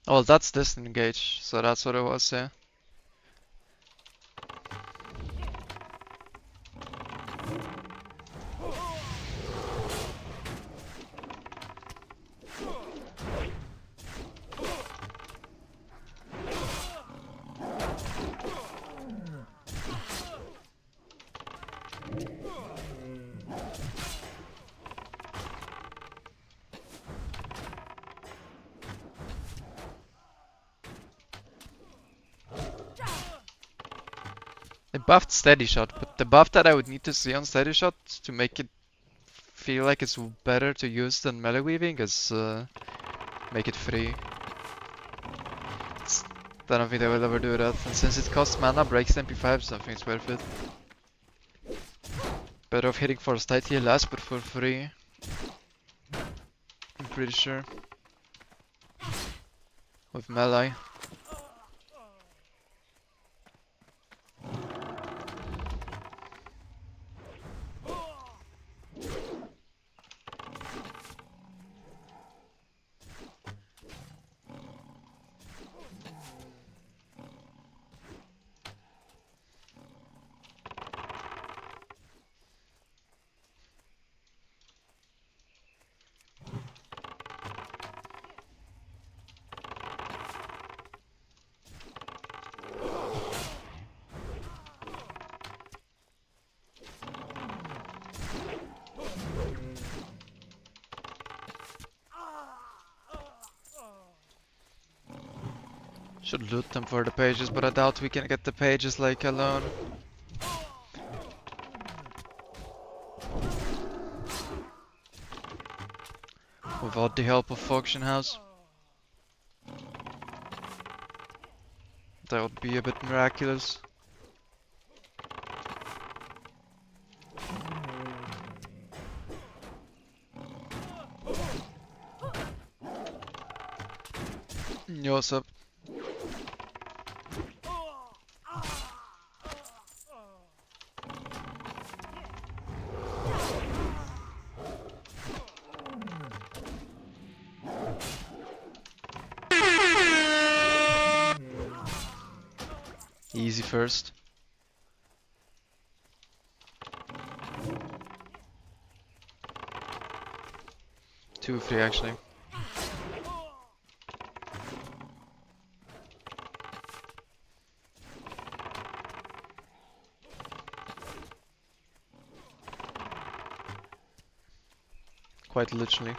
Oh, well, that's disengage, so that's what it was, yeah. They buffed steady shot, but the buff that I would need to see on steady shot to make it feel like it's better to use than melee weaving is make it free. I don't think they will ever do that, and since it costs mana, breaks MP5, so I think it's worth it. Better off hitting for a tight heal last, but for free. I'm pretty sure. With melee. Should loot them for the pages, but I doubt we can get the pages like alone. Without the help of Auction House. That would be a bit miraculous. Yo, what's up? Easy first. Two, three actually. Quite literally.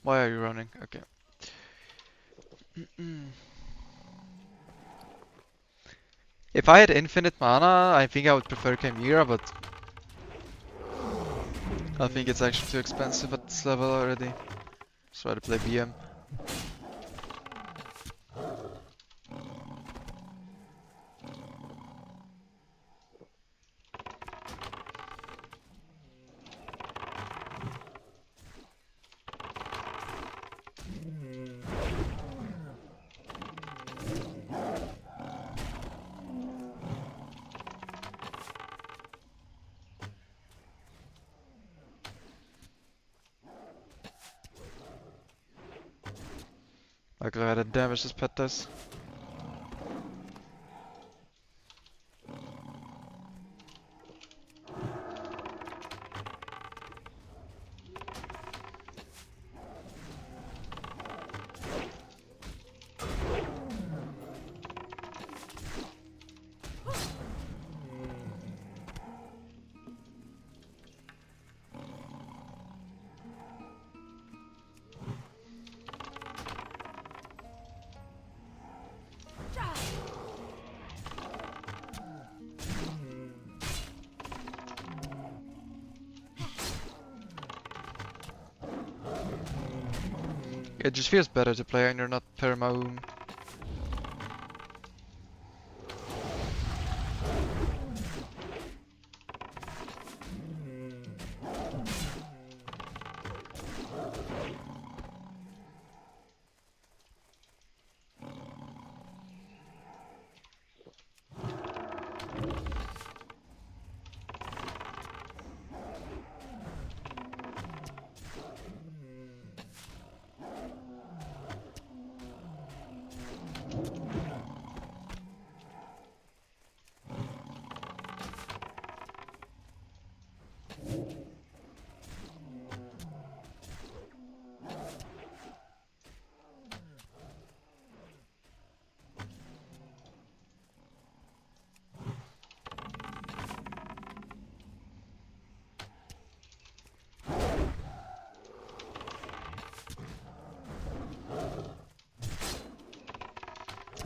Why are you running? Okay. If I had infinite mana, I think I would prefer Chimera, but I think it's actually too expensive at this level already. Let's try to play BM. Like, I had damage this pet does. It just feels better to play when you're not perma-oom.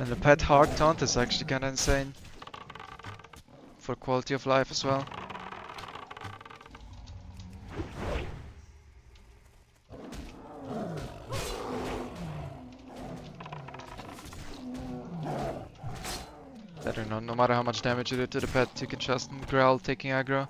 And the pet heart taunt is actually kinda insane. For quality of life as well. I don't know, no matter how much damage you do to the pet, you can just growl taking aggro.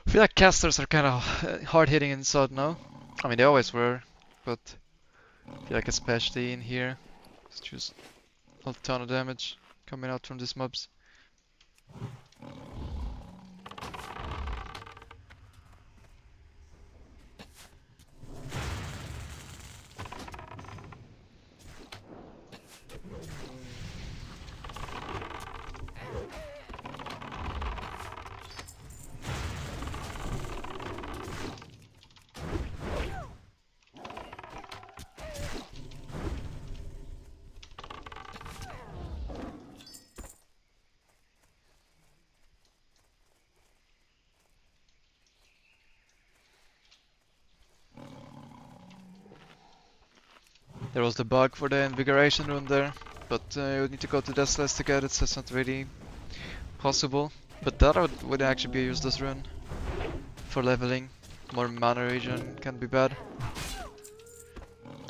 I feel like casters are kind of hard hitting in SOD now. I mean, they always were, but I feel like especially in here, it's just a ton of damage coming out from these mobs. There was the bug for the invigoration rune there, but you would need to go to Deathless to get it, so it's not really possible. But that would actually be a useless rune for leveling. More mana regen can be bad.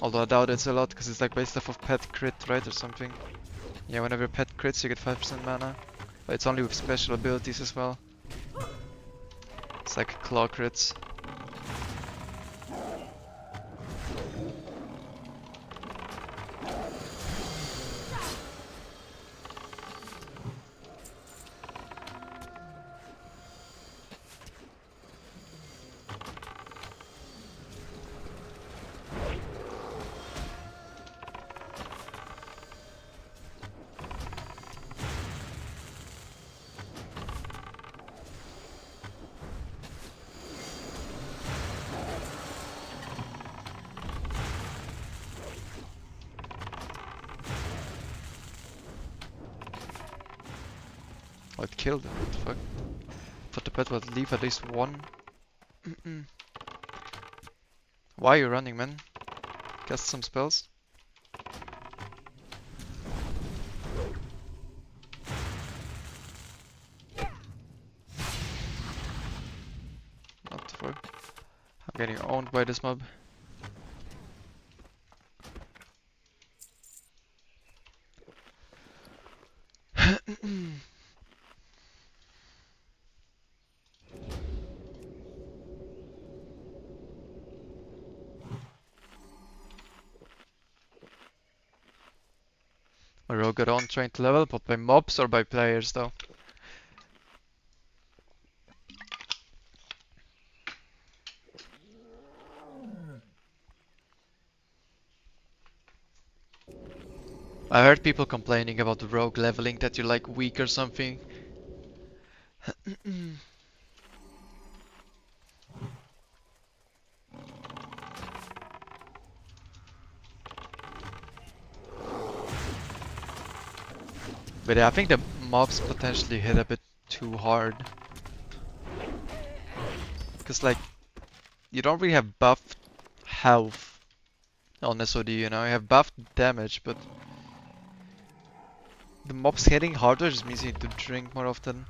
Although I doubt it's a lot, because it's like based off of pet crit, right, or something. Yeah, whenever pet crits you get 5% mana. But it's only with special abilities as well. It's like claw crits. Oh, it killed it, what the fuck? Thought the pet would leave at least one. Why are you running, man? Cast some spells? What the fuck? I'm getting owned by this mob. A rogue got on trying to level, but by mobs or by players though. I heard people complaining about the rogue leveling, that you're like weak or something. But yeah, I think the mobs potentially hit a bit too hard. Cause like, you don't really have buffed health on SOD, you know? You have buffed damage, but the mobs hitting harder just means you need to drink more often.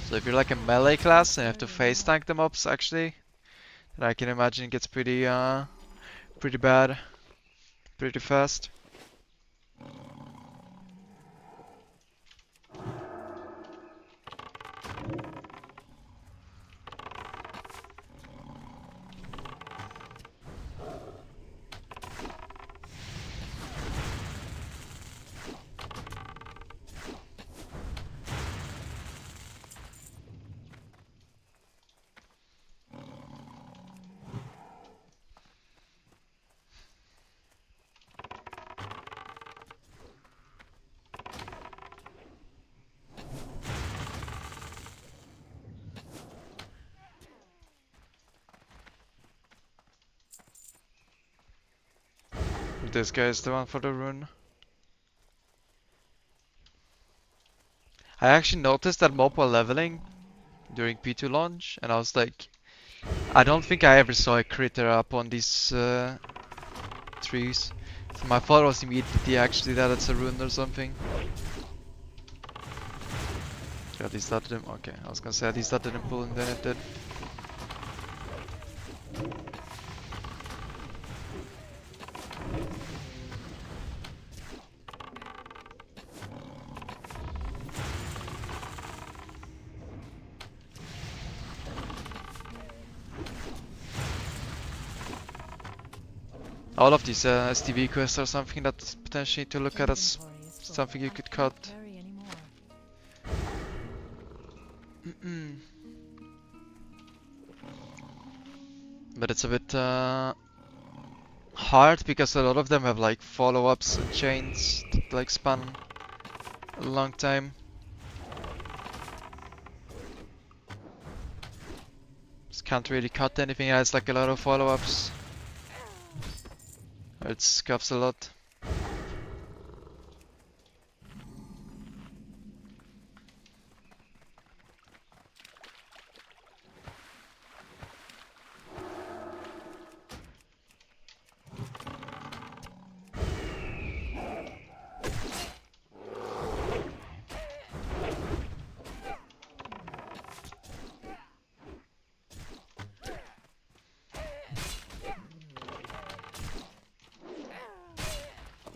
So if you're like a melee class and you have to face tank the mobs actually, then I can imagine it gets pretty pretty bad, pretty fast. This guy is the one for the rune. I actually noticed that mob while leveling during P2 launch, and I was like, I don't think I ever saw a critter up on these trees. So my thought was immediately actually that it's a rune or something. At least that didn't. Okay, I was gonna say at least that didn't pull, and then it did. All of these STV quests are something that potentially to look at as something you could cut. But it's a bit hard because a lot of them have like follow-ups and chains that like span a long time. Just can't really cut anything else, like a lot of follow-ups. It scuffs a lot.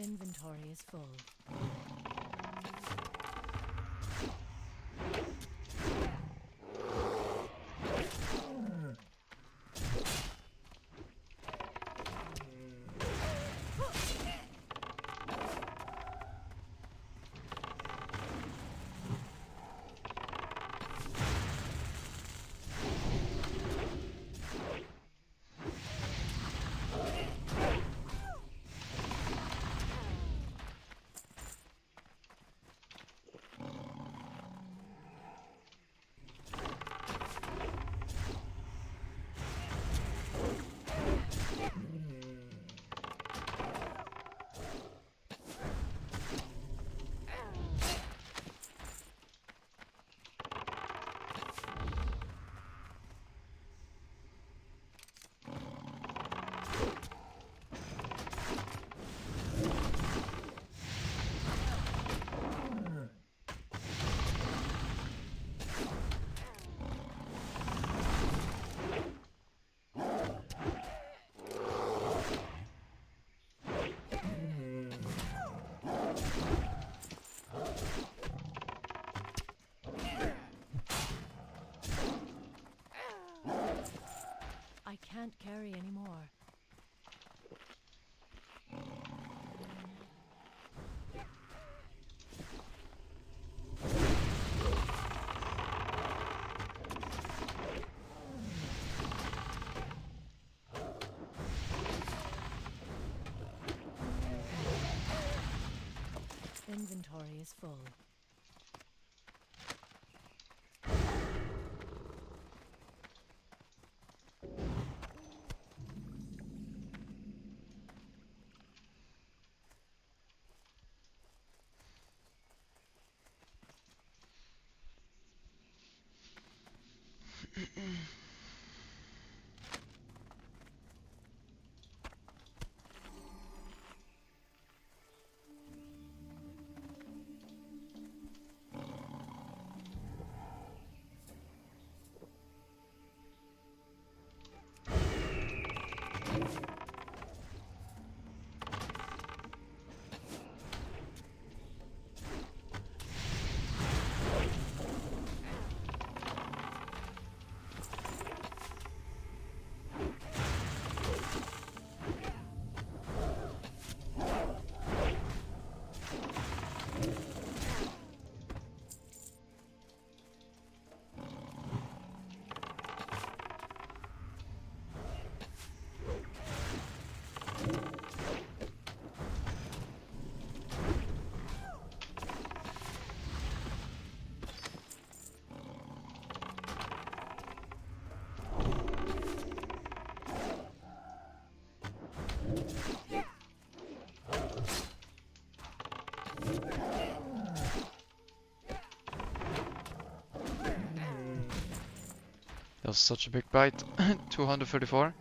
Inventory is full. Inventory is full. That was such a big bite. 234.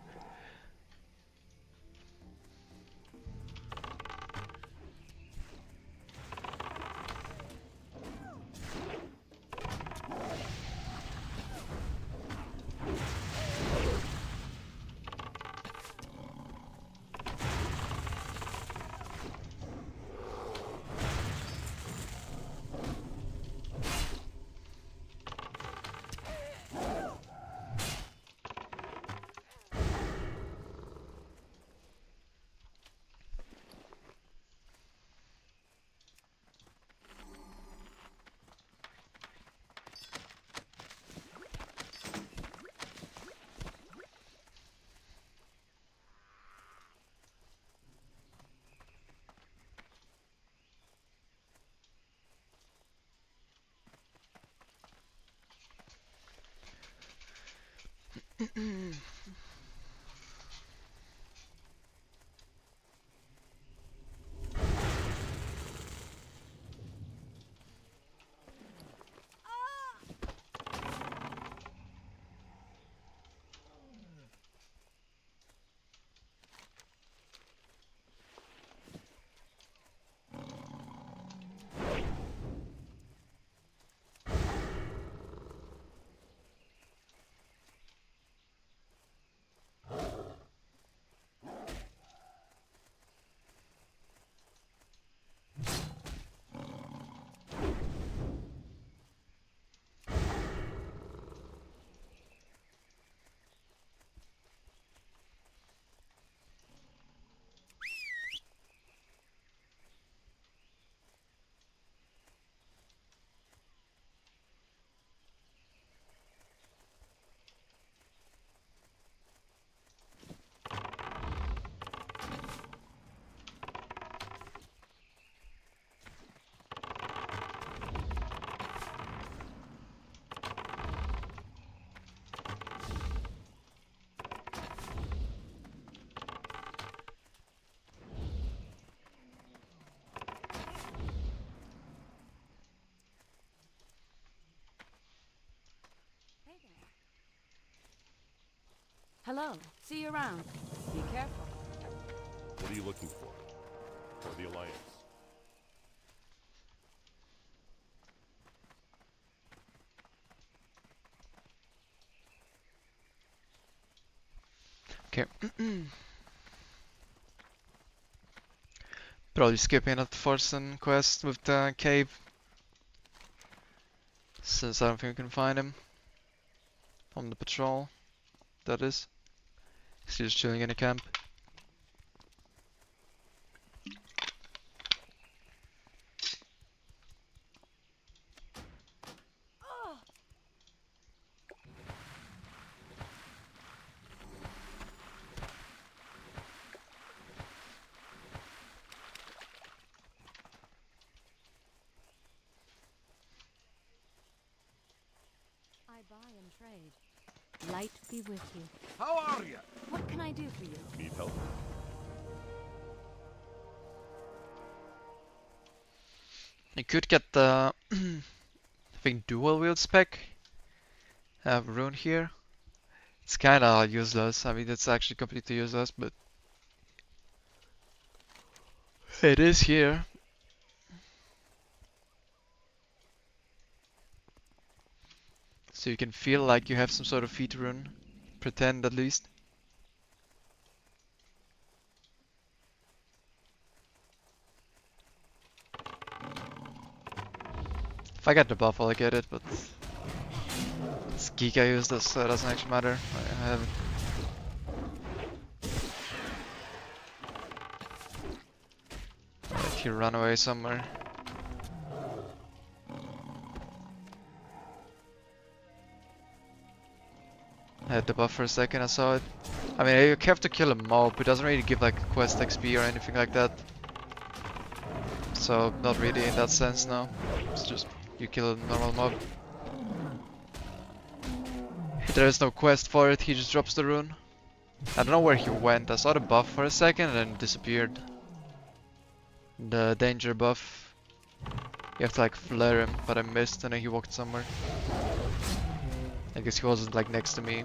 Hello. See you around. Be careful. What are you looking for? For the Alliance. Okay. Probably skipping that Forsen quest with the cave. Since I don't think we can find him. On the patrol. That is. He's just chilling in a camp. buy and trade. Light be with you. How are you? What can I do for you? Need help? You could get the I think dual wield spec. Have rune here. It's kinda useless. I mean, it's actually completely useless, but it is here. So you can feel like you have some sort of feat rune. Pretend at least. If I get the buff, I'll get it, but it's geek I use this, so it doesn't actually matter. I have it. Let he run away somewhere. I had the buff for a second, I saw it. I mean, you have to kill a mob, it doesn't really give like quest XP or anything like that. So, not really in that sense, no. It's just you kill a normal mob. There is no quest for it, he just drops the rune. I don't know where he went, I saw the buff for a second and then it disappeared. The danger buff. You have to like flare him, but I missed and then he walked somewhere. I guess he wasn't like next to me.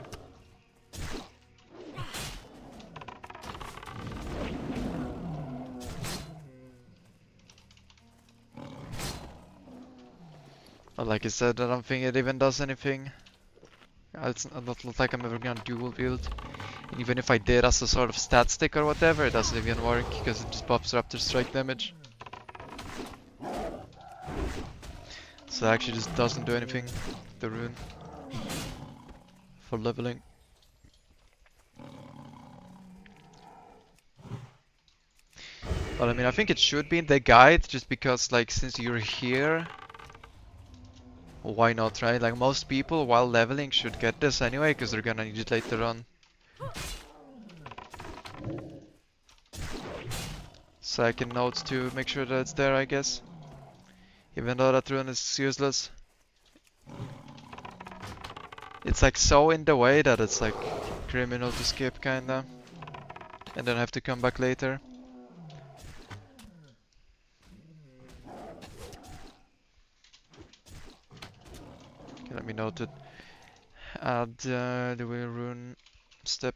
But like I said, I don't think it even does anything. It's not like I'm ever gonna dual wield. Even if I did as a sort of stat stick or whatever, it doesn't even work because it just buffs raptor strike damage. So it actually just doesn't do anything, the rune, for leveling. But I mean, I think it should be in the guide just because like since you're here, why not, right? Like most people while leveling should get this anyway because they're gonna need it later on. So I can note to make sure that it's there, I guess. Even though that rune is useless. It's like so in the way that it's like criminal to skip kinda. And then have to come back later. Okay, let me note it. Add the wheel rune step.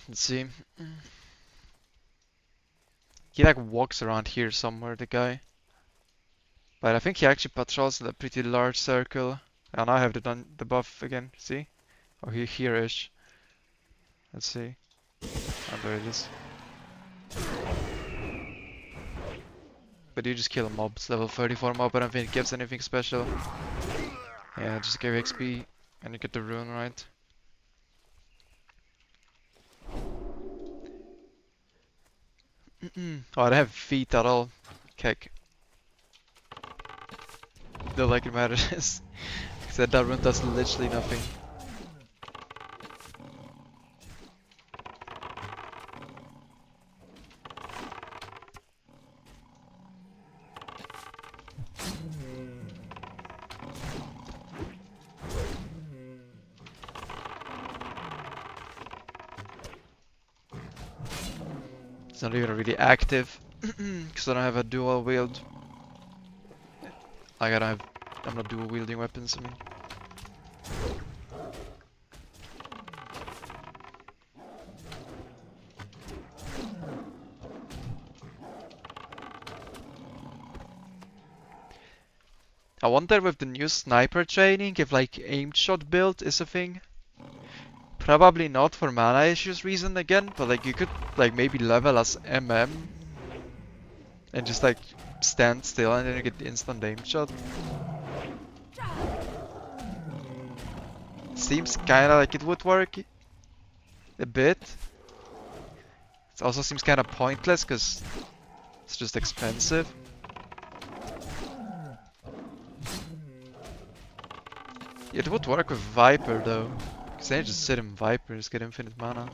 Let's see. He like walks around here somewhere, the guy. But I think he actually patrols in a pretty large circle. And I have the buff again, see? Oh, here-ish. Let's see. Oh, there it is. But you just kill a mob, it's level 34 mob, I don't think it gives anything special. Yeah, just give XP and you get the rune, right? Oh, I don't have feet at all. Keck. Don't like it matters. Because that rune does literally nothing. It's not even really active because I don't have a dual wield. Like I'm not dual wielding weapons. I mean. I wonder with the new sniper training if like aimed shot build is a thing. Probably not for mana issues reason again, but like you could like maybe level as MM and just like stand still and then you get the instant aim shot. Seems kinda like it would work a bit. It also seems kinda pointless because it's just expensive. It would work with Viper though, because then you just sit in Viper and just get infinite mana.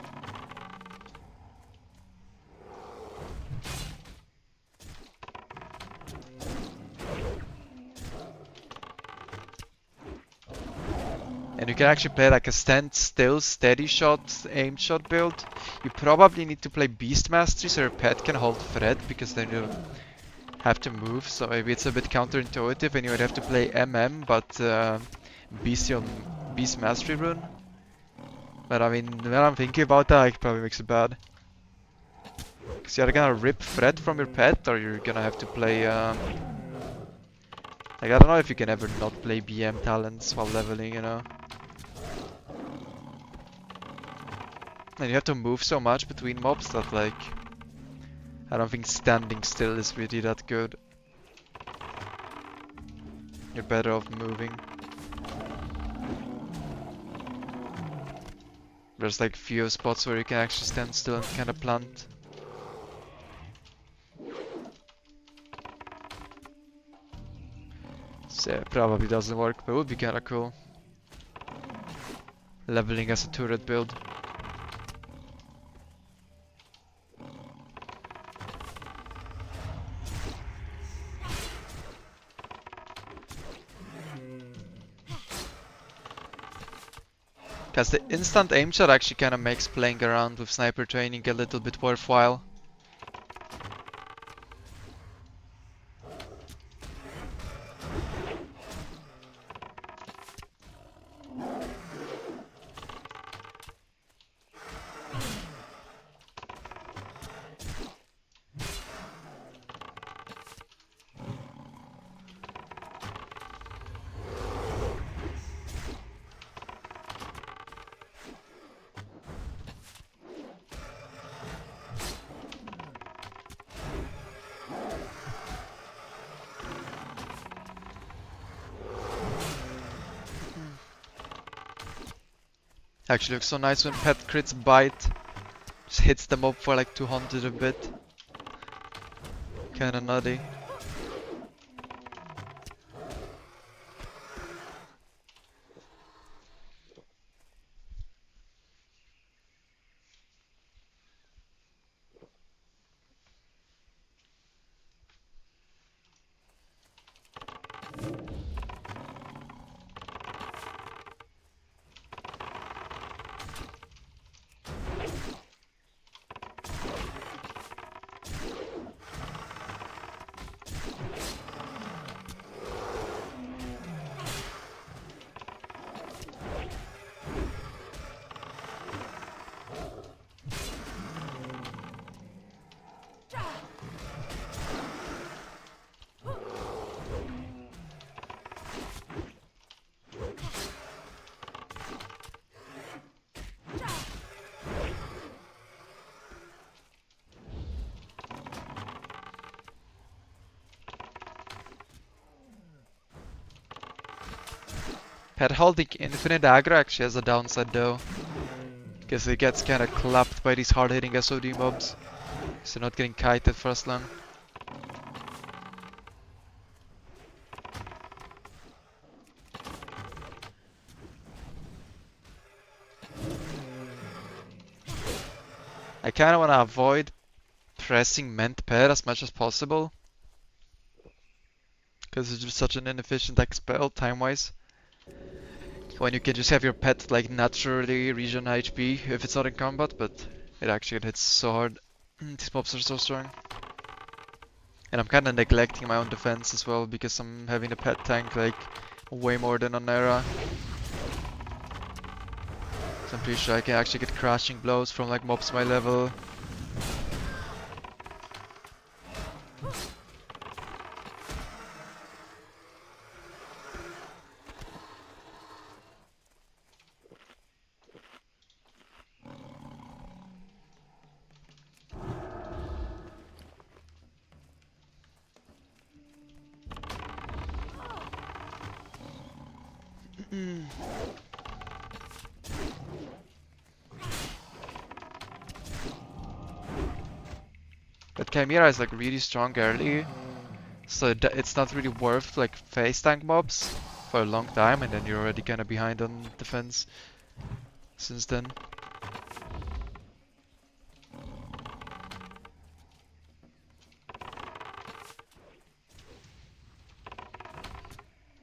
And you can actually play like a stand still, steady shot, aim shot build. You probably need to play Beast Mastery so your pet can hold Fred, because then you have to move. So maybe it's a bit counterintuitive and you would have to play MM, but Beast Mastery rune. But I mean, when I'm thinking about that, it probably makes it bad. Because you're gonna rip Fred from your pet, or you're gonna have to play like, I don't know if you can ever not play BM talents while leveling, you know. And you have to move so much between mobs that like, I don't think standing still is really that good. You're better off moving. There's like few spots where you can actually stand still and kind of plant. So yeah, probably doesn't work, but it would be kind of cool. Leveling as a turret build. Because the instant aim shot actually kind of makes playing around with sniper training a little bit worthwhile. Actually looks so nice when pet crits bite. Just hits them up for like 200 a bit. Kinda nutty. Pet holding infinite aggro actually has a downside though. Because it gets kinda clapped by these hard hitting SOD mobs. So not getting kited for as long. I kinda wanna avoid pressing Ment Pet as much as possible. Because it's just such an inefficient expel time-wise. When you can just have your pet like naturally regen HP if it's not in combat, but it actually hits so hard. These mobs are so strong. And I'm kinda neglecting my own defense as well because I'm having a pet tank like way more than on Era. So I'm pretty sure I can actually get crashing blows from like mobs my level. But Chimera is like really strong early, so it's not really worth like face tank mobs for a long time, and then you're already kinda behind on defense since then.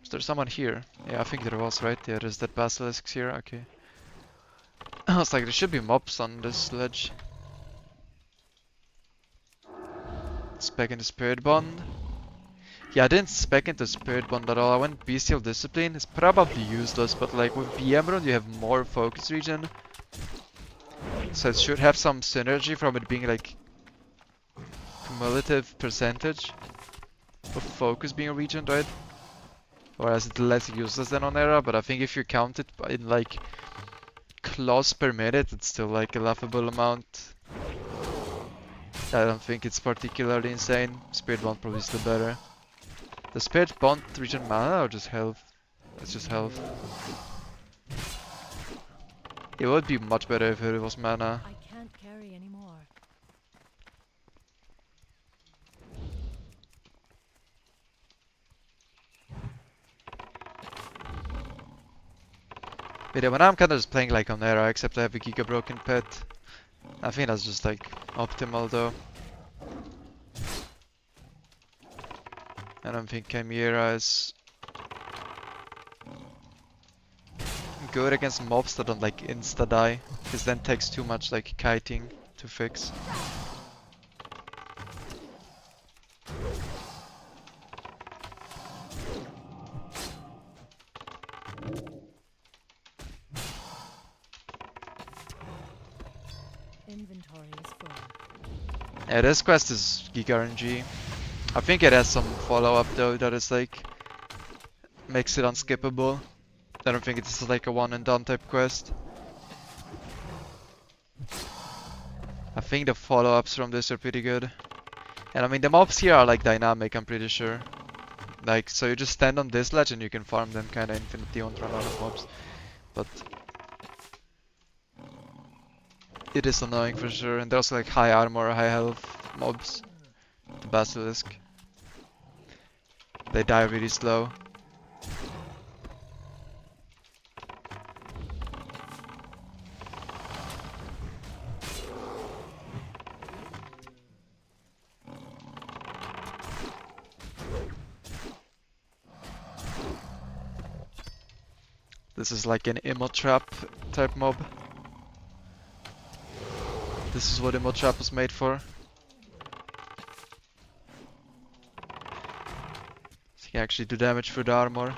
Is there someone here? Yeah, I think there was, right? Yeah, there's that basilisk here, okay. I was like, there should be mobs on this ledge. Spec into Spirit Bond. Yeah, I didn't spec into Spirit Bond at all. I went Bestial Discipline. It's probably useless, but like with BM Rune you have more focus region. So it should have some synergy from it being like cumulative percentage of focus being region, right? Whereas it's less useless than on Era, but I think if you count it in like claws per minute, it's still like a laughable amount. I don't think it's particularly insane. Spirit Bond probably still better. The Spirit Bond regen mana or just health? It's just health. It would be much better if it was mana. I can't carry anymore. But yeah, when I'm kinda just playing like on Era, except I have a Giga Broken Pet. I think that's just like optimal though. I don't think Chimera is good against mobs that don't like insta die, because then it takes too much like kiting to fix. Inventory is full. Yeah, this quest is Giga RNG. I think it has some follow-up though that is like makes it unskippable. I don't think it's like a one and done type quest. I think the follow-ups from this are pretty good. And I mean the mobs here are like dynamic, I'm pretty sure. Like, so you just stand on this ledge and you can farm them kinda infinitely, won't run out of mobs. But it is annoying for sure, and there's like high armor, high health mobs. The basilisk. They die really slow. This is like an immo trap type mob. This is what immo trap was made for. So you can actually do damage through the armor.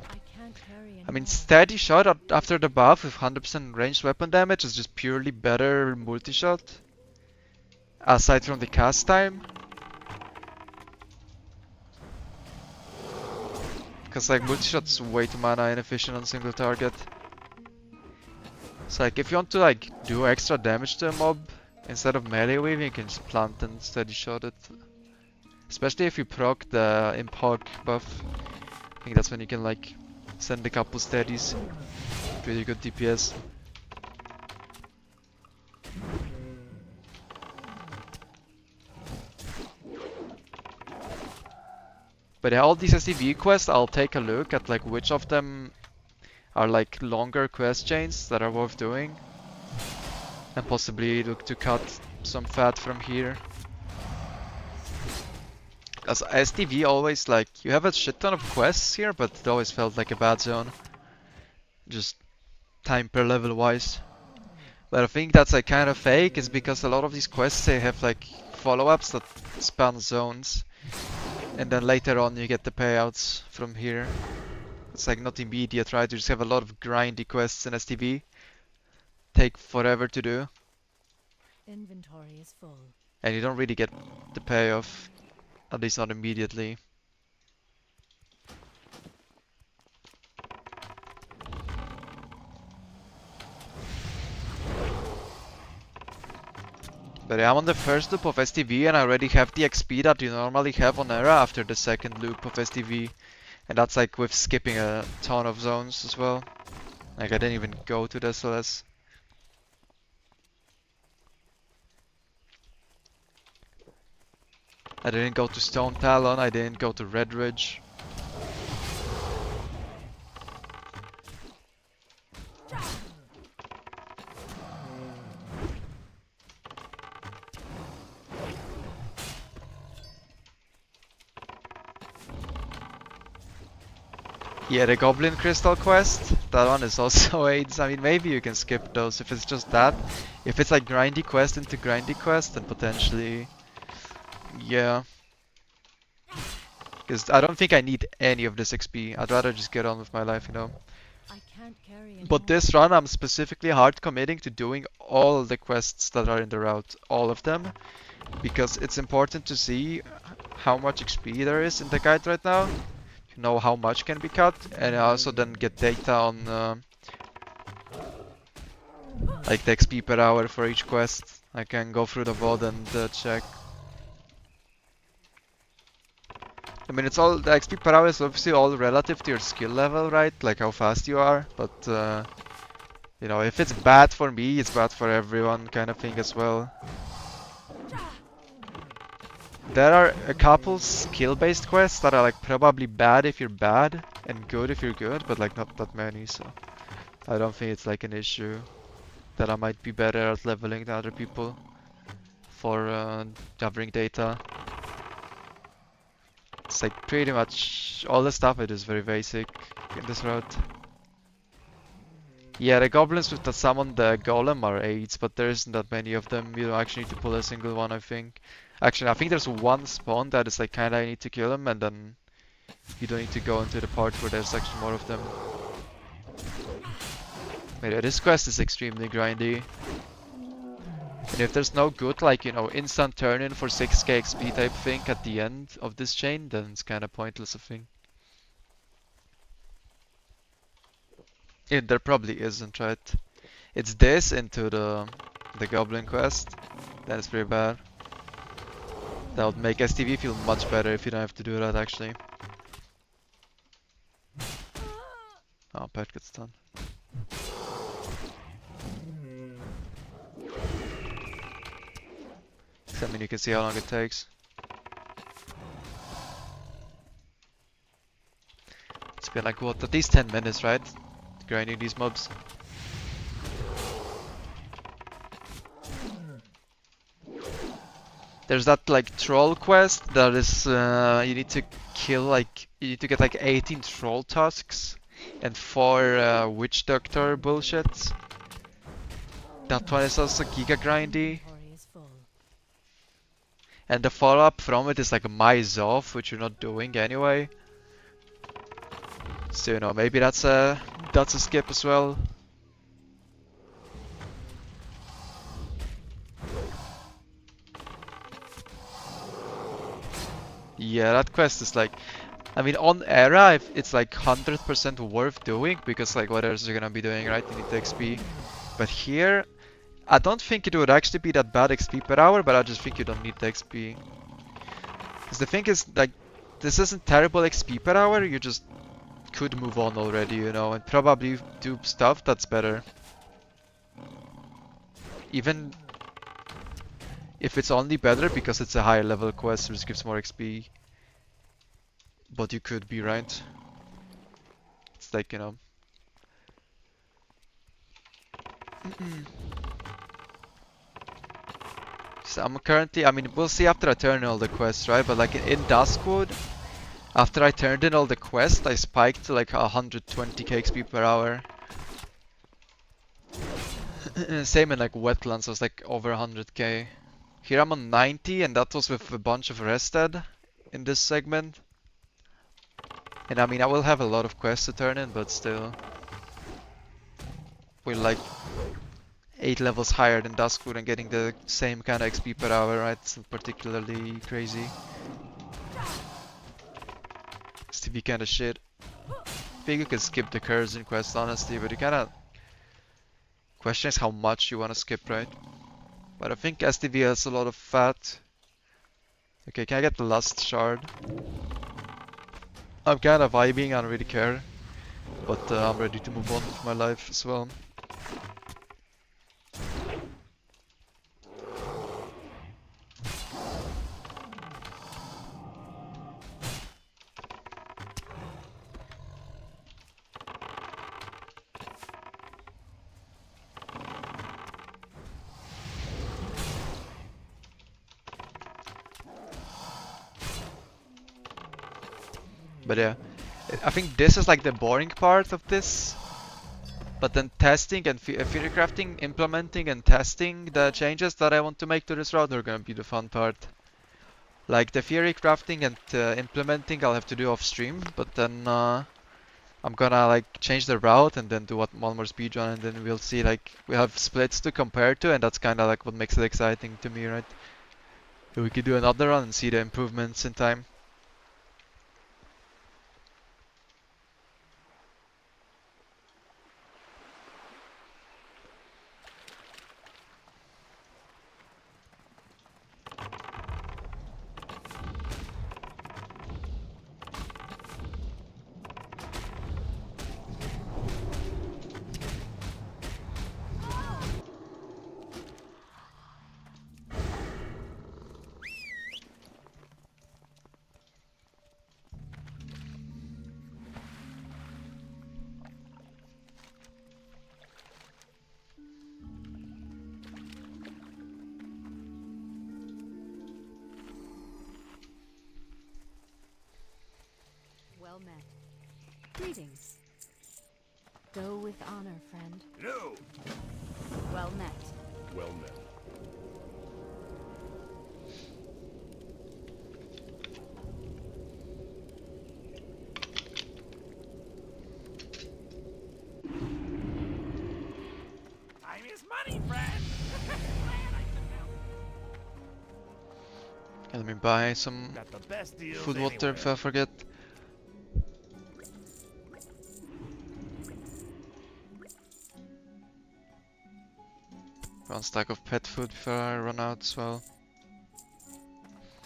I can't carry anymore. I mean, steady shot after the buff with 100% ranged weapon damage is just purely better multi-shot. Aside from the cast time. Because like multi-shot's way too mana inefficient on single target. So like if you want to like do extra damage to a mob, instead of melee weaving you can just plant and steady shot it. Especially if you proc the imp hog buff. I think that's when you can like send a couple steadies. Pretty good DPS. But all these STV quests, I'll take a look at like which of them are like longer quest chains that are worth doing. And possibly look to cut some fat from here. As STV always like, you have a shit ton of quests here, but it always felt like a bad zone. Just time per level wise. But I think that's like kind of fake, is because a lot of these quests they have like follow-ups that span zones. And then later on you get the payouts from here. It's like not immediate, right? You just have a lot of grindy quests in STV. Take forever to do. Inventory is full. And you don't really get the payoff. At least not immediately. But yeah, I'm on the first loop of STV and I already have the XP that you normally have on Era after the second loop of STV. And that's like with skipping a ton of zones as well. Like I didn't even go to the SLS. I didn't go to Stone Talon, I didn't go to Red Ridge. Yeah, the Goblin Crystal quest, that one is also AIDS. I mean, maybe you can skip those if it's just that. If it's like grindy quest into grindy quest, then potentially, yeah. Because I don't think I need any of this XP. I'd rather just get on with my life, you know. I can't carry anymore. But this run, I'm specifically hard committing to doing all the quests that are in the route, all of them. Because it's important to see how much XP there is in the guide right now. You know how much can be cut, and also then get data on like the XP per hour for each quest. I can go through the VOD and check. I mean, it's all, the XP per hour is obviously all relative to your skill level, right? Like how fast you are, but you know, if it's bad for me, it's bad for everyone kind of thing as well. There are a couple skill-based quests that are like probably bad if you're bad and good if you're good, but like not that many, so I don't think it's like an issue that I might be better at leveling than other people for gathering data. It's like pretty much all the stuff it is very basic in this route. Yeah, the goblins with the summon the golem are aids, but there isn't that many of them. You don't actually need to pull a single one, I think. Actually, I think there's one spawn that is like kinda you need to kill them, and then you don't need to go into the part where there's actually more of them. But yeah, this quest is extremely grindy. And if there's no good, like, you know, instant turn in for 6k XP type thing at the end of this chain, then it's kinda pointless, I think. Yeah, there probably isn't, right? It's this into the goblin quest. Then it's pretty bad. That would make STV feel much better if you don't have to do that, actually. Oh, pet gets done. I mean, you can see how long it takes. It's been like, what, at least 10 minutes, right? Grinding these mobs. There's that like troll quest that is you need to kill like you need to get like 18 troll tusks and 4 witch doctor bullshit. That one is also giga grindy. Inventory is full. And the follow-up from it is like my Zoff, which you're not doing anyway. So you know, maybe that's a skip as well. Yeah, that quest is like, I mean, on Era, it's like 100% worth doing, because like what else are you gonna be doing, right? You need the XP. But here, I don't think it would actually be that bad XP per hour, but I just think you don't need the XP. Because the thing is, like, this isn't terrible XP per hour, you just could move on already, you know, and probably do stuff that's better. Even if it's only better because it's a higher level quest which gives more XP, But you could be right. It's like, you know. So I'm currently, I mean, we'll see after I turn in all the quests, right? But like in Duskwood, after I turned in all the quests, I spiked to like 120k XP per hour. Same in like Wetlands, I was like over 100k. Here I'm on 90, and that was with a bunch of rested in this segment. And I mean, I will have a lot of quests to turn in, but still. We're like 8 levels higher than Duskwood and getting the same kind of XP per hour, right? It's not particularly crazy. STV kind of shit. I think you can skip the curves in quests, honestly, but you kind of... Question is how much you want to skip, right? But I think STV has a lot of fat. Okay, can I get the last shard? I'm kind of vibing, I don't really care. But I'm ready to move on with my life as well. But yeah, I think this is like the boring part of this. But then testing and theorycrafting, implementing and testing the changes that I want to make to this route are gonna be the fun part. Like the theorycrafting and implementing I'll have to do off stream, but then I'm gonna like change the route and then do one more speedrun, and then we'll see, like we have splits to compare to, and that's kind of like what makes it exciting to me, right? We could do another run and see the improvements in time. Well met. Greetings. Go with honor, friend. No! Well met. Well met. Time is money, friend! Glad I could help. Let me buy some Got the best deals food water if I forget. One stack of pet food before I run out as well.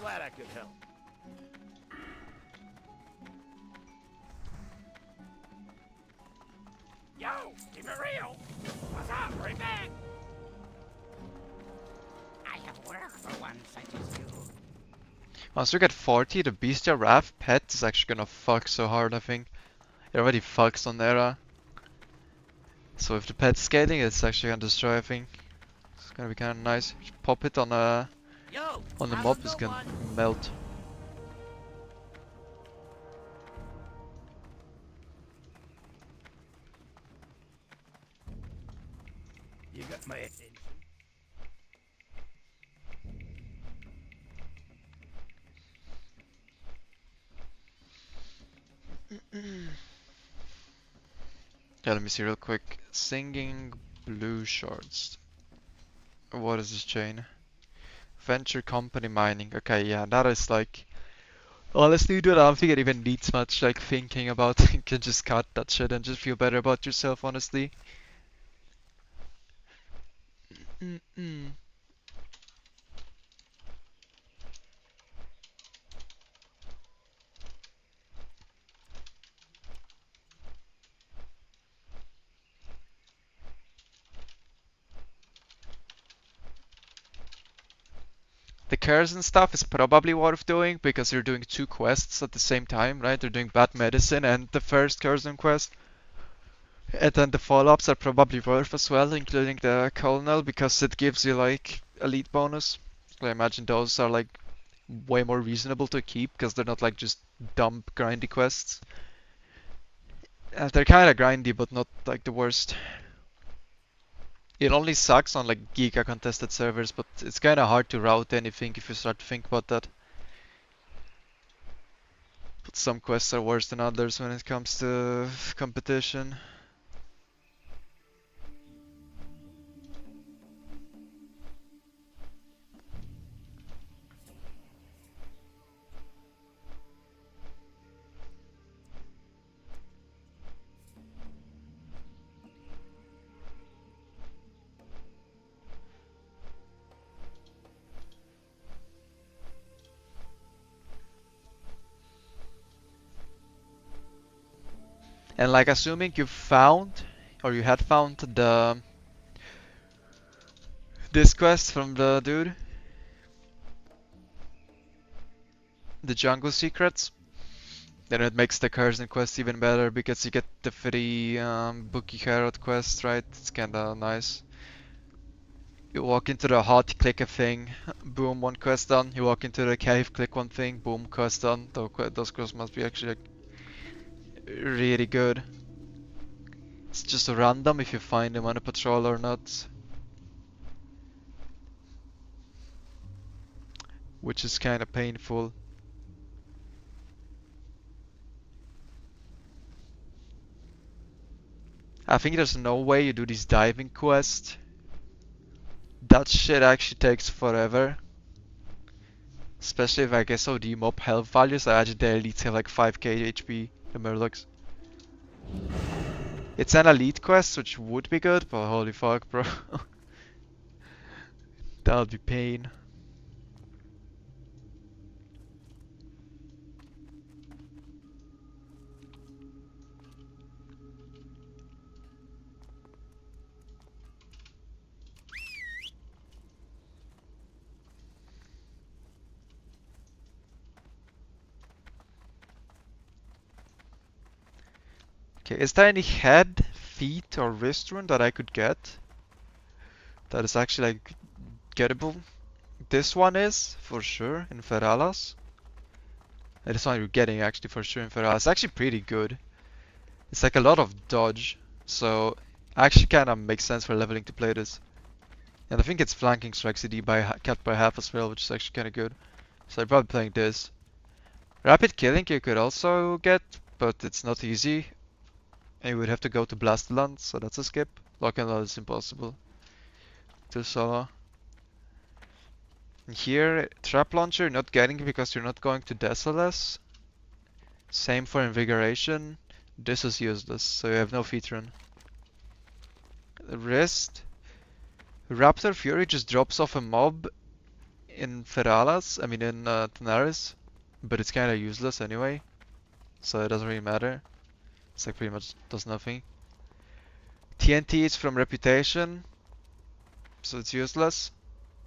Glad I could help. Yo, keep it real. What's up, right back? I have work for one such as you. Once we get 40, the Beastia Raft pet is actually gonna fuck so hard, I think. It already fucks on Era. So if the pet's scaling, it's actually gonna destroy, I think. It's gonna be kinda nice. Just pop it on the Yo, mob, it's gonna melt. You got my attention. Yeah, let me see real quick. Singing blue shards. What is this chain? Venture company mining. Okay, yeah, that is like... Honestly, dude, I don't think it even needs much like thinking about. You can just cut that shit and just feel better about yourself, honestly. Mm-mm. The cares and stuff is probably worth doing because you're doing 2 quests at the same time, right? You're doing bad medicine and the first Curzon quest. And then the follow-ups are probably worth as well, including the colonel, because it gives you like elite bonus. I imagine those are like way more reasonable to keep because they're not like just dumb grindy quests. They're kind of grindy, but not like the worst. It only sucks on like Giga contested servers, but it's kind of hard to route anything if you start to think about that. But some quests are worse than others when it comes to competition. And like assuming you found, or you had found this quest from the dude, the jungle secrets, then it makes the Curzon quest even better because you get the free Bookie Herald quest, right? It's kinda nice. You walk into the hut, click a thing, boom, 1 quest done. You walk into the cave, click 1 thing, boom, quest done. Those quests must be actually like, really good. It's just random if you find them on a patrol or not. Which is kinda painful. I think there's no way you do this diving quest. That shit actually takes forever. Especially if I get SOD mob health values. I imagine the elites have like 5k HP, the Murlocs. It's an elite quest, which would be good, but holy fuck, bro. That would be pain. Okay, is there any head, feet, or wrist rune that I could get? That is actually like gettable? This one is, for sure, in Feralas. This one you're getting actually for sure in Feralas. It's actually pretty good. It's like a lot of dodge, so actually kinda makes sense for leveling to play this. And I think it's flanking strike CD by capped by half as well, which is actually kinda good. So I'm probably playing this. Rapid killing you could also get, but it's not easy. And you would have to go to Blastland, so that's a skip. Lock and load is impossible to solo. And here, Trap Launcher you're not getting because you're not going to Desolus. Same for Invigoration. This is useless, so you have no feat run. Wrist. Raptor Fury just drops off a mob in Feralas, I mean in Tanaris, but it's kinda useless anyway, so it doesn't really matter. It's like pretty much does nothing. TNT is from Reputation, so it's useless.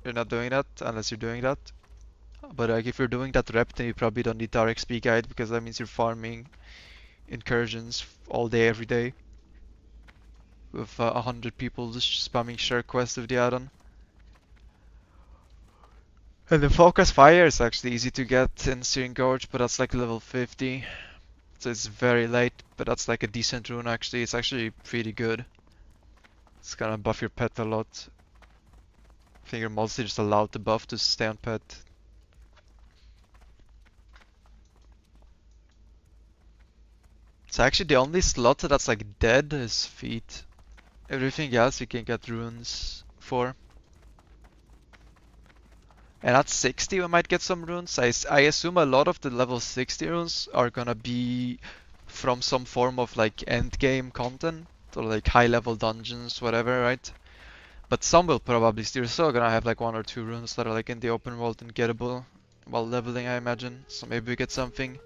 You're not doing that unless you're doing that. But like if you're doing that rep, then you probably don't need the RXP guide because that means you're farming incursions all day every day. With 100 people just spamming share quests with the add-on. And the Focus Fire is actually easy to get in Searing Gorge, but that's like level 50. So it's very late, but that's like a decent rune actually. It's actually pretty good. It's gonna buff your pet a lot. I think you're mostly just allowed the buff to stay on pet. So actually the only slot that's like dead is feet. Everything else you can get runes for. And at 60 we might get some runes. I assume a lot of the level 60 runes are gonna be from some form of like end game content or like high level dungeons, whatever, right? But some will probably still still gonna have like 1 or 2 runes that are like in the open world and gettable while leveling, I imagine. So maybe we get something.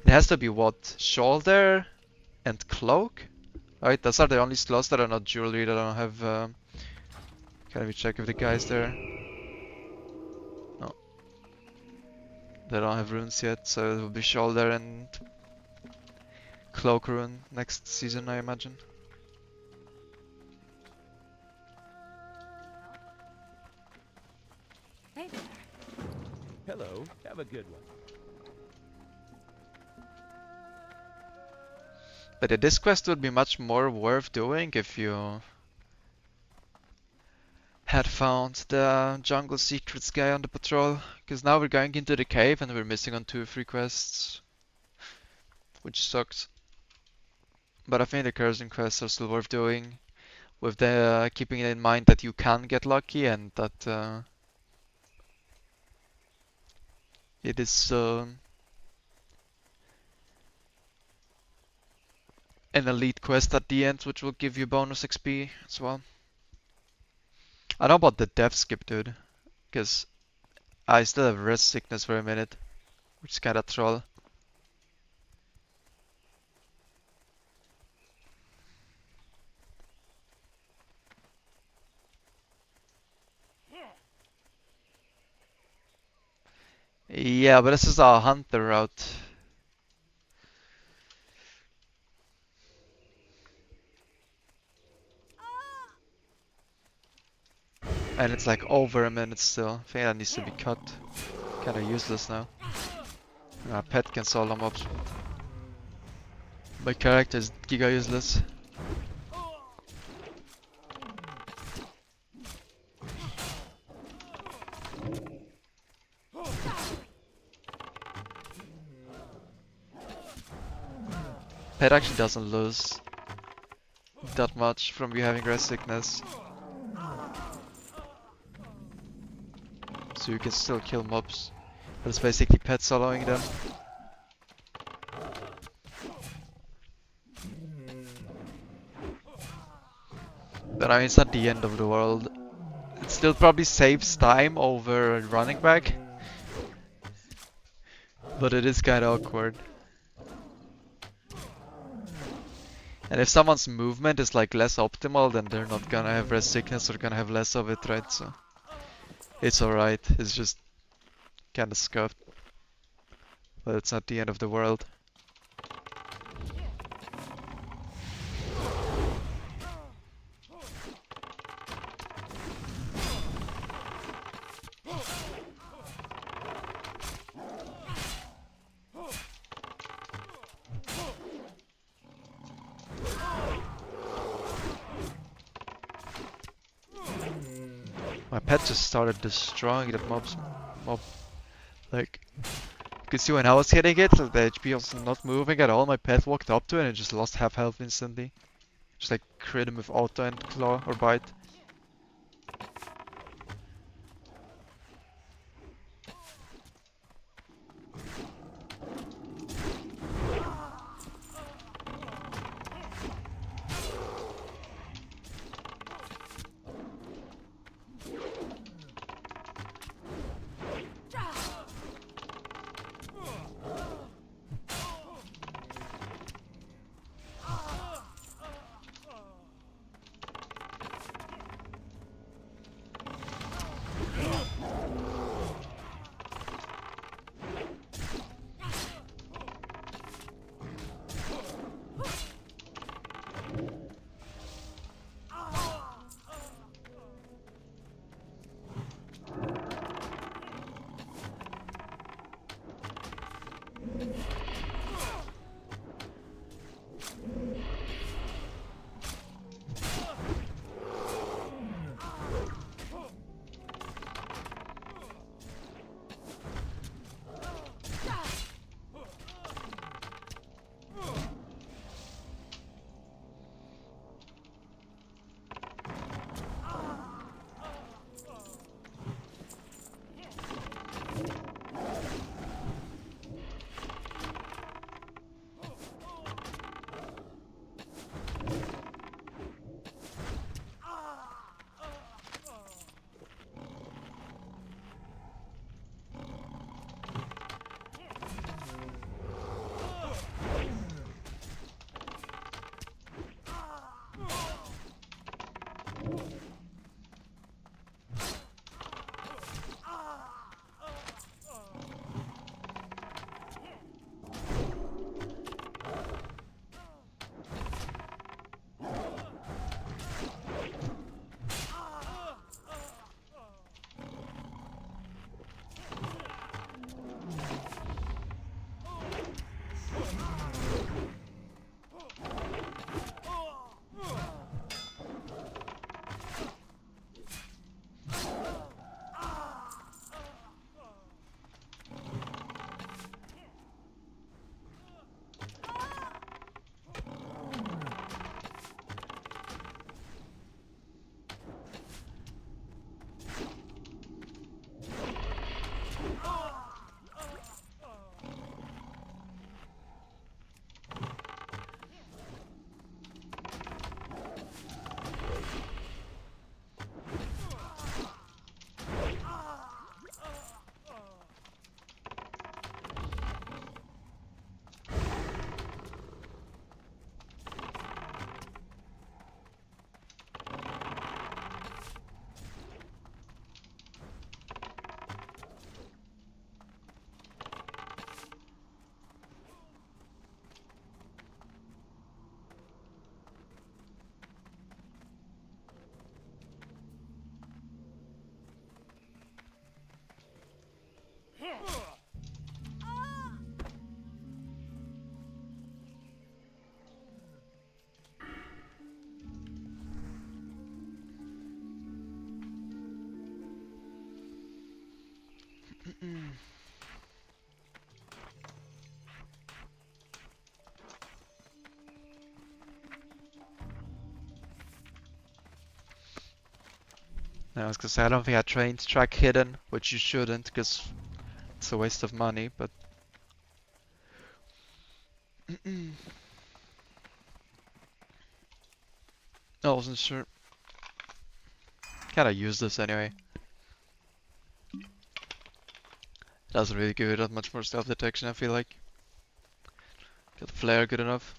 It has to be what? Shoulder and cloak? Right, those are the only slots that are not jewelry that I don't have. Can we check if the guy's there? No. They don't have runes yet, so it will be shoulder and cloak rune next season, I imagine. Hey there. Hello, have a good one. But this quest would be much more worth doing if you had found the jungle secrets guy on the patrol. Because now we're going into the cave and we're missing on 2 free quests. Which sucks. But I think the cursing quests are still worth doing. With the keeping in mind that you can get lucky and that it is an elite quest at the end, which will give you bonus XP as well. I don't know about the death skip, dude, because I still have rest sickness for a minute, which is kinda troll. Yeah, but this is a hunter route. And it's like over a minute still. I think that needs to be cut. Kinda useless now. My pet can solo mobs. My character is giga useless. Pet actually doesn't lose that much from you having rest sickness. So you can still kill mobs. But it's basically pet soloing them. But I mean, it's not the end of the world. It still probably saves time over running back. But it is kinda awkward. And if someone's movement is like less optimal, then they're not gonna have rest sickness or gonna have less of it, right? So it's alright. It's just kinda scuffed. But it's not the end of the world. My pet just started destroying that mob. Like, you could see when I was hitting it, the HP was not moving at all. My pet walked up to it and just lost half health instantly. Just like crit him with auto and claw or bite. I was gonna say, I don't think I trained track hidden, which you shouldn't, because it's a waste of money, but... I wasn't sure. Gotta use this anyway. Doesn't really give it that much more stealth detection, I feel like. Got the flare good enough.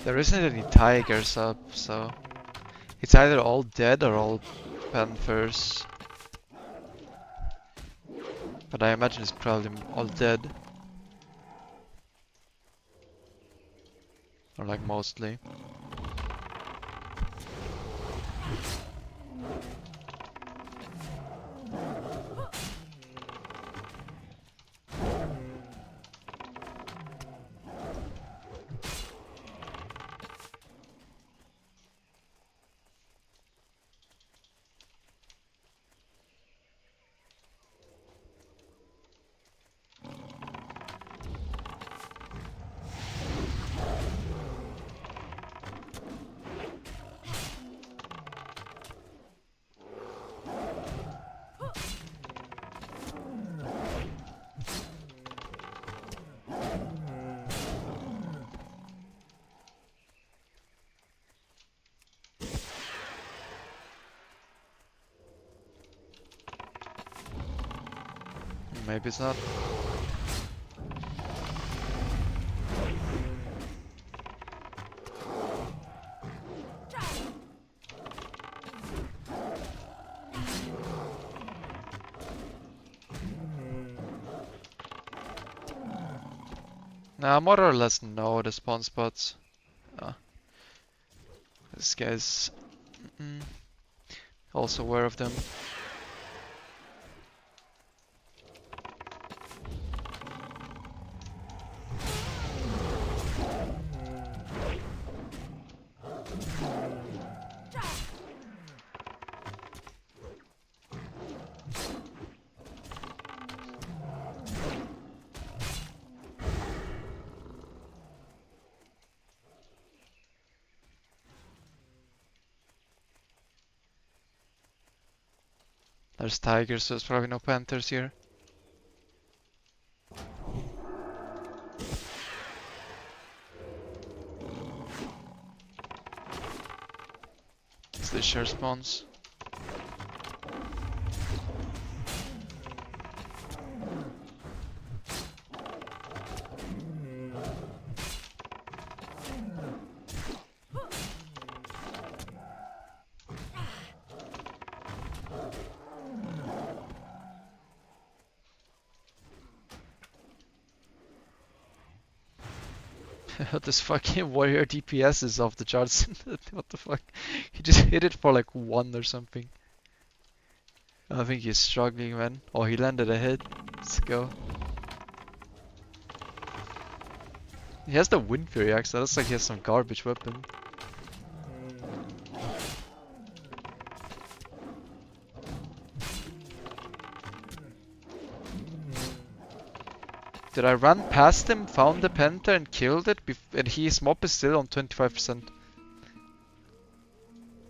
There isn't any tigers up, so... It's either all dead or all panthers. But I imagine it's probably all dead. Or like mostly. Maybe it's not. Now, more or less know the spawn spots. This guy's also aware of them. There's tigers, so there's probably no panthers here. It's the share spawns. This fucking warrior DPS is off the charts. What the fuck? He just hit it for like 1 or something. I think he's struggling, man. Oh, he landed a hit. Let's go. He has the Wind Fury axe. That looks like he has some garbage weapon. Did I run past him, found the penta and killed it, and his mob is still on 25%?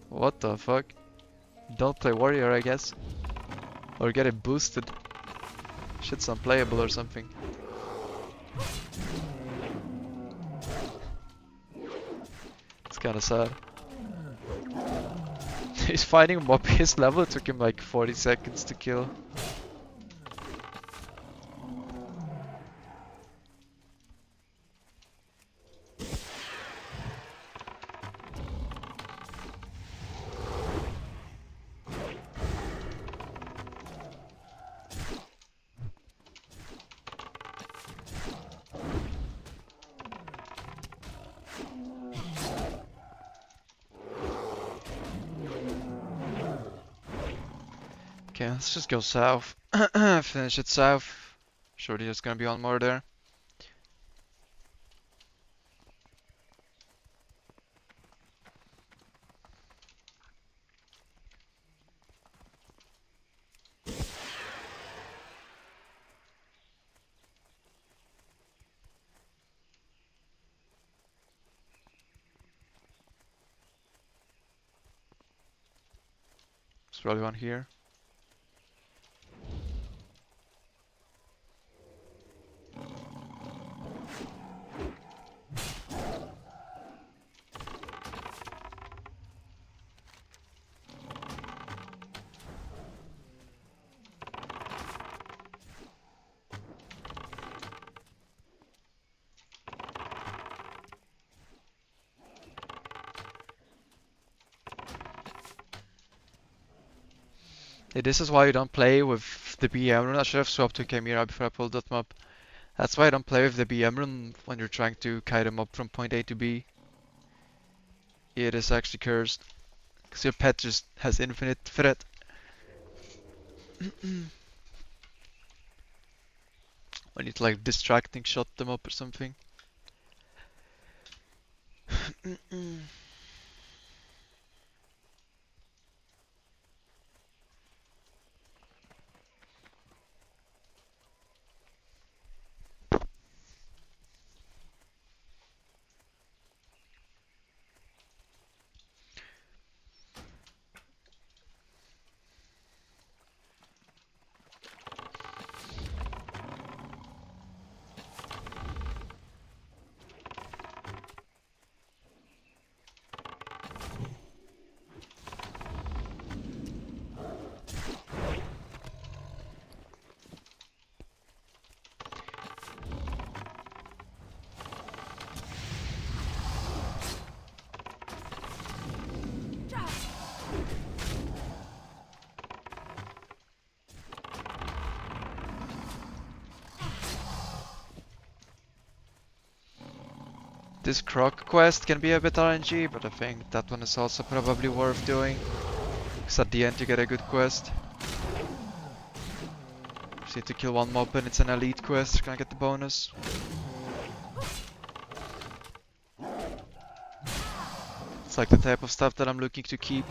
What the fuck? Don't play warrior, I guess. Or get it boosted. Shit's unplayable or something. It's kinda sad. He's fighting a mob his level, it took him like 40 seconds to kill. Okay, let's just go south. Finish it south. Sure, there's gonna be one more there. There's probably one here. Hey, this is why you don't play with the BM rune. I should have swapped to Chimera before I pulled that map. That's why I don't play with the BM rune when you're trying to kite them up from point A to B. It is actually cursed. Because your pet just has infinite threat. I need to like distracting shot them up or something. This croc quest can be a bit RNG, but I think that one is also probably worth doing. Because at the end you get a good quest. Just need to kill one mob and it's an elite quest, you're gonna get the bonus. It's like the type of stuff that I'm looking to keep.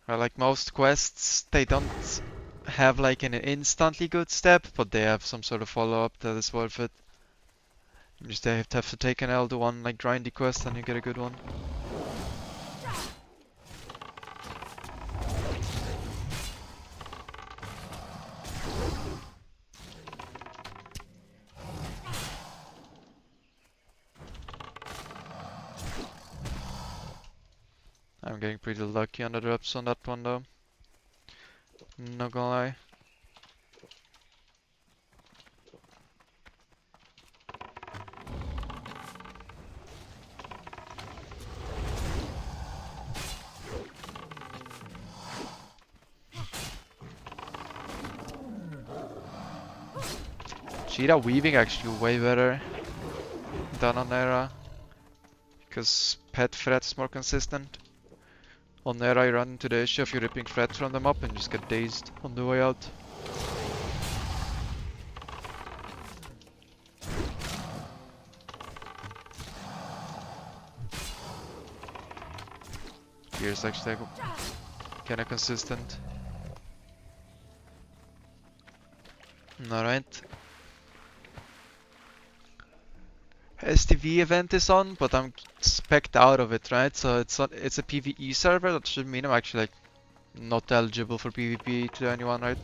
Like most quests, they don't have like an instantly good step, but they have some sort of follow-up that is worth it. You just have to take an L, do one like grindy quest and you get a good one. I'm getting pretty lucky on the drops on that one though. Not gonna lie. Cheetah weaving actually way better than on Era, because pet threat is more consistent. On Era you run into the issue of you ripping threat from them up and just get dazed on the way out. Here is actually kinda consistent. Alright. STV event is on, but I'm spec'd out of it, right? So it's a PvE server. That should mean I'm actually like not eligible for PvP to anyone, right?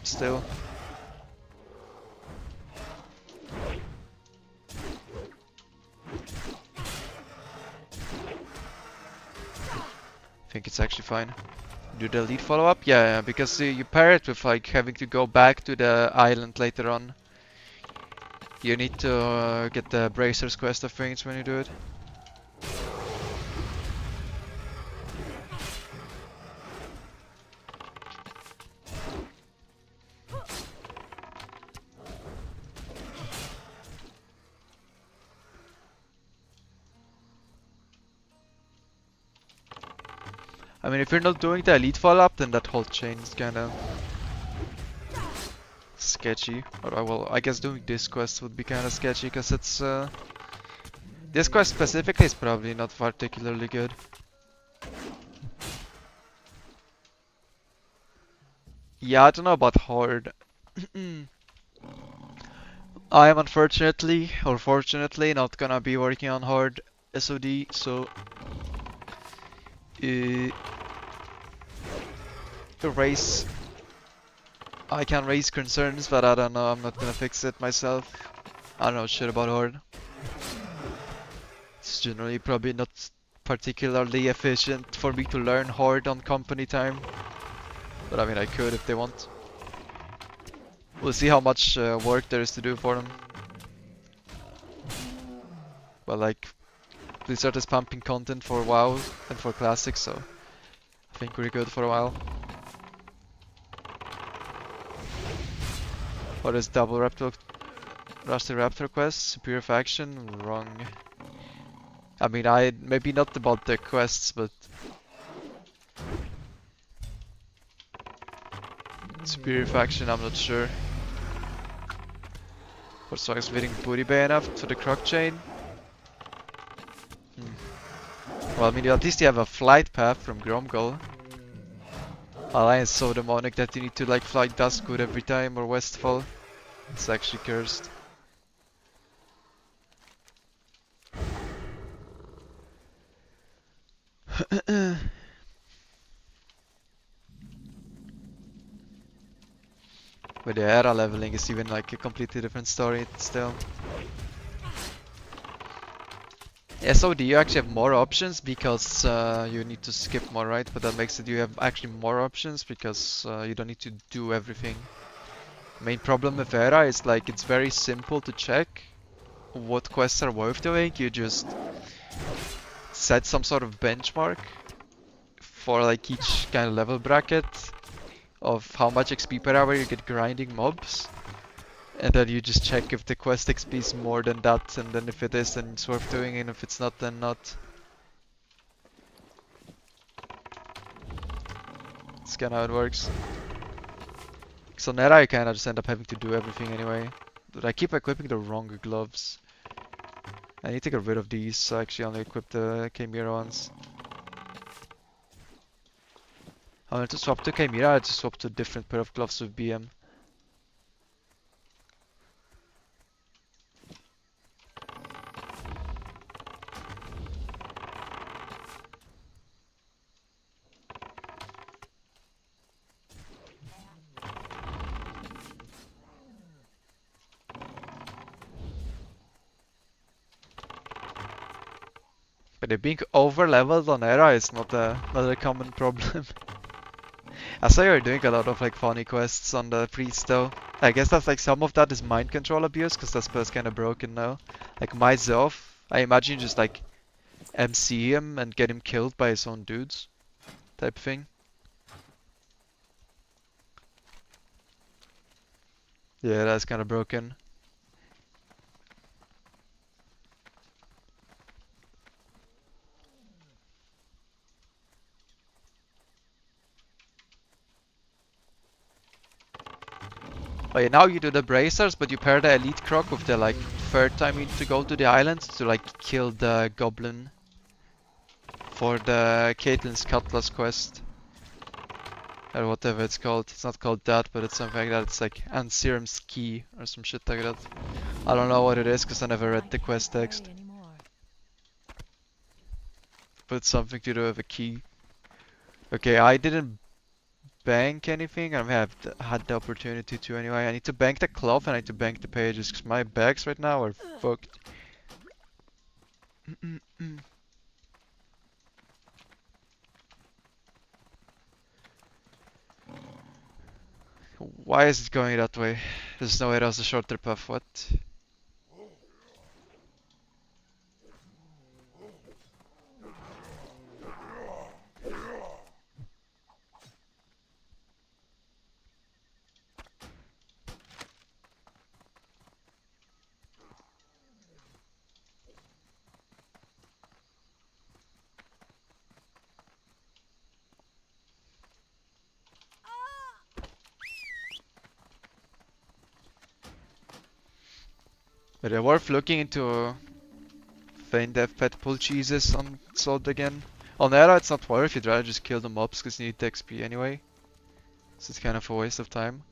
Still. I think it's actually fine. Do the lead follow-up? Yeah, because you pair it with like having to go back to the island later on. You need to get the Bracers quest of things when you do it. I mean, if you're not doing the elite follow-up, then that whole chain is kinda sketchy. Or well, I guess doing this quest would be kinda sketchy, because it's this quest specifically is probably not particularly good. Yeah, I don't know about Horde. I am unfortunately, or fortunately, not gonna be working on Horde SOD, so to raise, I can raise concerns, but I don't know, I'm not gonna fix it myself. I don't know shit about Horde. It's generally probably not particularly efficient for me to learn Horde on company time. But I mean, I could if they want. We'll see how much work there is to do for them. Well, like, Blizzard is pumping content for WoW and for Classic, so I think we're good for a while. What is double Rusty Raptor quest? Superior faction? Wrong. I mean, maybe not about the quests, but Superior faction, I'm not sure. For so getting booty bay enough for the croc chain? Well, I mean, at least you have a flight path from Gromgol. Alliance is so demonic that you need to like fly Duskwood every time or Westfall. It's actually cursed. But the era leveling is even like a completely different story still. SOD you actually have more options because you need to skip more, right? But that makes it you have actually more options because you don't need to do everything. Main problem with era is like it's very simple to check what quests are worth doing. You just set some sort of benchmark for like each kind of level bracket of how much XP per hour you get grinding mobs, and then you just check if the quest XP is more than that, and then if it is, then it's worth doing, and if it's not, then not. That's kinda how it works. So Nera I kinda just end up having to do everything anyway. But I keep equipping the wrong gloves. I need to get rid of these, so I actually only equip the Chimera ones. I want to swap to Chimera, I just swap to a different pair of gloves with BM. But being over leveled on era is not a common problem. I saw you're doing a lot of like funny quests on the priest though. I guess that's like some of that is mind control abuse because that spell's kind of broken now. Like myself, I imagine just like MC him and get him killed by his own dudes type thing. Yeah, that's kind of broken. Oh yeah, now you do the bracers, but you pair the elite croc with the like third time you need to go to the island to like kill the goblin for the Caitlyn's Cutlass quest. or whatever it's called. It's not called that, but it's something like that. It's like Anserum's key or some shit like that. I don't know what it is because I never read the quest text, Anymore. but it's something to do with a key. Okay, I didn't bank anything. I have had the opportunity to anyway. I need to bank the cloth and I need to bank the pages because my bags right now are fucked. Why is it going that way? There's no way there's a shorter path, what? But it's worth looking into Feign Death Pet Pull Cheeses on Sword again. On Era it's not worth, you'd rather just kill the mobs because you need the XP anyway. So it's kind of a waste of time.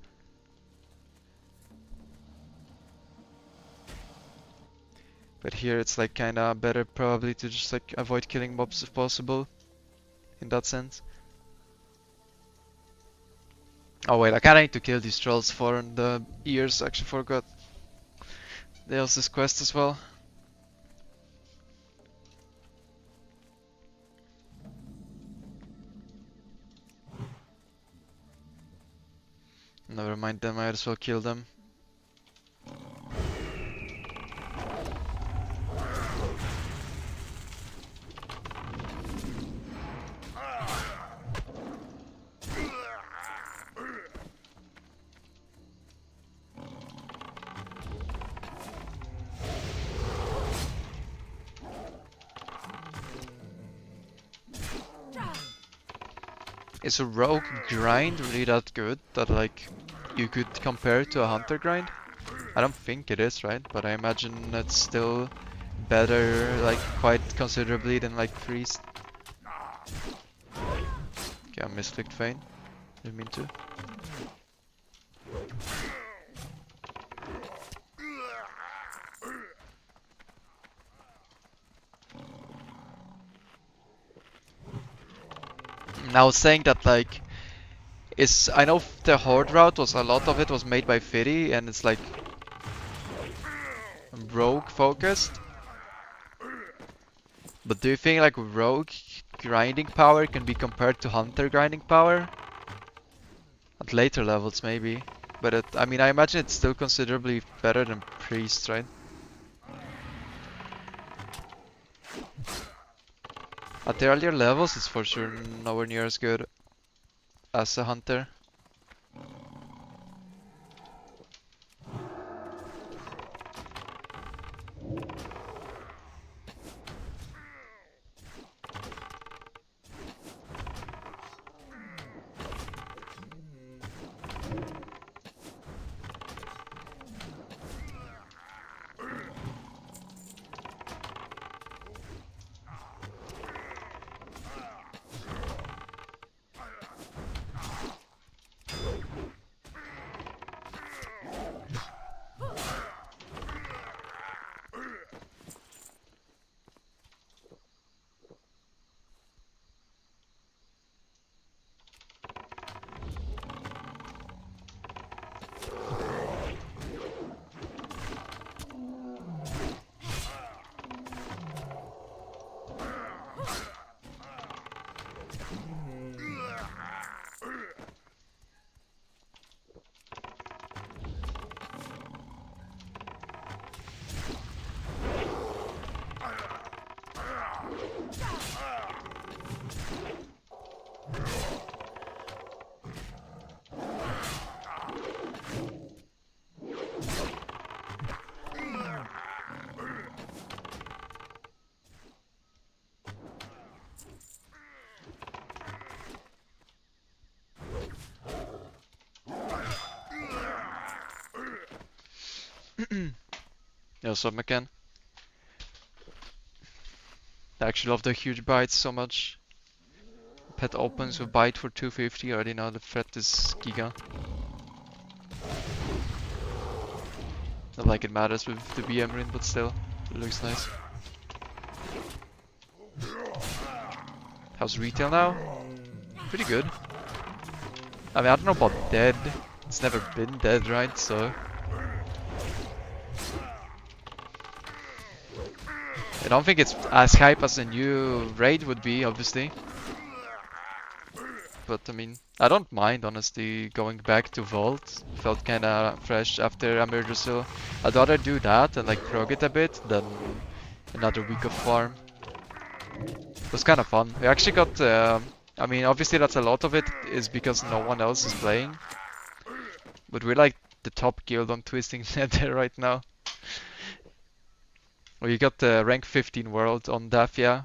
But here it's like kinda better probably to just like avoid killing mobs if possible. In that sense. Oh wait, I kinda need to kill these trolls for the ears, actually forgot. There's this quest as well. Never mind them, I might as well kill them. Is a rogue grind really that good that like you could compare it to a hunter grind? I don't think it is, right? But I imagine it's still better, like quite considerably than like priest. Okay, I misclicked Feign. Didn't mean to. And I was saying that like I know the horde route was a lot of it was made by Fiddy and it's like rogue focused. But do you think like rogue grinding power can be compared to hunter grinding power? At later levels maybe. But I mean I imagine it's still considerably better than priest, right? At the earlier levels it's for sure nowhere near as good as a hunter. Yeah, what's up, McCann? I actually love the huge bites so much. pet opens with bite for 250. I already know the threat is Giga. Not like it matters with the BM ring, but still, it looks nice. How's retail now? Pretty good. I mean, I don't know about dead. It's never been dead, right? So I don't think it's as hype as a new raid would be, obviously. But I mean, I don't mind, honestly, going back to Vault. Felt kinda fresh after a Murder Seal. I'd rather do that and like prog it a bit than another week of farm. It was kind of fun. We actually got, I mean, obviously that's a lot of it is because no one else is playing. But we're like the top guild on Twisting Nether right now. We got the rank 15 world on Dafia.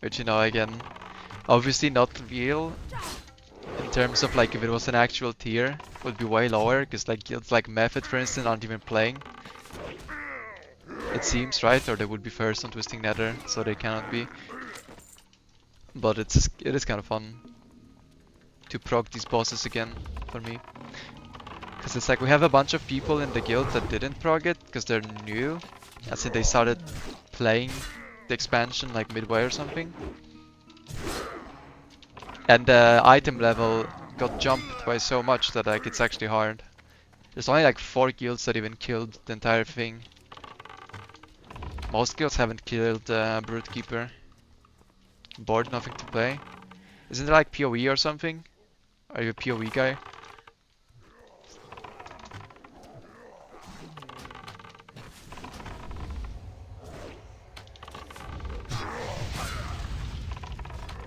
Which, you know, again, obviously not real in terms of like if it was an actual tier, would be way lower, because like guilds like Method, for instance, aren't even playing. It seems, right? Or they would be first on Twisting Nether, so they cannot be. But it is kind of fun to prog these bosses again for me. Because it's like we have a bunch of people in the guild that didn't prog it because they're new, as in they started playing the expansion like midway or something. And the item level got jumped by so much that like it's actually hard. There's only like 4 guilds that even killed the entire thing. Most guilds haven't killed Brute Keeper. Bored, nothing to play. Isn't there like PoE or something? Are you a PoE guy?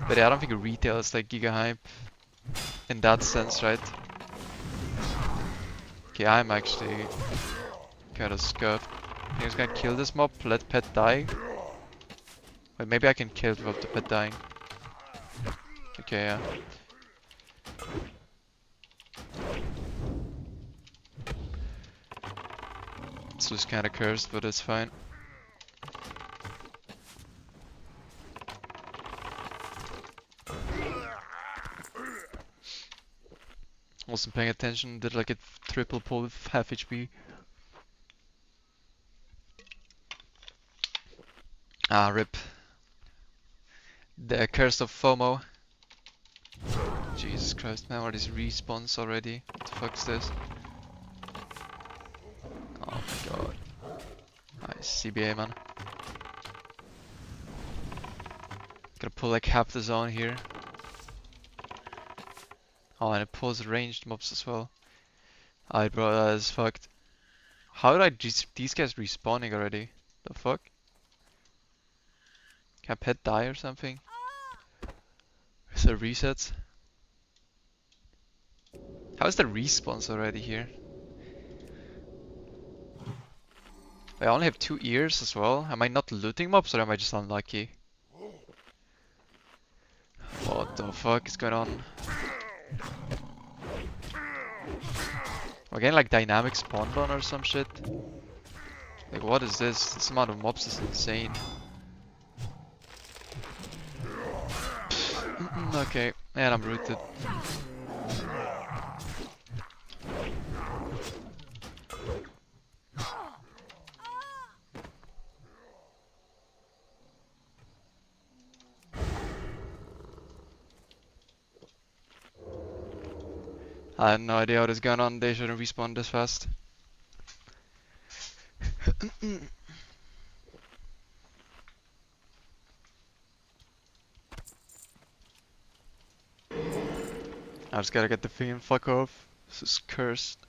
But yeah, I don't think retail is like giga hype in that sense, right? Okay, I'm actually kind of scuffed. I think I was gonna kill this mob, let pet die. Wait, maybe I can kill it without the pet dying. Okay, yeah. It's just kinda cursed, but it's fine. Wasn't paying attention, did like a triple pull with half HP. Ah, rip. The curse of FOMO. Jesus Christ, man, are these respawns already? What the fuck is this? Oh my god. Nice, CBA, man. Gotta pull like half the zone here. Oh, and it pulls ranged mobs as well. Alright, bro, that is fucked. How did these guys respawning already? The fuck? Can pet die or something? Is there resets? How is the respawns already here? I only have 2 ears as well. Am I not looting mobs or am I just unlucky? What the fuck is going on? We're getting like dynamic spawn run or some shit. Like what is this? This amount of mobs is insane. Okay, and I'm rooted. I had no idea what is going on, they shouldn't respawn this fast. I just gotta get the thing and fuck off. This is cursed.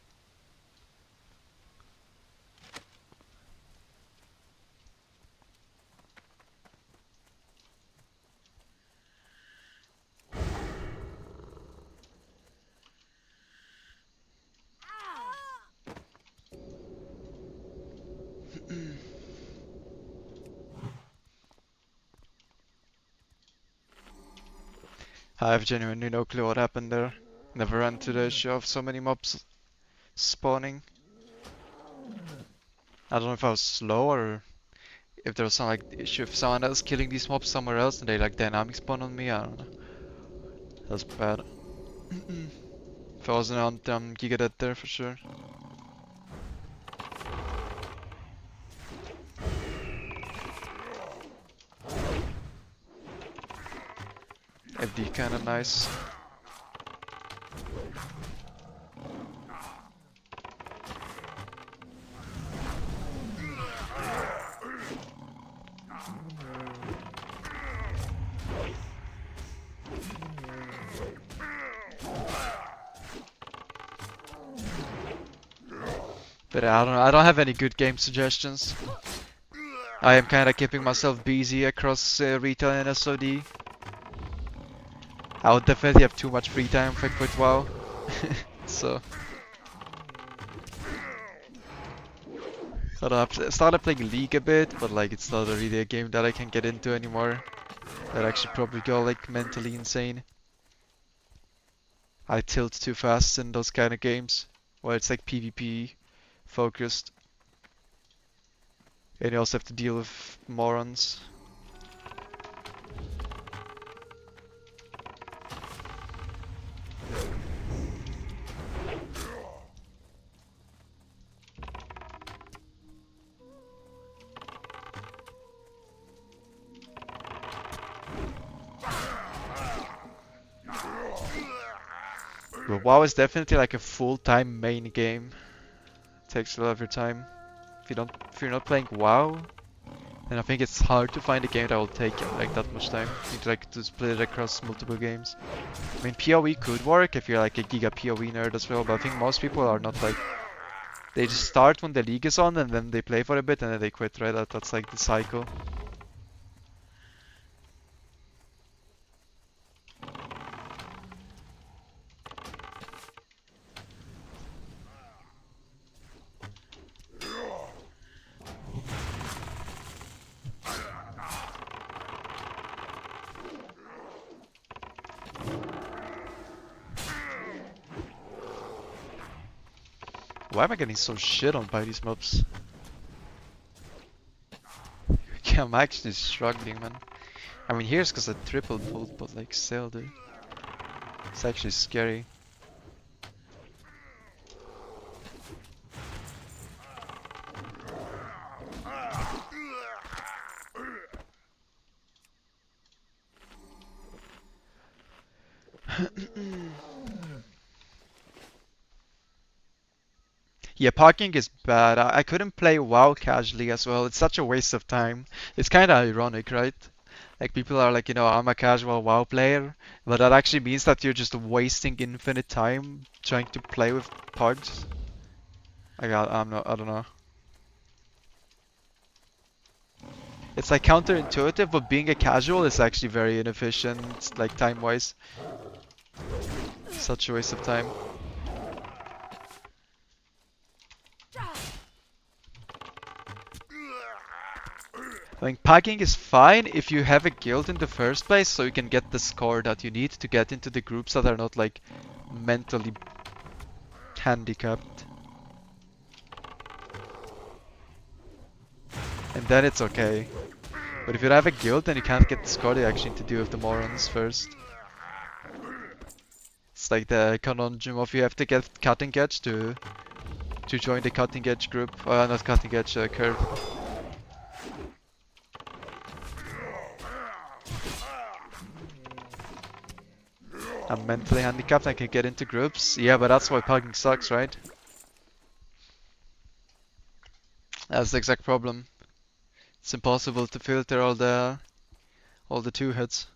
I have genuinely no clue what happened there. Never ran to the issue of so many mobs spawning. I don't know if I was slow or if there's some like issue, if someone else killing these mobs somewhere else and they like dynamic spawn on me, I don't know. That's bad. If I wasn't on Giga dead there for sure. FD kinda nice. But I don't know, I don't have any good game suggestions. I am kinda keeping myself busy across retail and SOD. I would definitely have too much free time if I quit WoW. So I started playing League a bit, but like it's not really a game that I can get into anymore. That actually probably go like mentally insane. I tilt too fast in those kind of games where it's like PvP focused. And you also have to deal with morons. But WoW is definitely like a full-time main game. Takes a lot of your time. If you're not playing WoW, then I think it's hard to find a game that will take like that much time. You need to split it across multiple games. I mean, PoE could work if you're like a giga PoE nerd as well, but I think most people are not like. They just start when the league is on and then they play for a bit and then they quit, right? That's like the cycle. Why am I getting so shit on by these mobs? Yeah, I'm actually struggling, man. I mean, here's because I triple pulled, but like still, dude. It's actually scary. Yeah, parking is bad. I couldn't play WoW casually as well. It's such a waste of time. It's kind of ironic, right? Like people are like, I'm a casual WoW player, but that actually means that you're just wasting infinite time trying to play with pugs. I don't know. It's like counterintuitive, but being a casual is actually very inefficient, like time-wise. Such a waste of time. I think packing is fine if you have a guild in the first place, so you can get the score that you need to get into the groups that are not like mentally handicapped. And then it's okay. But if you have a guild and you can't get the score, you actually need to deal with the morons first. It's like the conundrum of you have to get cutting edge to join the cutting edge group. Not cutting edge, curve. I'm mentally handicapped, I can get into groups. Yeah, but that's why pugging sucks, right? That's the exact problem. It's impossible to filter all the two hits.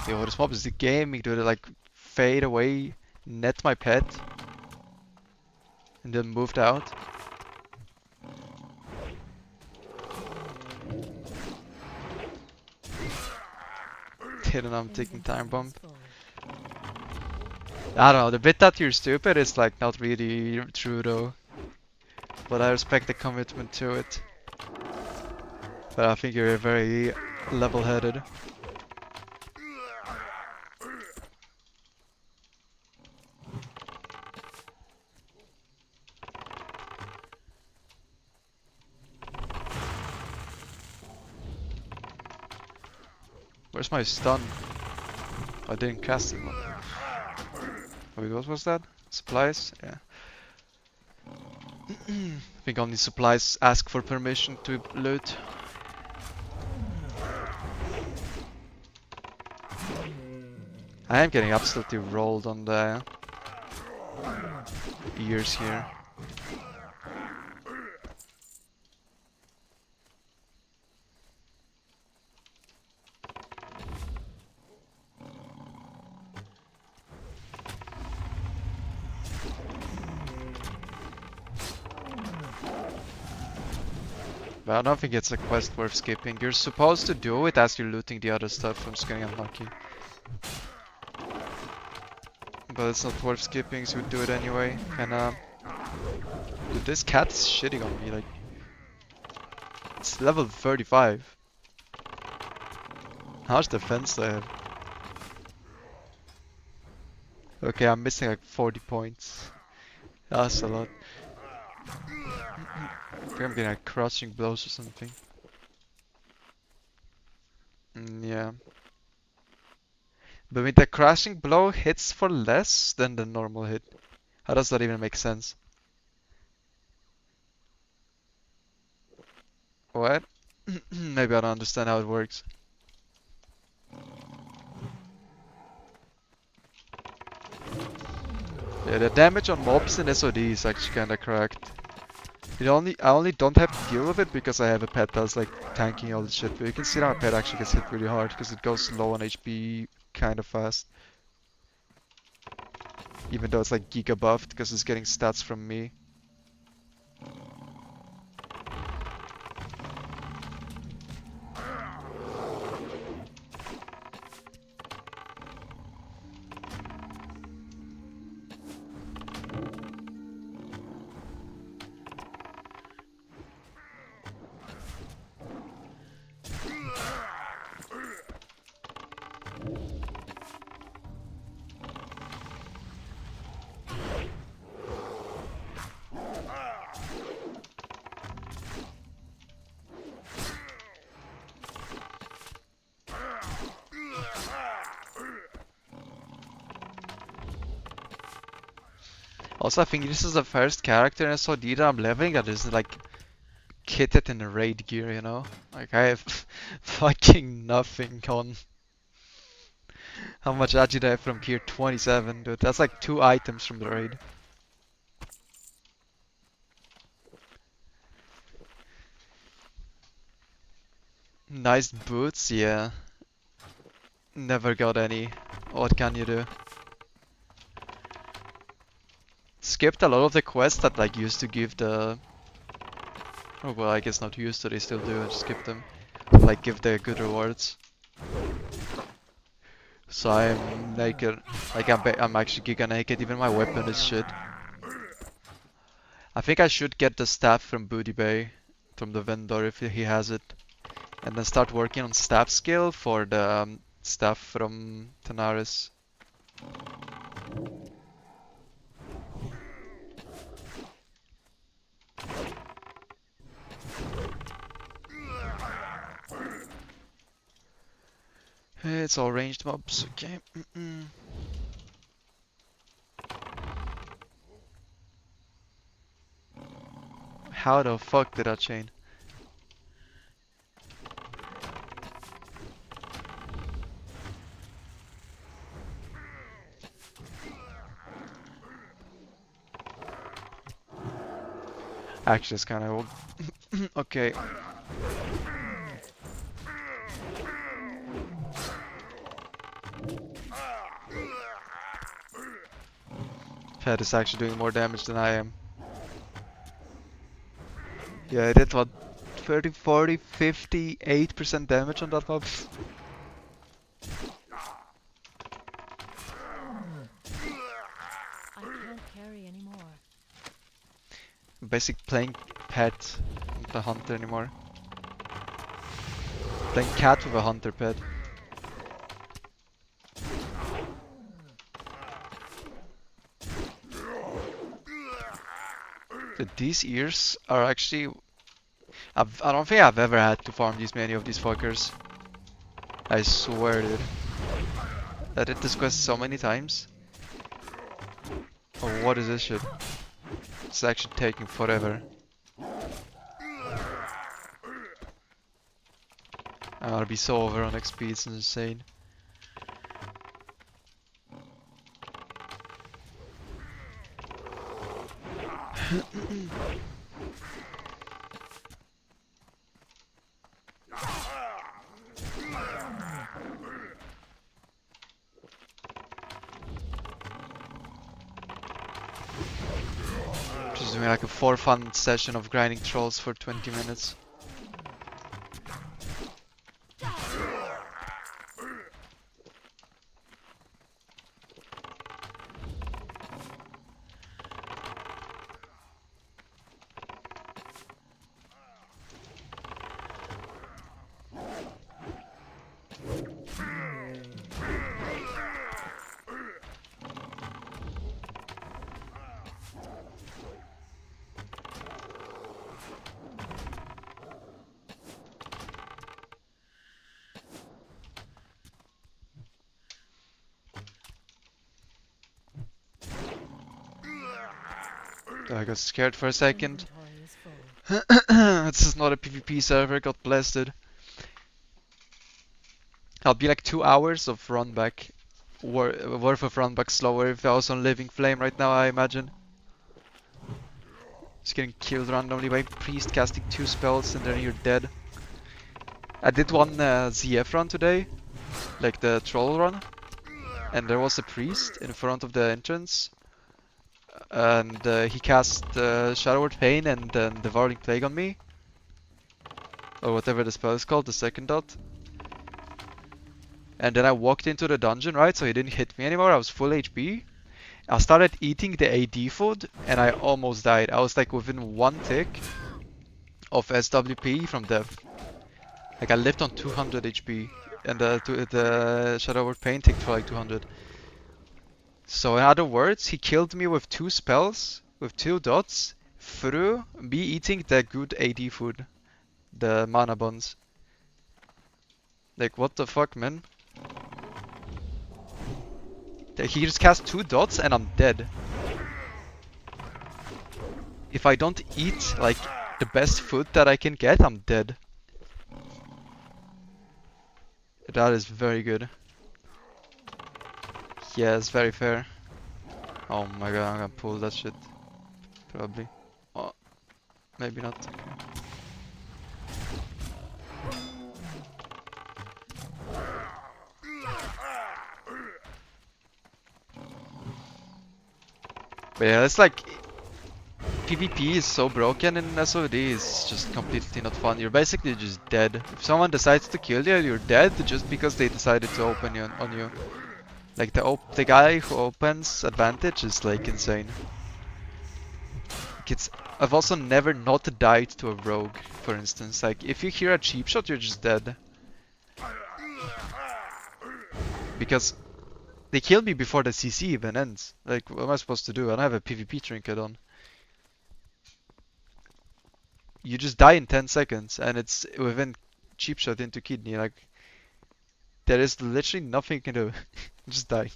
Yo, this mob is the gaming, dude. Like fade away, net my pet, and then moved out. And I'm taking time bomb. I don't know, the bit that you're stupid is like not really true though. But I respect the commitment to it. But I think you're very level-headed. Where's my stun? I didn't cast him. Wait, what was that? Supplies? Yeah. I think only supplies ask for permission to loot. I am getting absolutely rolled on the ears here. But I don't think it's a quest worth skipping. You're supposed to do it as you're looting the other stuff. I'm just getting unlucky. But it's not worth skipping, so we do it anyway. And dude, this cat is shitting on me. Like, it's level 35. How much defense do I have? Okay, I'm missing like 40 points. That's a lot. I think I'm getting like crushing blows or something. Yeah. But I mean, the crashing blow hits for less than the normal hit. How does that even make sense? What? Maybe I don't understand how it works. Yeah, the damage on mobs in SOD is actually kinda correct. I only don't have to deal with it because I have a pet that's like tanking all the shit. But you can see that my pet actually gets hit really hard because it goes low on HP kinda fast. Even though it's like giga buffed because it's getting stats from me. Also, I think this is the first character in SOD that I'm leveling that is like kitted in a raid gear, you know? Like I have fucking nothing on. How much agi do I have from gear 27, dude? That's like 2 items from the raid. Nice boots, yeah. Never got any. What can you do? Skipped a lot of the quests that like used to give the... Oh well, I guess not used to, they still do, I just skip them. Like give the good rewards. So I'm naked, like I'm actually giga naked, even my weapon is shit. I think I should get the staff from Booty Bay, from the vendor if he has it. And then start working on staff skill for the staff from Tanaris. It's all ranged mobs, okay. How the fuck did I chain? Actually, it's kind of old. Okay. Pet is actually doing more damage than I am. Yeah, I did what? 30, 40, 58% damage on that mob. I can't carry anymore. Basic playing pet, not a hunter anymore. Playing cat with a hunter pet. These ears are actually... I don't think I've ever had to farm these many of these fuckers. I swear, dude. I did this quest so many times. Oh, what is this shit? It's actually taking forever. I'm gonna be so over on XP, it's insane. Just doing like a for fun session of grinding trolls for 20 minutes. I got scared for a second. Inventory is full. This is not a PvP server, got blasted. I'll be like 2 hours of run back. Worth of run back slower if I was on Living Flame right now, I imagine. Just getting killed randomly by priest casting 2 spells and then you're dead. I did one ZF run today, like the troll run, and there was a priest in front of the entrance. And he cast Shadowward Pain and then Devouring Plague on me. Or whatever the spell is called, the second dot. And then I walked into the dungeon, right? So he didn't hit me anymore, I was full HP. I started eating the AD food and I almost died. I was like within 1 tick of SWP from death. Like I lived on 200 HP and the Shadowward Pain ticked for like 200. So in other words, he killed me with 2 spells, with 2 dots, through me eating the good AD food. The mana buns. Like what the fuck, man? He just cast 2 dots and I'm dead. If I don't eat like the best food that I can get, I'm dead. That is very good. Yeah, it's very fair. Oh my god, I'm gonna pull that shit. Probably. Oh, maybe not. Okay. But yeah, it's like PvP is so broken in SOD, it's just completely not fun. You're basically just dead. If someone decides to kill you, you're dead just because they decided to open you on you. Like the guy who opens advantage is like insane. I've also never not died to a rogue, for instance. Like if you hear a cheap shot, you're just dead. Because they kill me before the CC even ends. Like what am I supposed to do? I don't have a PvP trinket on. You just die in 10 seconds and it's within cheap shot into kidney. Like there is literally nothing you can do. Just die.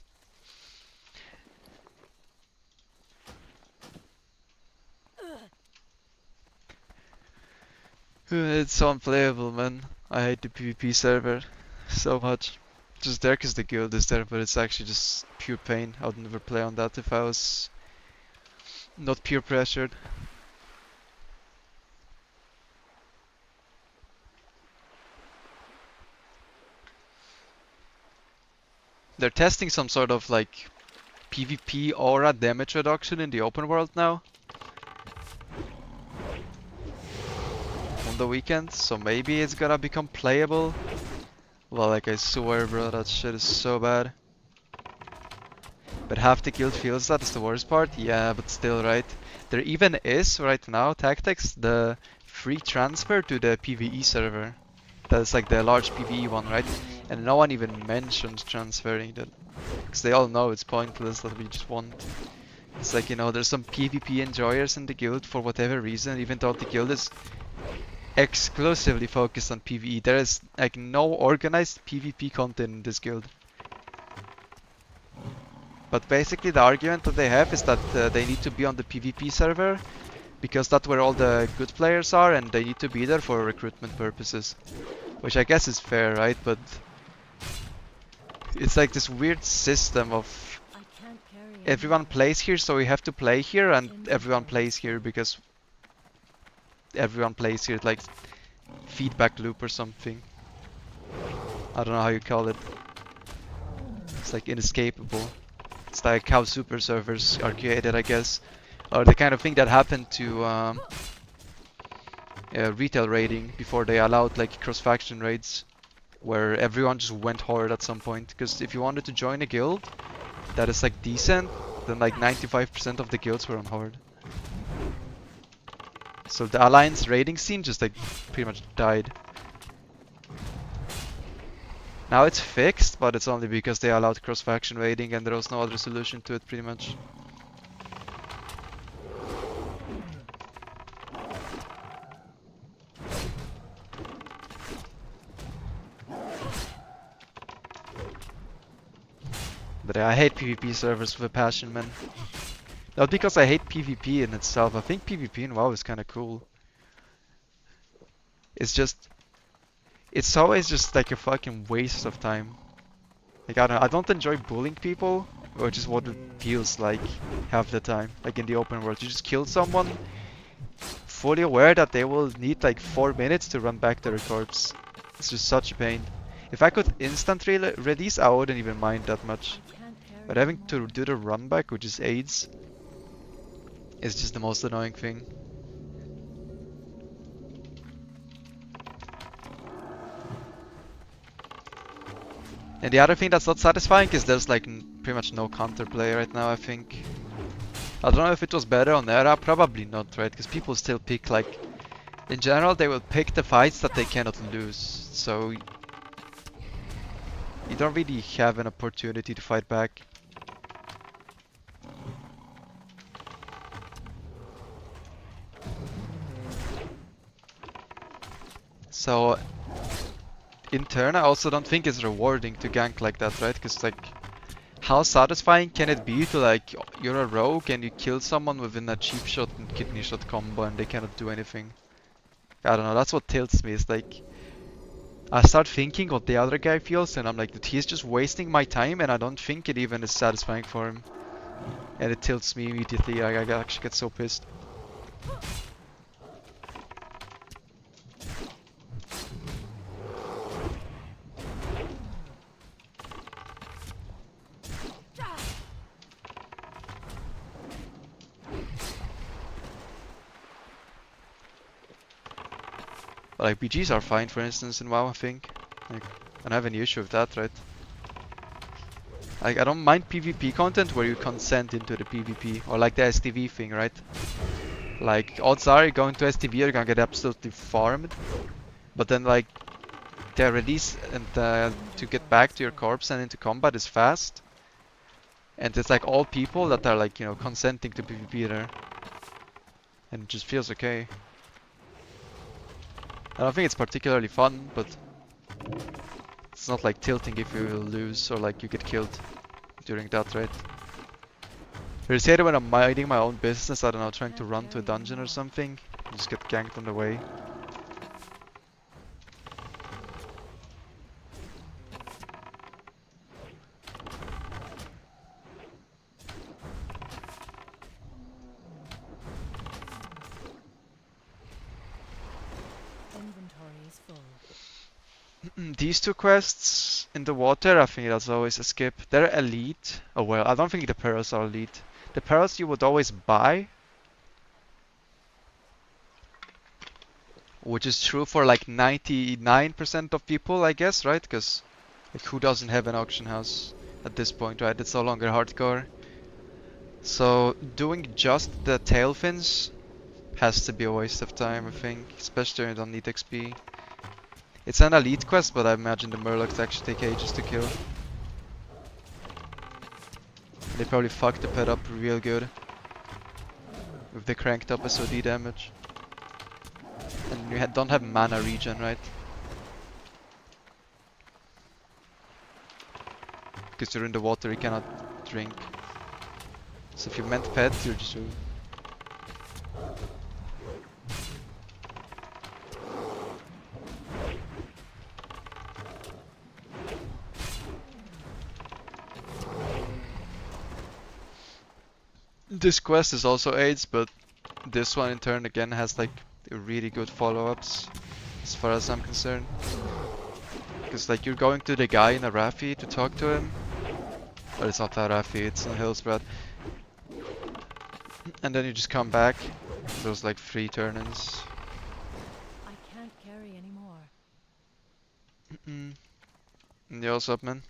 It's so unplayable, man. I hate the PvP server so much. Just there because the guild is there, but it's actually just pure pain. I would never play on that if I was not peer pressured. They're testing some sort of like PvP aura damage reduction in the open world now. On the weekend, so maybe it's gonna become playable. Well, like I swear, bro, that shit is so bad. But half the guild feels that is the worst part. Yeah, but still, right? There even is right now, Tactics, the free transfer to the PvE server. That's like the large PvE one, right? And no one even mentioned transferring that. Because they all know it's pointless, that we just want. It's like, you know, there's some PvP enjoyers in the guild for whatever reason, even though the guild is exclusively focused on PvE. There is like no organized PvP content in this guild. But basically the argument that they have is that they need to be on the PvP server because that's where all the good players are and they need to be there for recruitment purposes. Which I guess is fair, right? But it's like this weird system of I can't carry everyone plays here, so we have to play here, and everyone plays here because everyone plays here. It's like feedback loop or something. I don't know how you call it. It's like inescapable. It's like how super servers are created, I guess. Or the kind of thing that happened to retail raiding before they allowed like cross-faction raids, where everyone just went hard at some point. Because if you wanted to join a guild that is like decent, then like 95% of the guilds were on hard. So the alliance raiding scene just like pretty much died. Now it's fixed, but it's only because they allowed cross-faction raiding and there was no other solution to it pretty much. But I hate PvP servers with a passion, man. Not because I hate PvP in itself. I think PvP in WoW is kind of cool. It's always just like a fucking waste of time. Like I don't enjoy bullying people, which is what it feels like half the time. Like in the open world, you just kill someone, fully aware that they will need like 4 minutes to run back to their corpse. It's just such a pain. If I could instant release, I wouldn't even mind that much. But having to do the run back, which is AIDS, is just the most annoying thing. And the other thing that's not satisfying is there's like pretty much no counterplay right now, I think. I don't know if it was better on Era, probably not, right? Because people still pick like... In general, they will pick the fights that they cannot lose, so... You don't really have an opportunity to fight back. So... In turn, I also don't think it's rewarding to gank like that, right? Because like, how satisfying can it be to like, you're a rogue and you kill someone within a cheap shot and kidney shot combo and they cannot do anything? I don't know, that's what tilts me. It's like, I start thinking what the other guy feels and I'm like, that he's just wasting my time and I don't think it even is satisfying for him. And it tilts me immediately. I actually get so pissed. Like BGs are fine, for instance, in WoW, I think. Like, I don't have any issue with that, right? Like, I don't mind PvP content where you consent into the PvP, or like the STV thing, right? Like, odds are you're going to STV, you're gonna get absolutely farmed. But then, like, the release and to get back to your corpse and into combat is fast. And it's like all people that are like, you know, consenting to PvP there. And it just feels okay. I don't think it's particularly fun, but it's not like tilting if you lose or like you get killed during that, right? I say that when I'm minding my own business, I don't know, trying to run to a dungeon or something, you just get ganked on the way. inventory is full. These two quests in the water, I think that's always a skip. They're elite. Oh well, I don't think the pearls are elite. The pearls you would always buy. Which is true for like 99% of people, I guess, right? Because like, who doesn't have an auction house at this point, right? It's no longer hardcore. So doing just the tail fins has to be a waste of time, I think. Especially when you don't need XP. It's an elite quest, but I imagine the Murlocs actually take ages to kill. They probably fucked the pet up real good with the cranked up SOD damage. And you don't have mana regen, right? Because you're in the water, you cannot drink. So if you meant pet, you're just... This quest is also AIDS, but this one in turn again has like really good follow-ups, as far as I'm concerned. Because like you're going to the guy in a Raffi to talk to him. Or it's not a Raffi, it's a Hillspread. And then you just come back. Those like 3 turn-ins. I can't carry anymore. Yeah, what's up, man?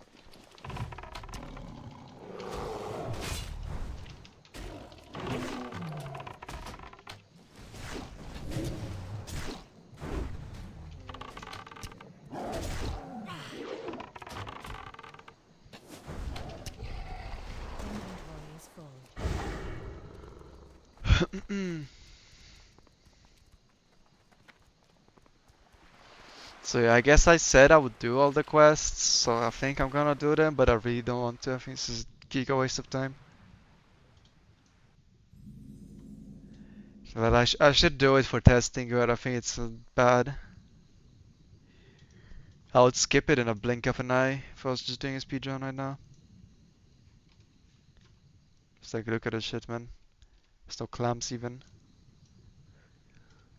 Inventory is full. So yeah, I guess I said I would do all the quests, so I think I'm gonna do them, but I really don't want to. I think this is a giga waste of time. But I should do it for testing, but I think it's bad. I would skip it in a blink of an eye if I was just doing a speedrun right now. Just like look at this shit, man. There's no clamps even.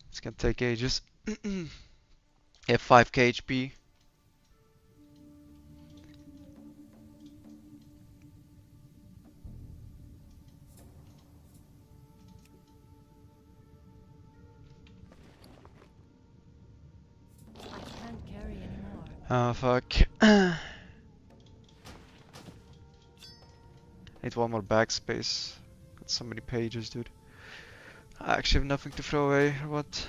It's gonna take ages. Have 5k HP. I can't carry anymore. Oh fuck. Need one more backspace. Got so many pages, dude. I actually have nothing to throw away, or what?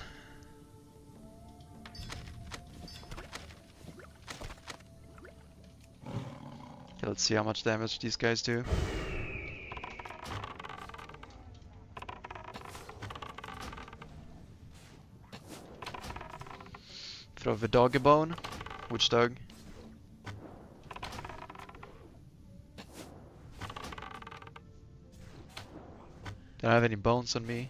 Okay, let's see how much damage these guys do. Throw the dog a bone. Which dog? Don't have any bones on me.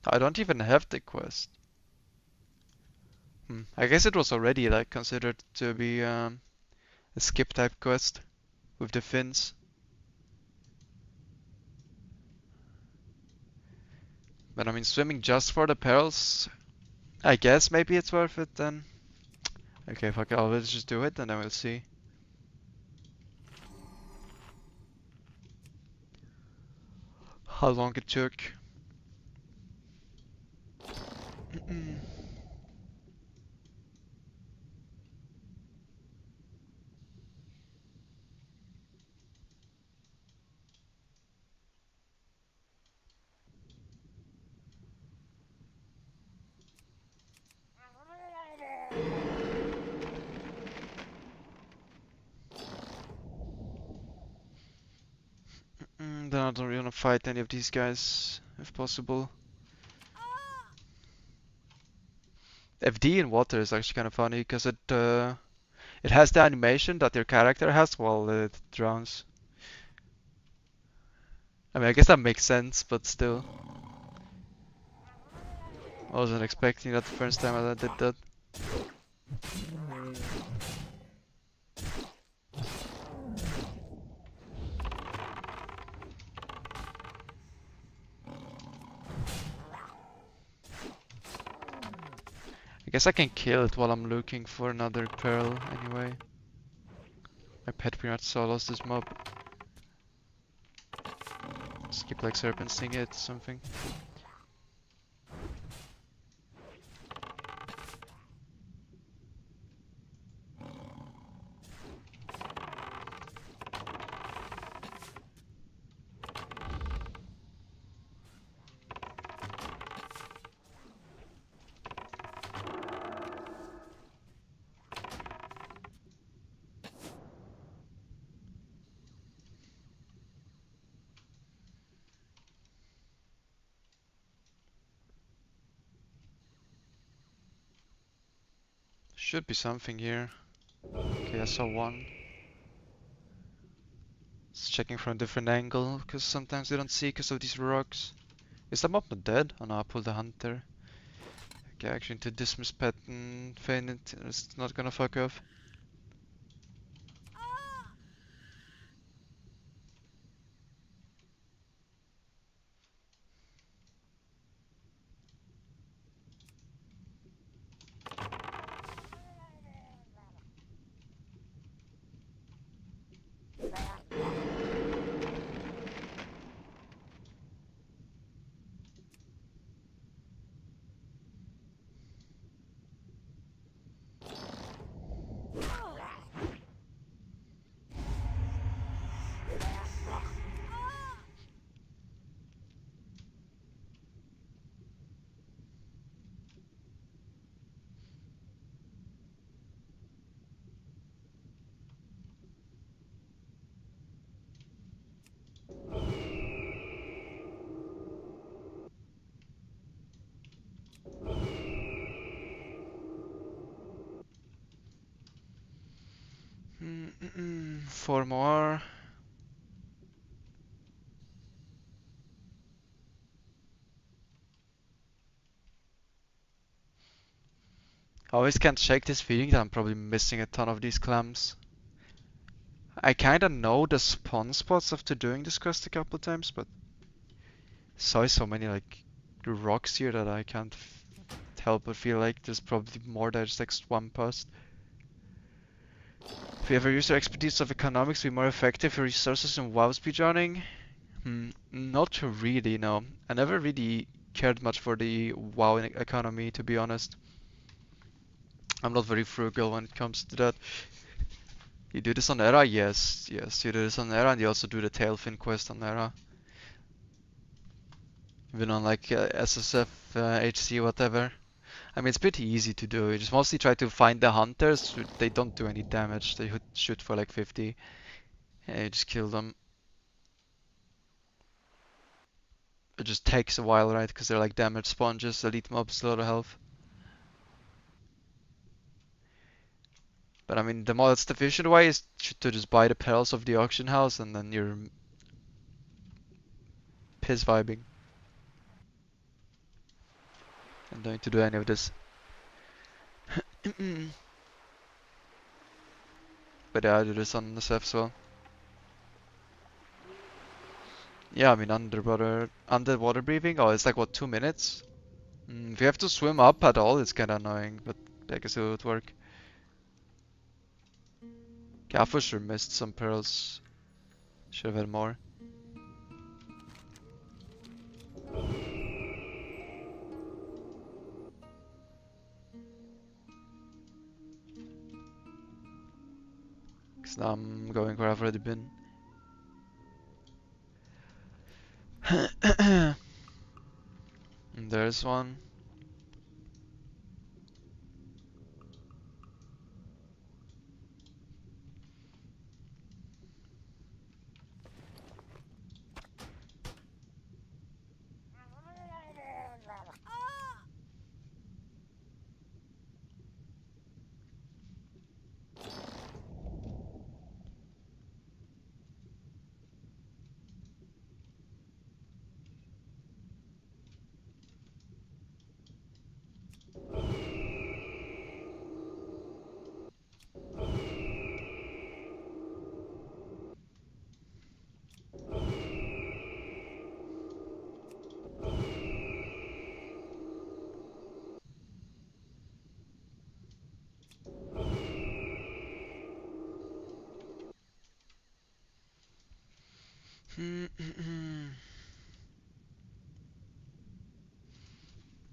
I don't even have the quest. I guess it was already like considered to be a skip type quest with the fins. But I mean, swimming just for the pearls, I guess maybe it's worth it then. Okay, fuck it, let's just do it and then we'll see. How long it took. Then I don't really want to fight any of these guys, if possible. FD in water is actually kind of funny, because it has the animation that your character has while it drowns. I mean, I guess that makes sense, but still. I wasn't expecting that the first time I did that. I guess I can kill it while I'm looking for another pearl anyway. My pet pretty much solos this mob. Skip like serpent sting it, something. Should be something here. Okay, I saw one. Just checking from a different angle, because sometimes they don't see because of these rocks. Is that mob not dead? Oh no, I pulled the hunter. Okay, actually into dismiss pattern, feign it's not gonna fuck off. Four more. I always can't shake this feeling that I'm probably missing a ton of these clams. I kinda know the spawn spots after doing this quest a couple times, but saw so many like rocks here that I can't help but feel like there's probably more than just like one past. If you ever use your expertise of economics to be more effective for resources in WoW speedrunning? Not really, no. I never really cared much for the WoW economy, to be honest. I'm not very frugal when it comes to that. You do this on Era? Yes, yes, you do this on Era, and you also do the Tailfin quest on Era. Even on like SSF, HC, whatever. I mean, it's pretty easy to do. You just mostly try to find the hunters. They don't do any damage. They shoot for like 50. And you just kill them. It just takes a while, right? Because they're like damage sponges. Elite mobs, a lot of health. But I mean, the most efficient way is to just buy the pearls of the auction house, and then you're piss vibing. And don't need to do any of this. But yeah, I do this on the SF as well. Yeah, I mean, underwater breathing. Oh, it's like what, 2 minutes? If you have to swim up at all, it's kinda annoying, but I guess it would work. Okay, I for sure missed some pearls. Should have had more. Cause now I'm going where I've already been. And there's one.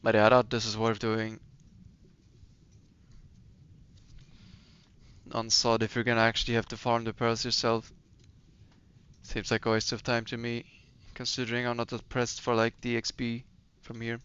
But yeah, I thought this is worth doing. On Sod, if you're gonna actually have to farm the pearls yourself. Seems like a waste of time to me, considering I'm not that pressed for like the XP from here.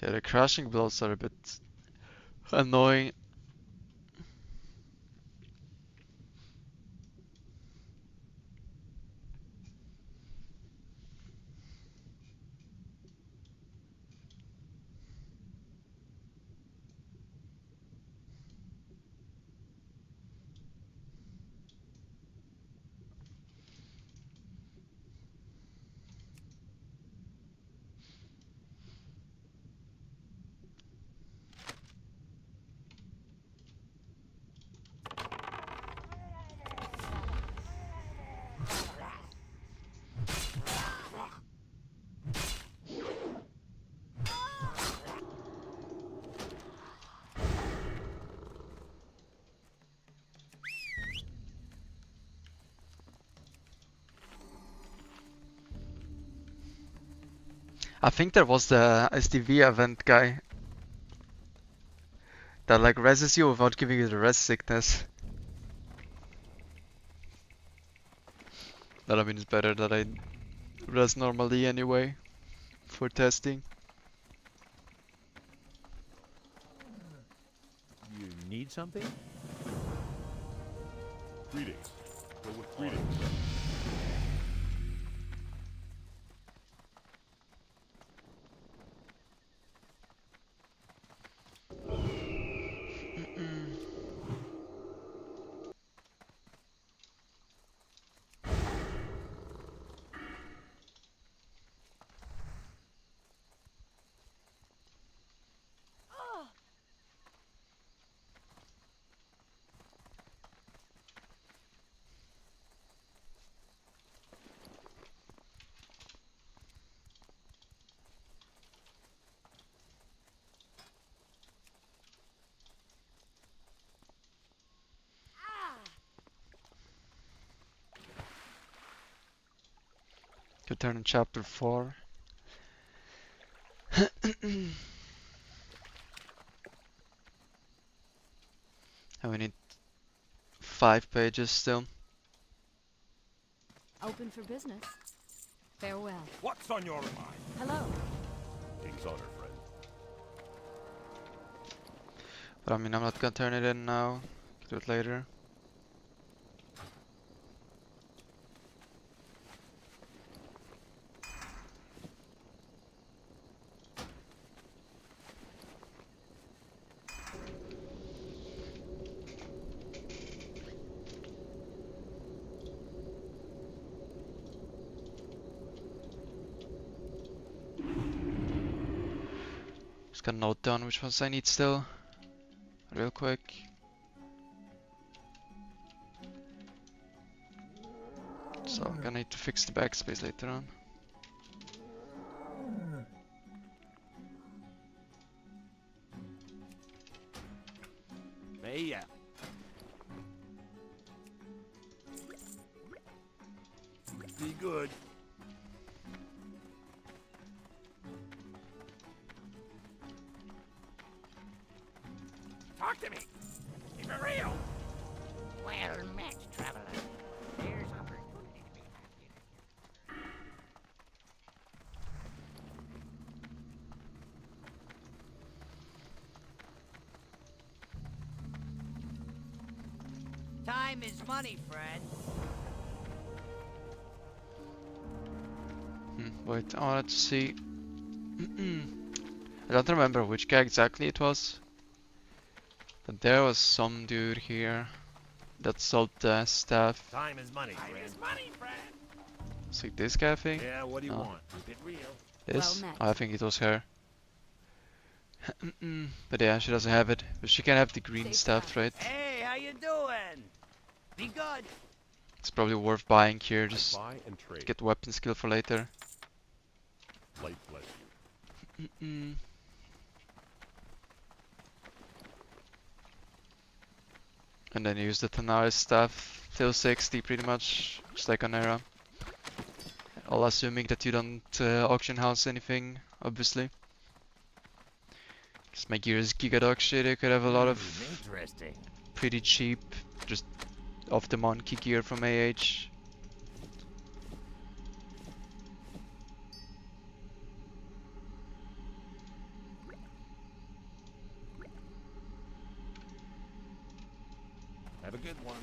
Yeah, the crashing blows are a bit annoying. I think there was the SDV event guy that like reses you without giving you the res sickness. That I mean it's better that I res normally anyway for testing. You need something? Greetings. Go with greetings. Could turn in chapter 4. And we need 5 pages still. Open for business. Farewell. What's on your mind? Hello. King's honor, friend. But I mean I'm not gonna turn it in now. Can do it later. Just gonna note down which ones I need still. Real quick. So I'm gonna need to fix the backspace later on. Hey, yeah. Be good. Talk to me. Keep it real. Well met, traveler. There's opportunity to be had here. Time is money, friend. Wait, I wanted to see. I don't remember which guy exactly it was. But there was some dude here that sold the stuff. Time is money, friend. Time is money, friend. It's like this guy, I think. Yeah, what do you No. want? Keep it real. This? Well met. Oh, I think it was her. But yeah, she doesn't have it. But she can have the green Safe stuff, right? Hey, how you doing? Be good. It's probably worth buying here, just Buy and trade. get weapon skill for later. Light bless you. And then use the Tanaris stuff till 60 pretty much, just like on Era. All assuming that you don't auction house anything, obviously. Because my gear is Giga dog shit, I could have a lot of Interesting. pretty cheap, just off the monkey gear from AH. Have a good one.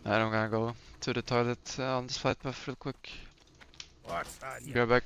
I'm gonna go to the toilet on this flight path real quick. What's on Be your right back.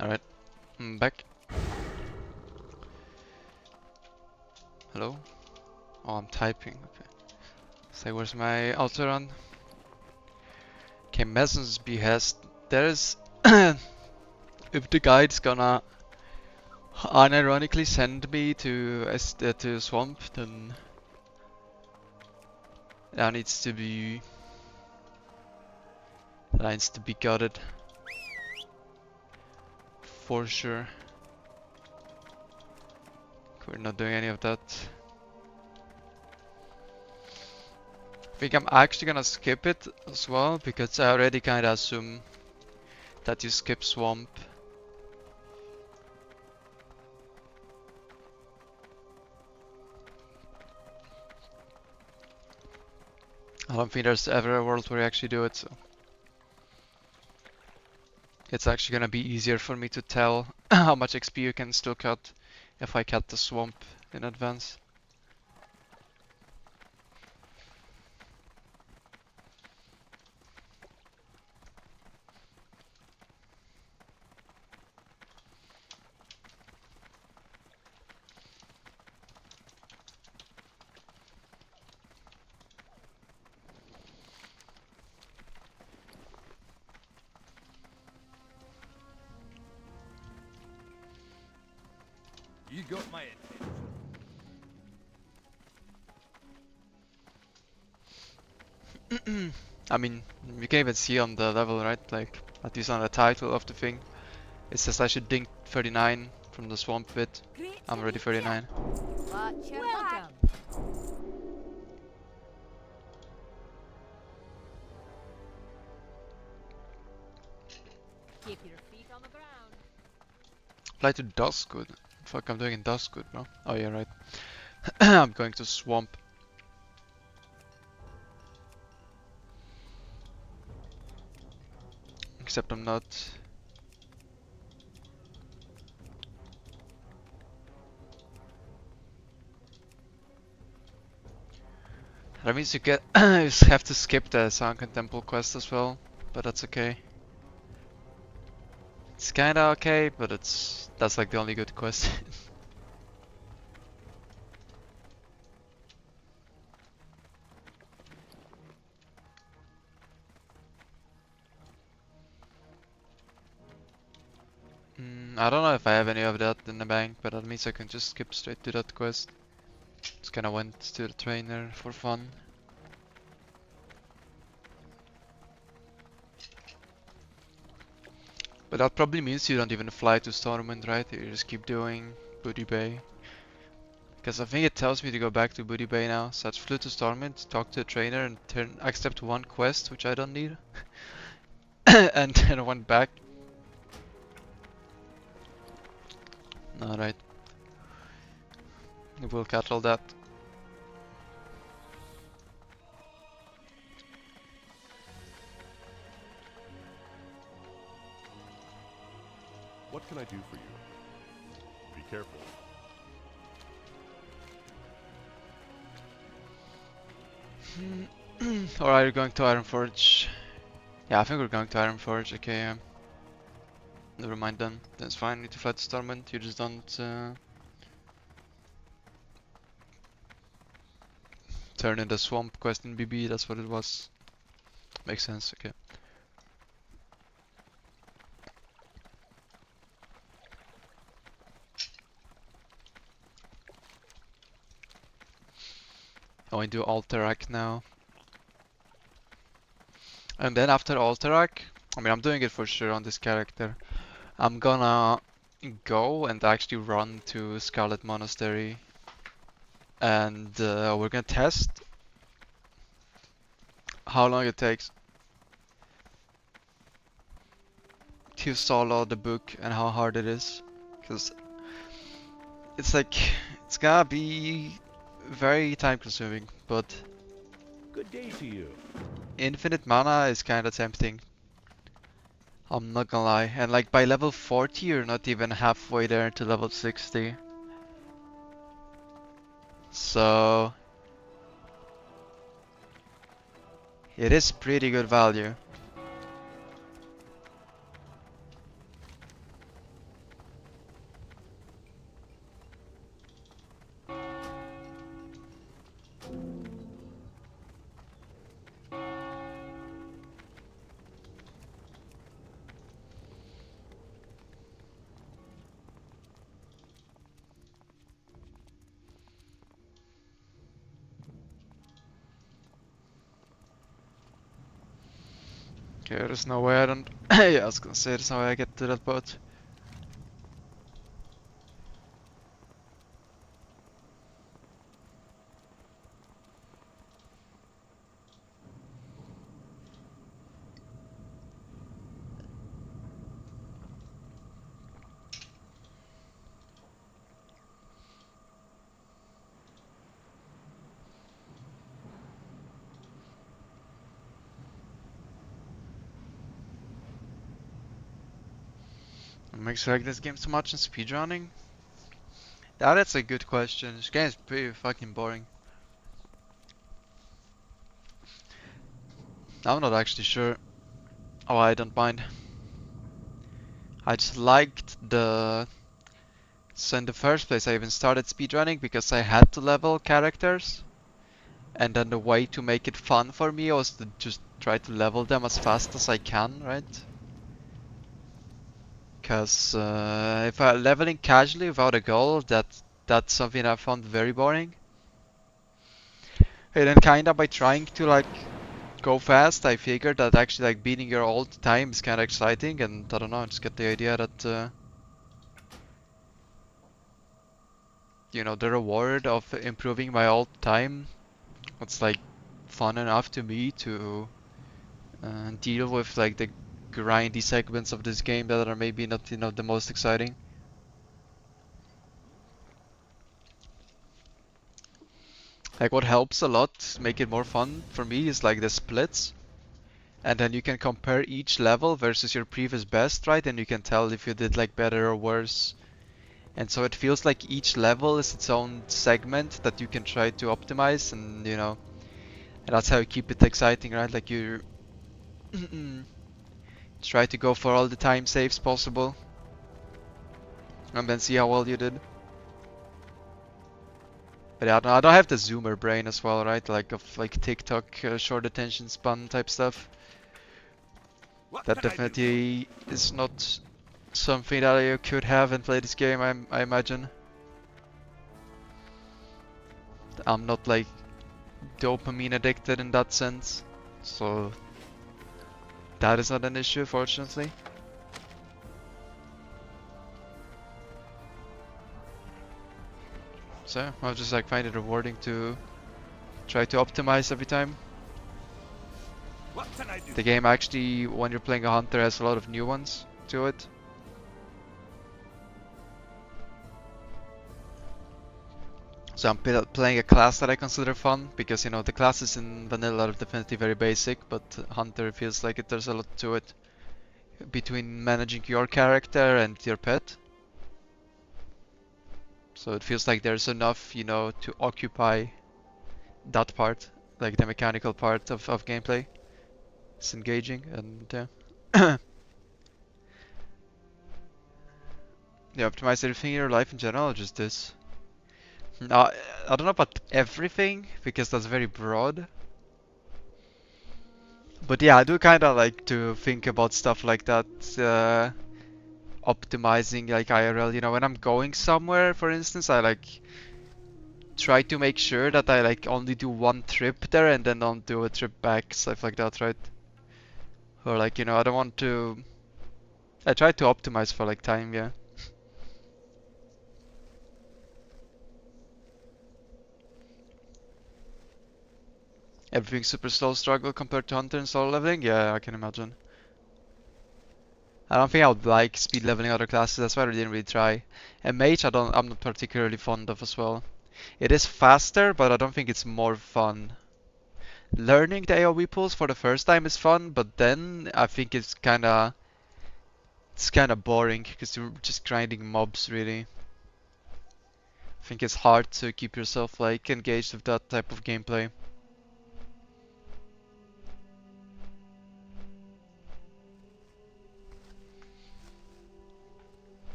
Alright, I'm back. Hello? Oh, I'm typing. Okay. Say, where's my auto run? Okay, Messens behest. There's. If the guide's gonna unironically send me to swamp, then that needs to be gutted for sure. We're not doing any of that. I think I'm actually gonna skip it as well because I already kinda assume that you skip swamp. I don't think there's ever a world where you actually do it, so it's actually gonna be easier for me to tell how much XP you can still cut if I cut the swamp in advance. You got my attention. I mean, you can even see on the level, right? Like, at least on the title of the thing, it says I should dink 39 from the swamp bit. Great I'm to already meet ya. 39. Watch your back. Welcome. Keep your feet on the ground. Apply to Duskwood. Fuck, I'm doing in Duskwood, bro. Oh yeah, right. I'm going to swamp. Except I'm not. That means you get you have to skip the Sunken Temple quest as well, but that's okay. It's kinda okay, but that's like the only good quest. I don't know if I have any of that in the bank, but that means I can just skip straight to that quest. Just kinda went to the trainer for fun. But that probably means you don't even fly to Stormwind, right? You just keep doing Booty Bay. Because I think it tells me to go back to Booty Bay now. So I flew to Stormwind, talk to the trainer, and accept one quest, which I don't need. And then I went back. Alright. We'll cattle that. What can I do for you? Be careful. Or are you going to Ironforge? Yeah, I think we're going to Ironforge. Okay, yeah. Never mind then. That's fine. You need to fly to Stormwind. You just don't turn in the swamp quest in BB. That's what it was. Makes sense. Okay. Oh, I do Alterac now. And then after Alterac, I mean, I'm doing it for sure on this character. I'm gonna go and actually run to Scarlet Monastery. And we're gonna test how long it takes to solo the book and how hard it is. Because it's like, it's gonna be very time consuming, but Good day to you. infinite mana is kinda tempting. I'm not gonna lie. And like by level 40 you're not even halfway there to level 60. So it is pretty good value. Okay, there's no way I don't. Yeah, I was gonna say there's no way I get to that boat. Makes you like this game so much in speedrunning? Yeah, that's a good question. This game is pretty fucking boring. I'm not actually sure. Oh, I don't mind. I just liked the... So in the first place I even started speedrunning because I had to level characters. And then the way to make it fun for me was to just try to level them as fast as I can, right? Because if I'm leveling casually without a goal, that's something I found very boring. And then kinda by trying to like go fast, I figured that actually like beating your old time is kinda exciting, and I don't know, I just get the idea that you know, the reward of improving my old time, it's like fun enough to me to deal with like the grindy segments of this game that are maybe not, you know, the most exciting. Like what helps a lot, make it more fun for me, is like the splits. And then you can compare each level versus your previous best, right? And you can tell if you did like better or worse. And so it feels like each level is its own segment that you can try to optimize, and you know, and that's how you keep it exciting, right? Like you try to go for all the time saves possible, and then see how well you did. But yeah, I don't have the zoomer brain as well, right? Like of like TikTok short attention span type stuff. What That can I do? definitely is not something that you could have and play this game, I imagine. I'm not like dopamine addicted in that sense, so that is not an issue, fortunately. So I'll just like find it rewarding to try to optimize every time. What can I do? The game actually, when you're playing a hunter, has a lot of new ones to it. So I'm playing a class that I consider fun, because you know the classes in vanilla are definitely very basic, but hunter feels like there's a lot to it between managing your character and your pet. So it feels like there's enough, you know, to occupy that part, like the mechanical part of gameplay. It's engaging, and yeah. You optimize everything in your life in general, or just this? No, I don't know about everything, because that's very broad. But yeah, I do kind of like to think about stuff like that, optimizing like IRL. You know, when I'm going somewhere, for instance, I like try to make sure that I like only do one trip there and then don't do a trip back, stuff like that, right? Or like, you know, I don't want to... I try to optimize for like time, yeah. Everything super slow struggle compared to Hunter and solo leveling? Yeah, I can imagine. I don't think I would like speed leveling other classes, that's why I didn't really try. And Mage I'm not particularly fond of as well. It is faster, but I don't think it's more fun. Learning the AoE pulls for the first time is fun, but then I think it's kinda boring, because you're just grinding mobs really. I think it's hard to keep yourself like engaged with that type of gameplay.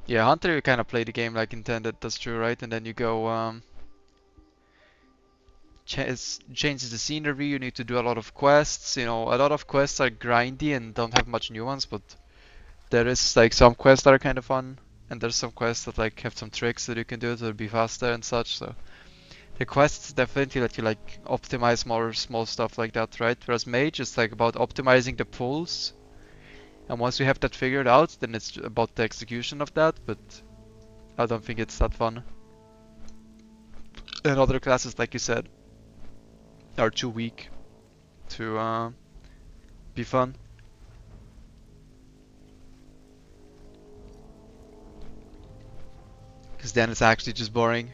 Yeah, Hunter, you kind of play the game like intended, that's true, right? And then you go, changes the scenery, you need to do a lot of quests, you know, a lot of quests are grindy and don't have much nuance, but there is like some quests that are kind of fun, and there's some quests that like have some tricks that you can do to be faster and such, so the quests definitely let you like optimize more small stuff like that, right? Whereas Mage is like about optimizing the pulls, and once you have that figured out, then it's about the execution of that, but I don't think it's that fun. And other classes, like you said, are too weak to be fun. Because then it's actually just boring.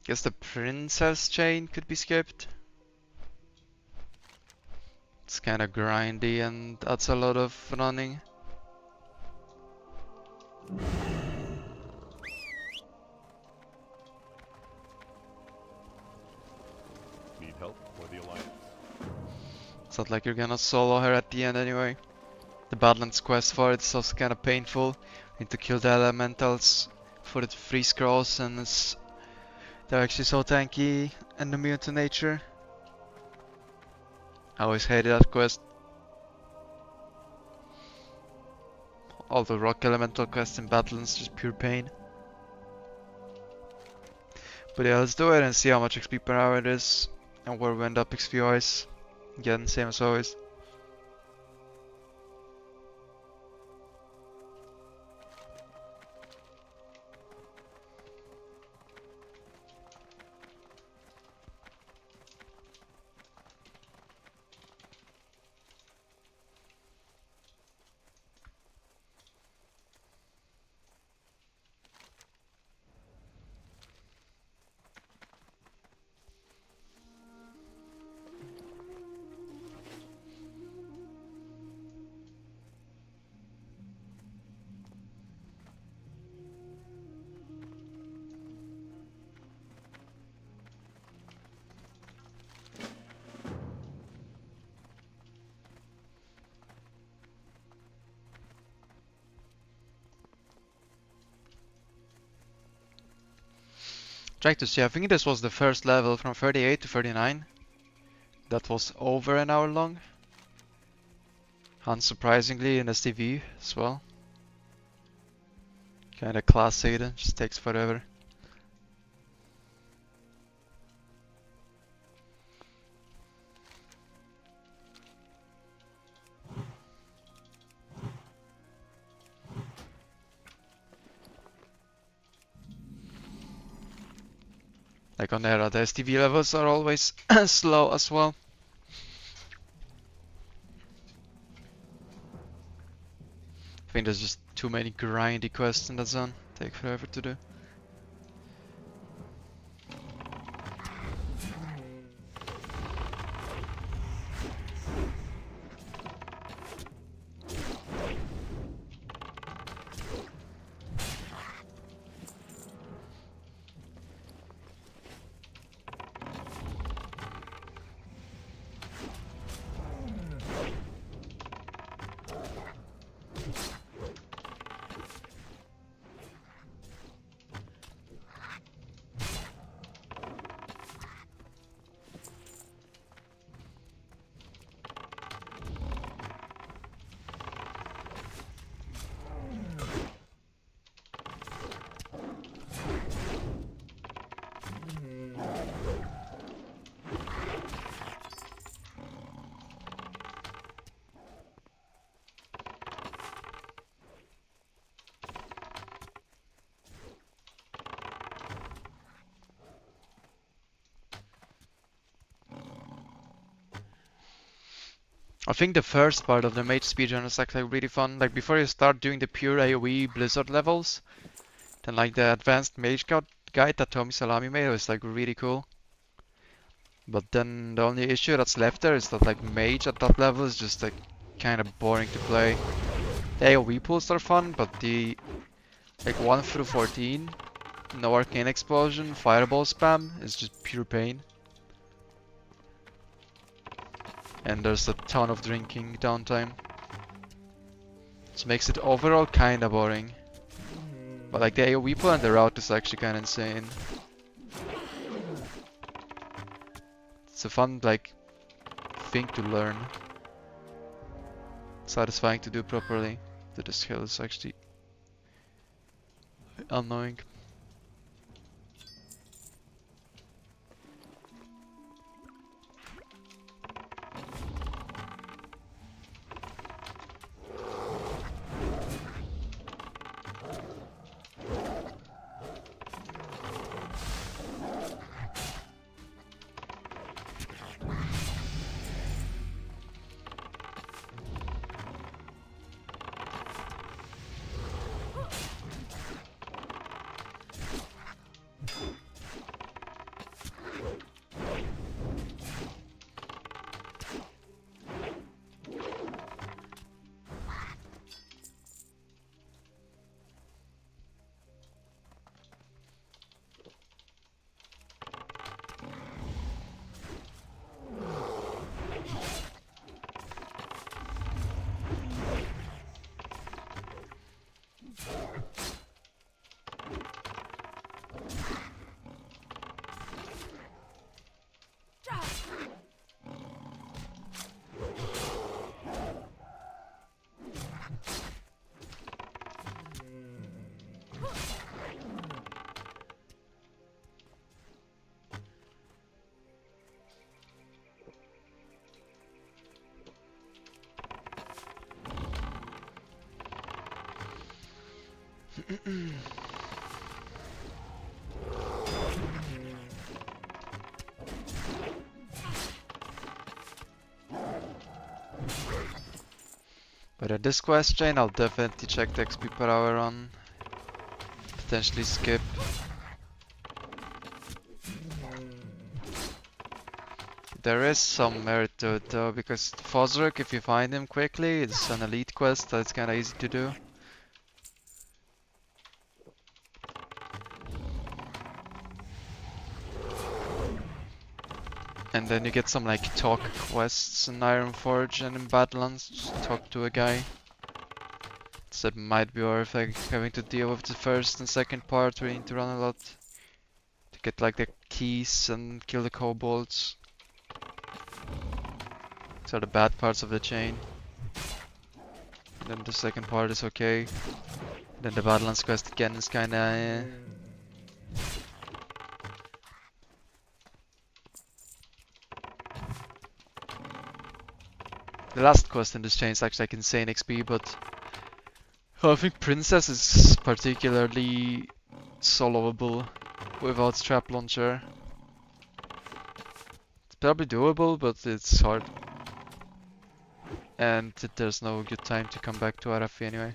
Guess the princess chain could be skipped. It's kinda grindy and adds a lot of running. Need help for the Alliance? It's not like you're gonna solo her at the end anyway. The Badlands quest for it is also kinda painful. Need to kill the elementals for it to freeze cross, and they're actually so tanky and immune to nature. I always hated that quest. All the rock elemental quests in Badlands, just pure pain. But yeah, let's do it and see how much XP per hour it is, and where we end up XP wise. Again, same as always. Trying to see, I think this was the first level from 38 to 39. That was over an hour long. Unsurprisingly in STV as well. Kinda classy, it just takes forever. Like on Era, the STV levels are always slow as well. I think there's just too many grindy quests in that zone. Take forever to do. I think the first part of the mage speedrun is actually really fun. Like before you start doing the pure AoE blizzard levels, then like the advanced mage guide that Tommy Salami made was like really cool. But then the only issue that's left there is that like mage at that level is just like kind of boring to play. The AoE pools are fun, but the like 1 through 14, no arcane explosion, fireball spam is just pure pain. And there's a ton of drinking downtime. Which makes it overall kinda boring. But like the AoE pool and the route is actually kinda insane. It's a fun like thing to learn. Satisfying to do properly. The skill is actually annoying. But at this quest chain, I'll definitely check the XP per hour on. Potentially skip. There is some merit to it though, because Fosrook, if you find him quickly, it's an elite quest that's kinda easy to do. And then you get some like talk quests in Ironforge and in Badlands, just talk to a guy. So it might be worth like having to deal with the first and second part where you need to run a lot. To get like the keys and kill the kobolds. These are the bad parts of the chain. And then the second part is okay. Then the Badlands quest again is kinda The last quest in this chain is actually like insane XP, but I think Princess is particularly solvable without Trap Launcher. It's probably doable, but it's hard. And there's no good time to come back to RFP anyway.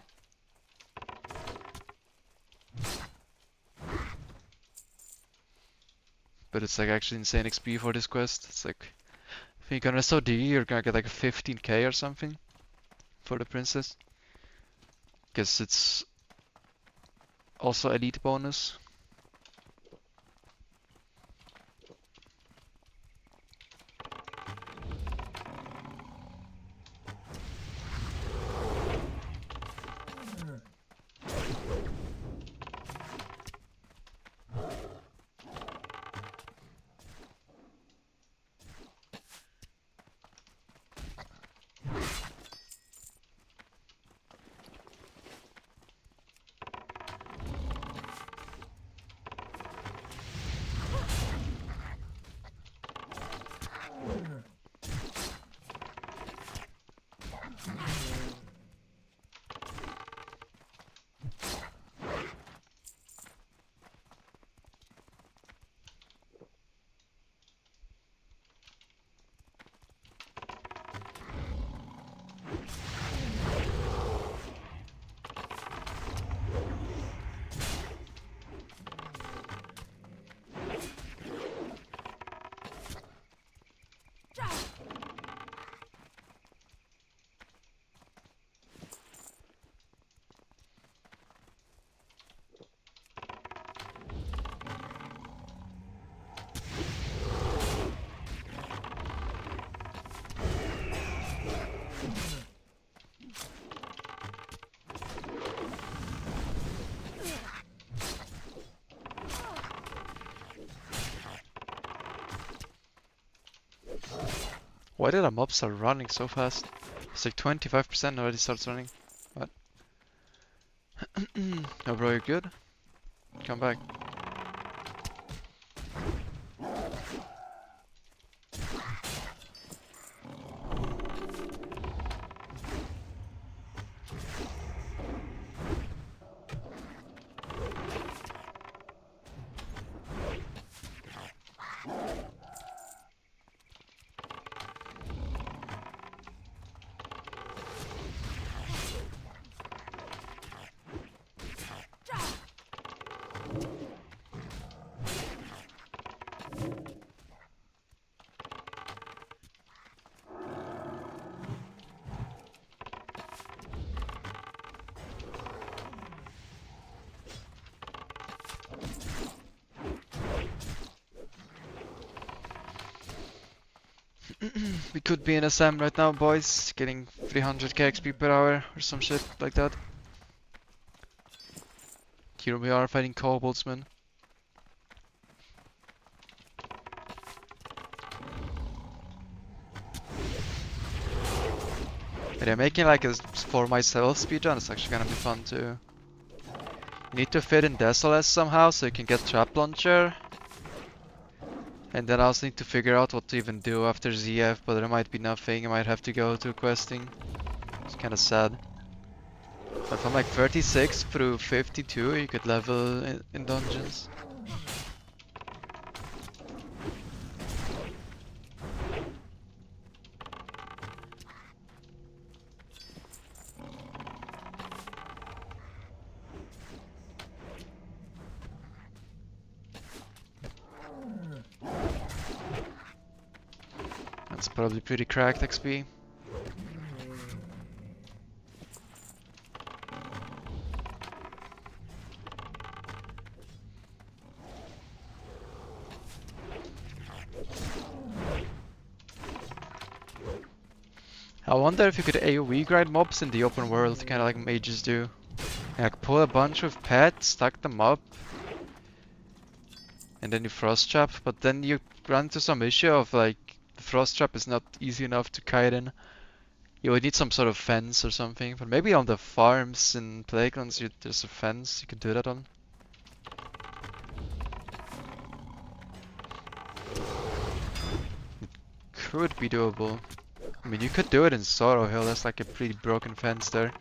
But it's like actually insane XP for this quest. It's like, I think on SOD you're gonna get like a 15k or something for the Princess. Guess it's also elite bonus. Why did our mob start running so fast? It's like 25% already starts running. What? Oh bro, you're good? Come back. We could be in SM right now, boys, getting 300k XP per hour or some shit like that. Here we are fighting kobolds, man. But yeah, making like a for myself speedrun is actually gonna be fun too. You need to fit in Desolate somehow so you can get Trap Launcher. And then I also need to figure out what to even do after ZF, but there might be nothing. I might have to go to questing. It's kinda sad. From like 36 through 52, you could level in dungeons. That's probably pretty cracked XP. I wonder if you could AoE grind mobs in the open world, kinda like mages do. Like pull a bunch of pets, stack them up, and then you frost trap, but then you run into some issue of like the frost trap is not easy enough to kite in. You would need some sort of fence or something, but maybe on the farms in playgrounds there's a fence you could do that on. Could be doable. I mean, you could do it in Sorrow Hill, that's like a pretty broken fence there.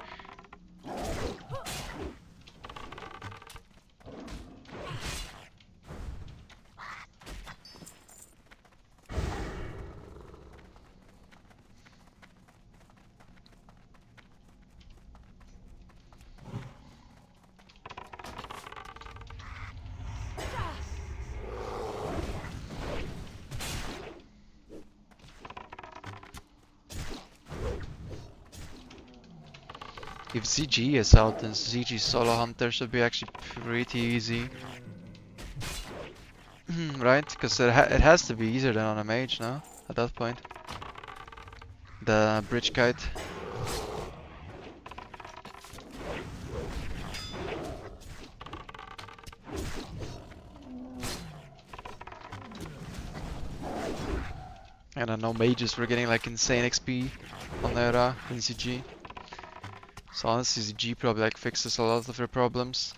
If ZG is out, then ZG Solo Hunter should be actually pretty easy. Right? Because it has to be easier than on a mage now, at that point. The bridge kite. And I know mages were getting like insane XP on Era in ZG. So honestly, ZG probably like fixes a lot of their problems.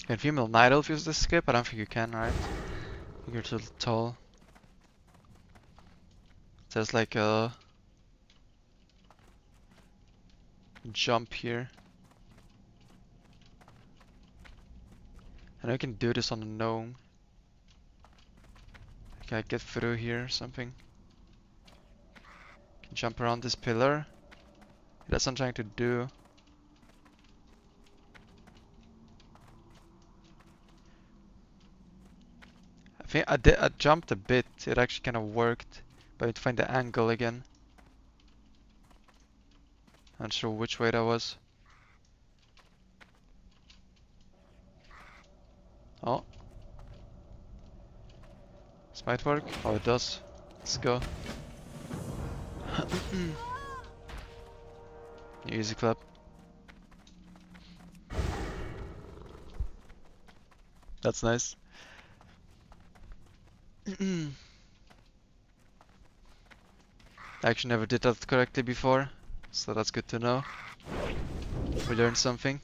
Can female night elf use this skip? I don't think you can, right? I think you're too tall. There's like a jump here. And I can do this on a gnome. Can I get through here or something? Can jump around this pillar. That's what I'm trying to do. I think I jumped a bit. It actually kind of worked. But I need to find the angle again. I'm not sure which way that was. Oh. This might work. Oh, it does. Let's go. Easy clap. That's nice. I actually never did that correctly before, so that's good to know. We learned something.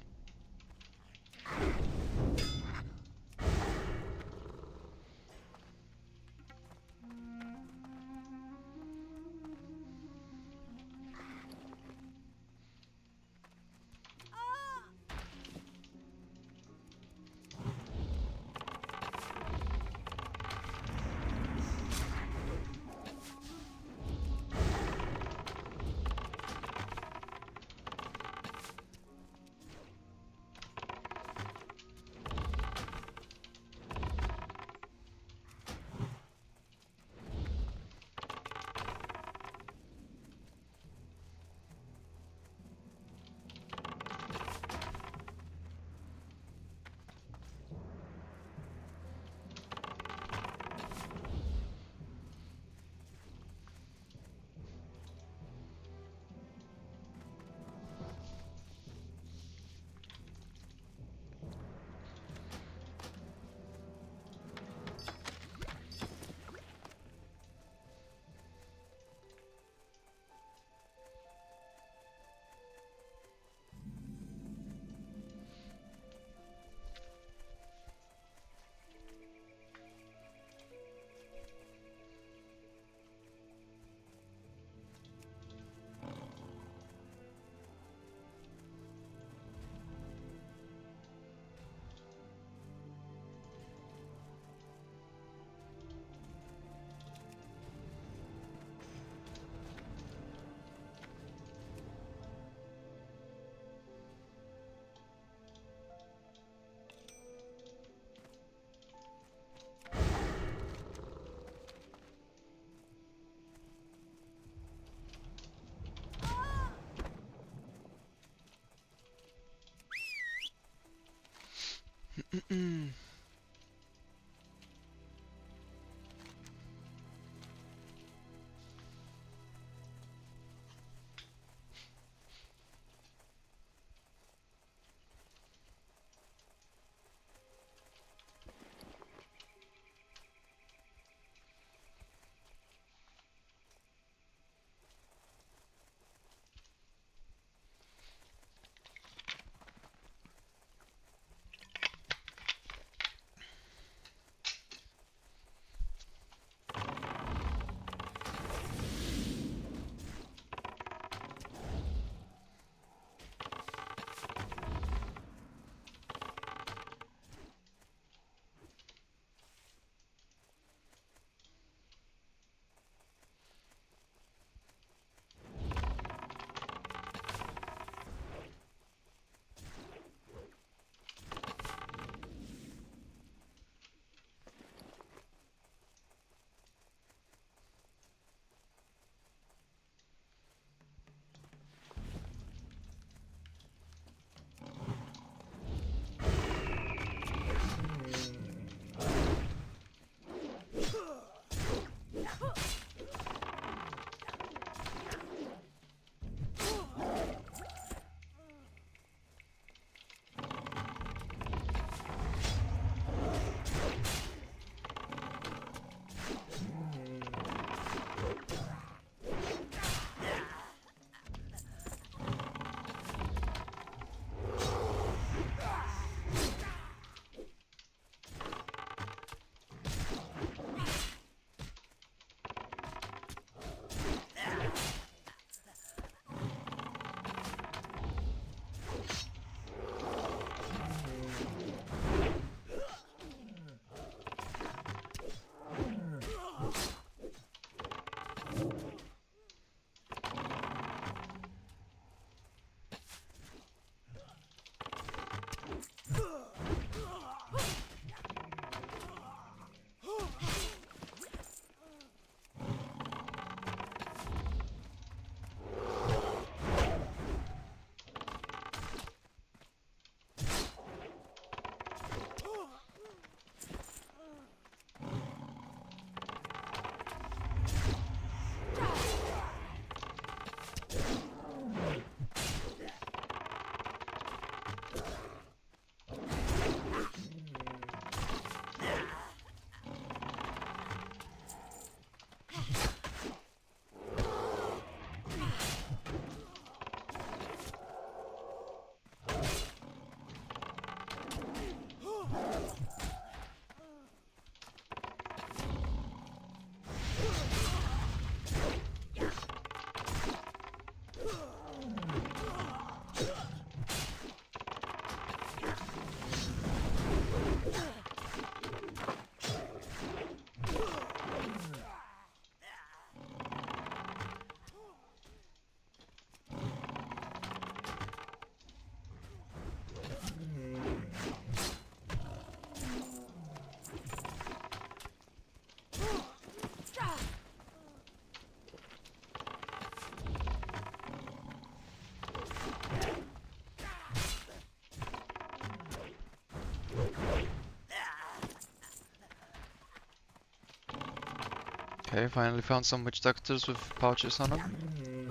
Okay, finally found some witch doctors with pouches on them.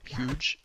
Huge.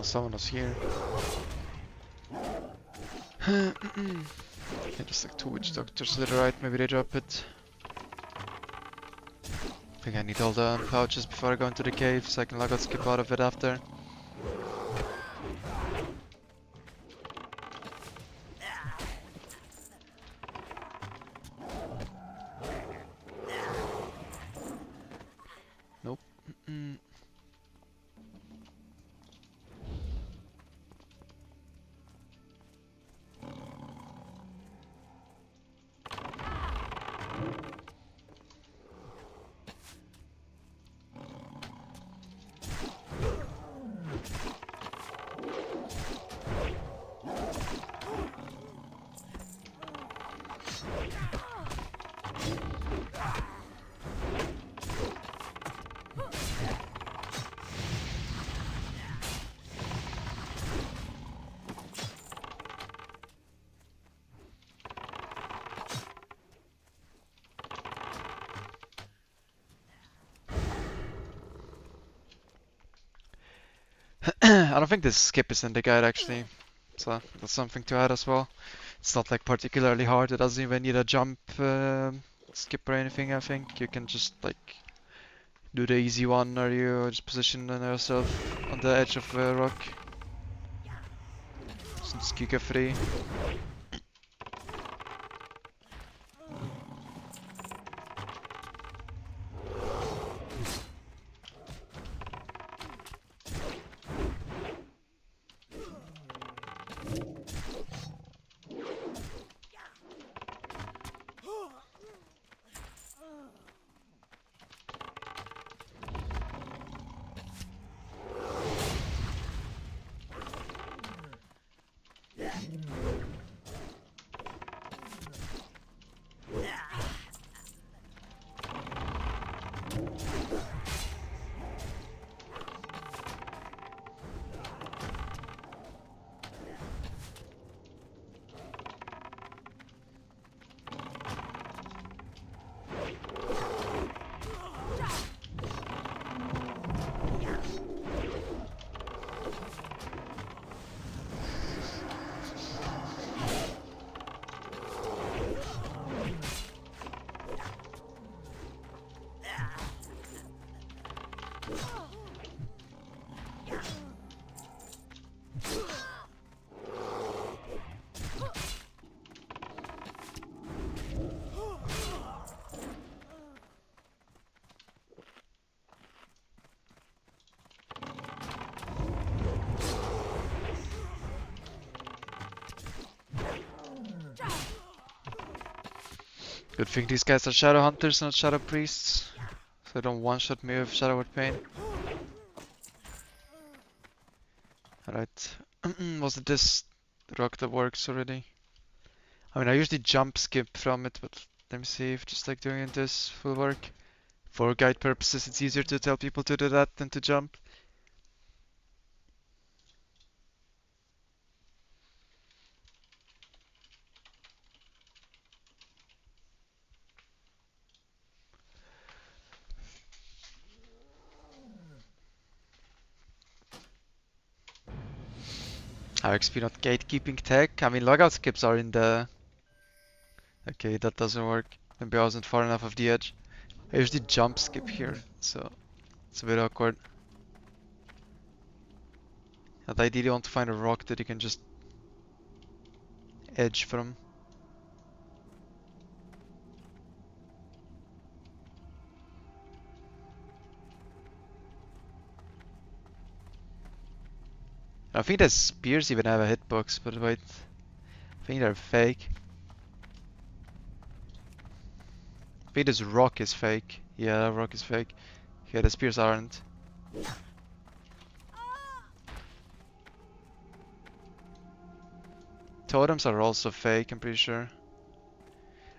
Oh, someone was here. Yeah, just like 2 witch doctors to the right, maybe they drop it. I think I need all the pouches before I go into the cave, so I can log out, skip out of it after. Nope. I don't think this skip is in the guide actually, so that's something to add as well. It's not like particularly hard, it doesn't even need a jump skip or anything. I think you can just like do the easy one, or you just position yourself on the edge of a rock. Since Kika free. Good thing these guys are shadow hunters, not shadow priests, so they don't one-shot me with shadow with pain. Alright, was it this rock that works already? I mean, I usually jump skip from it, but let me see if just like doing it this will work. For guide purposes, it's easier to tell people to do that than to jump. RXP not gatekeeping tech. I mean, logout skips are in the... Okay, that doesn't work. Maybe I wasn't far enough off the edge. I usually jump skip here, so it's a bit awkward. I'd ideally want to find a rock that you can just edge from. I think the spears even have a hitbox, but wait. I think they're fake. I think this rock is fake. Yeah, that rock is fake. Yeah, the spears aren't. Totems are also fake, I'm pretty sure.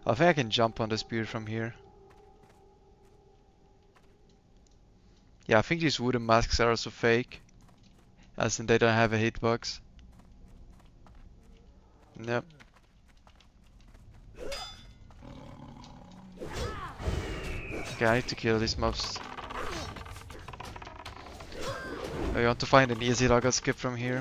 I think I can jump on the spear from here. Yeah, I think these wooden masks are also fake. As in they don't have a hitbox. Yep. Okay, I need to kill these mobs. I want to find an easy logout skip from here.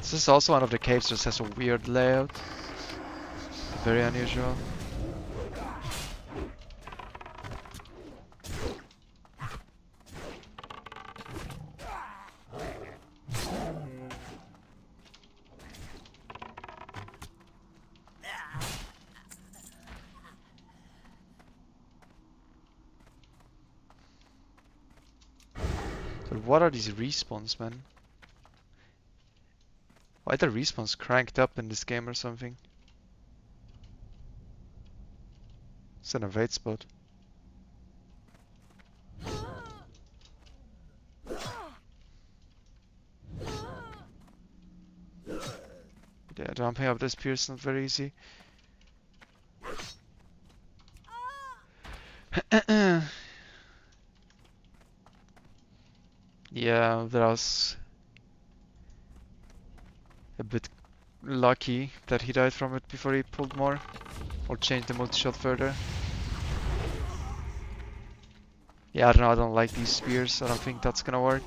This is also one of the caves that has a weird layout. Very unusual. But what are these respawns, man? Why are the respawns cranked up in this game or something? It's an evade spot. Yeah, jumping up this pier is not very easy. Yeah, that was a bit lucky that he died from it before he pulled more. Or changed the multi-shot further. Yeah, I don't know, I don't like these spears. I don't think that's gonna work.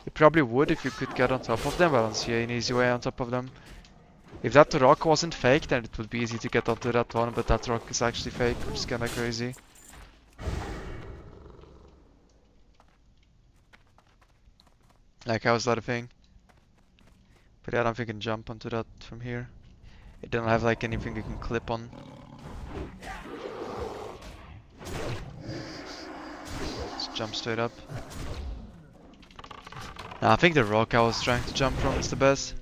It probably would if you could get on top of them, but I don't see an easy way on top of them. If that rock wasn't fake, then it would be easy to get onto that one, but that rock is actually fake, which is kinda crazy. Like, how's that a thing? But yeah, I don't think you can jump onto that from here. It doesn't have like anything you can clip on. Just jump straight up. Nah, I think the rock I was trying to jump from is the best.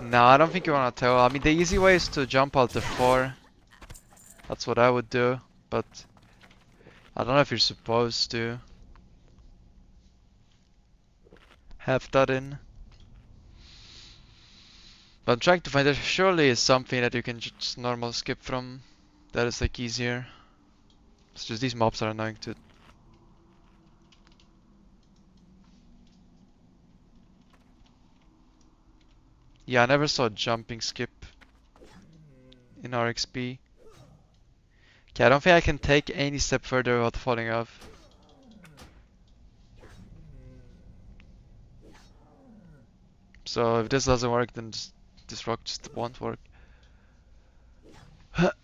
No, I don't think you wanna tell. I mean, the easy way is to jump out the 4. That's what I would do, but I don't know if you're supposed to have that in. But I'm trying to find there surely is something that you can just normal skip from that is like easier. It's just these mobs are annoying to. Yeah, I never saw a jumping skip in RXP. Okay, I don't think I can take any step further without falling off. So if this doesn't work, then this rock just won't work.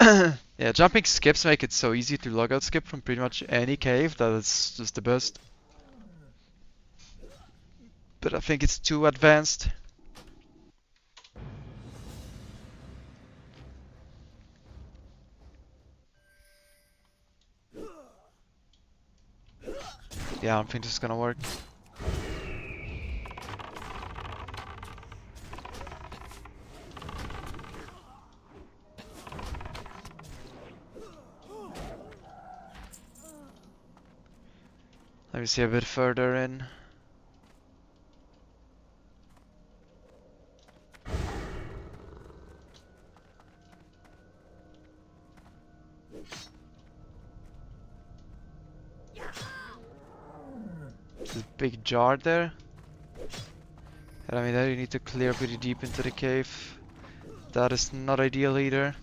Yeah, jumping skips make it so easy to logout skip from pretty much any cave that it's just the best. But I think it's too advanced. Yeah, I don't think this is gonna work. Let me see a bit further in. There's a big jar there. And I mean, there you need to clear pretty deep into the cave. That is not ideal either.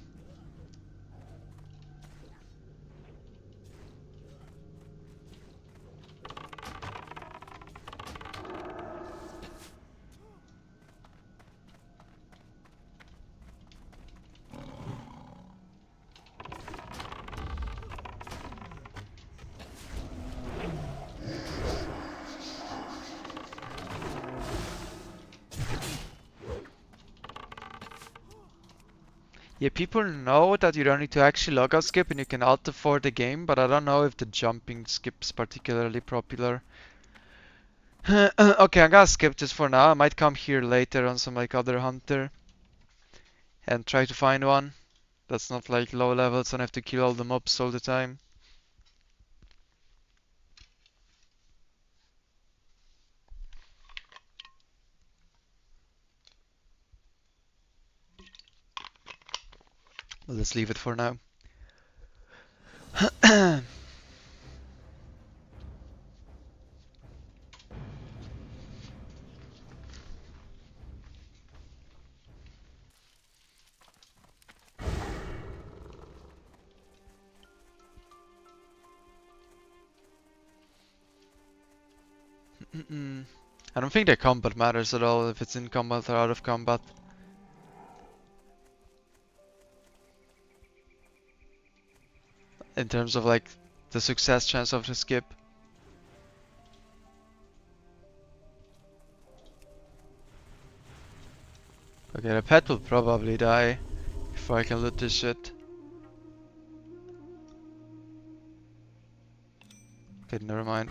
Yeah, people know that you don't need to actually logout skip and you can alt F4 the game, but I don't know if the jumping skip is particularly popular. Okay, I'm gonna skip this for now. I might come here later on some like other hunter and try to find one that's not like low level, so I don't have to kill all the mobs all the time. But let's leave it for now. I don't think the combat matters at all, if it's in combat or out of combat. In terms of like the success chance of the skip. Okay, the pet will probably die before I can loot this shit. Okay, never mind.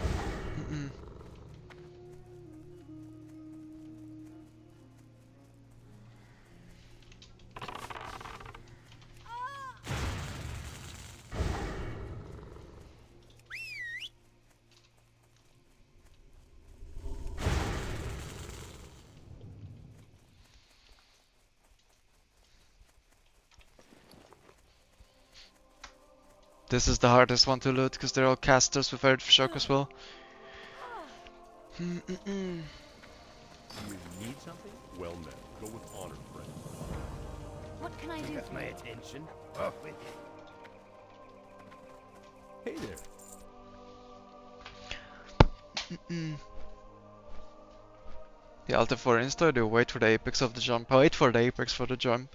This is the hardest one to loot because they're all casters with Earth Shock as well. You need something? Well met. Go with honor, friend. What can I do? Got my attention. Off with it. Hey there. The Alta 4 insta, do wait for the apex of the jump. I wait for the apex for the jump.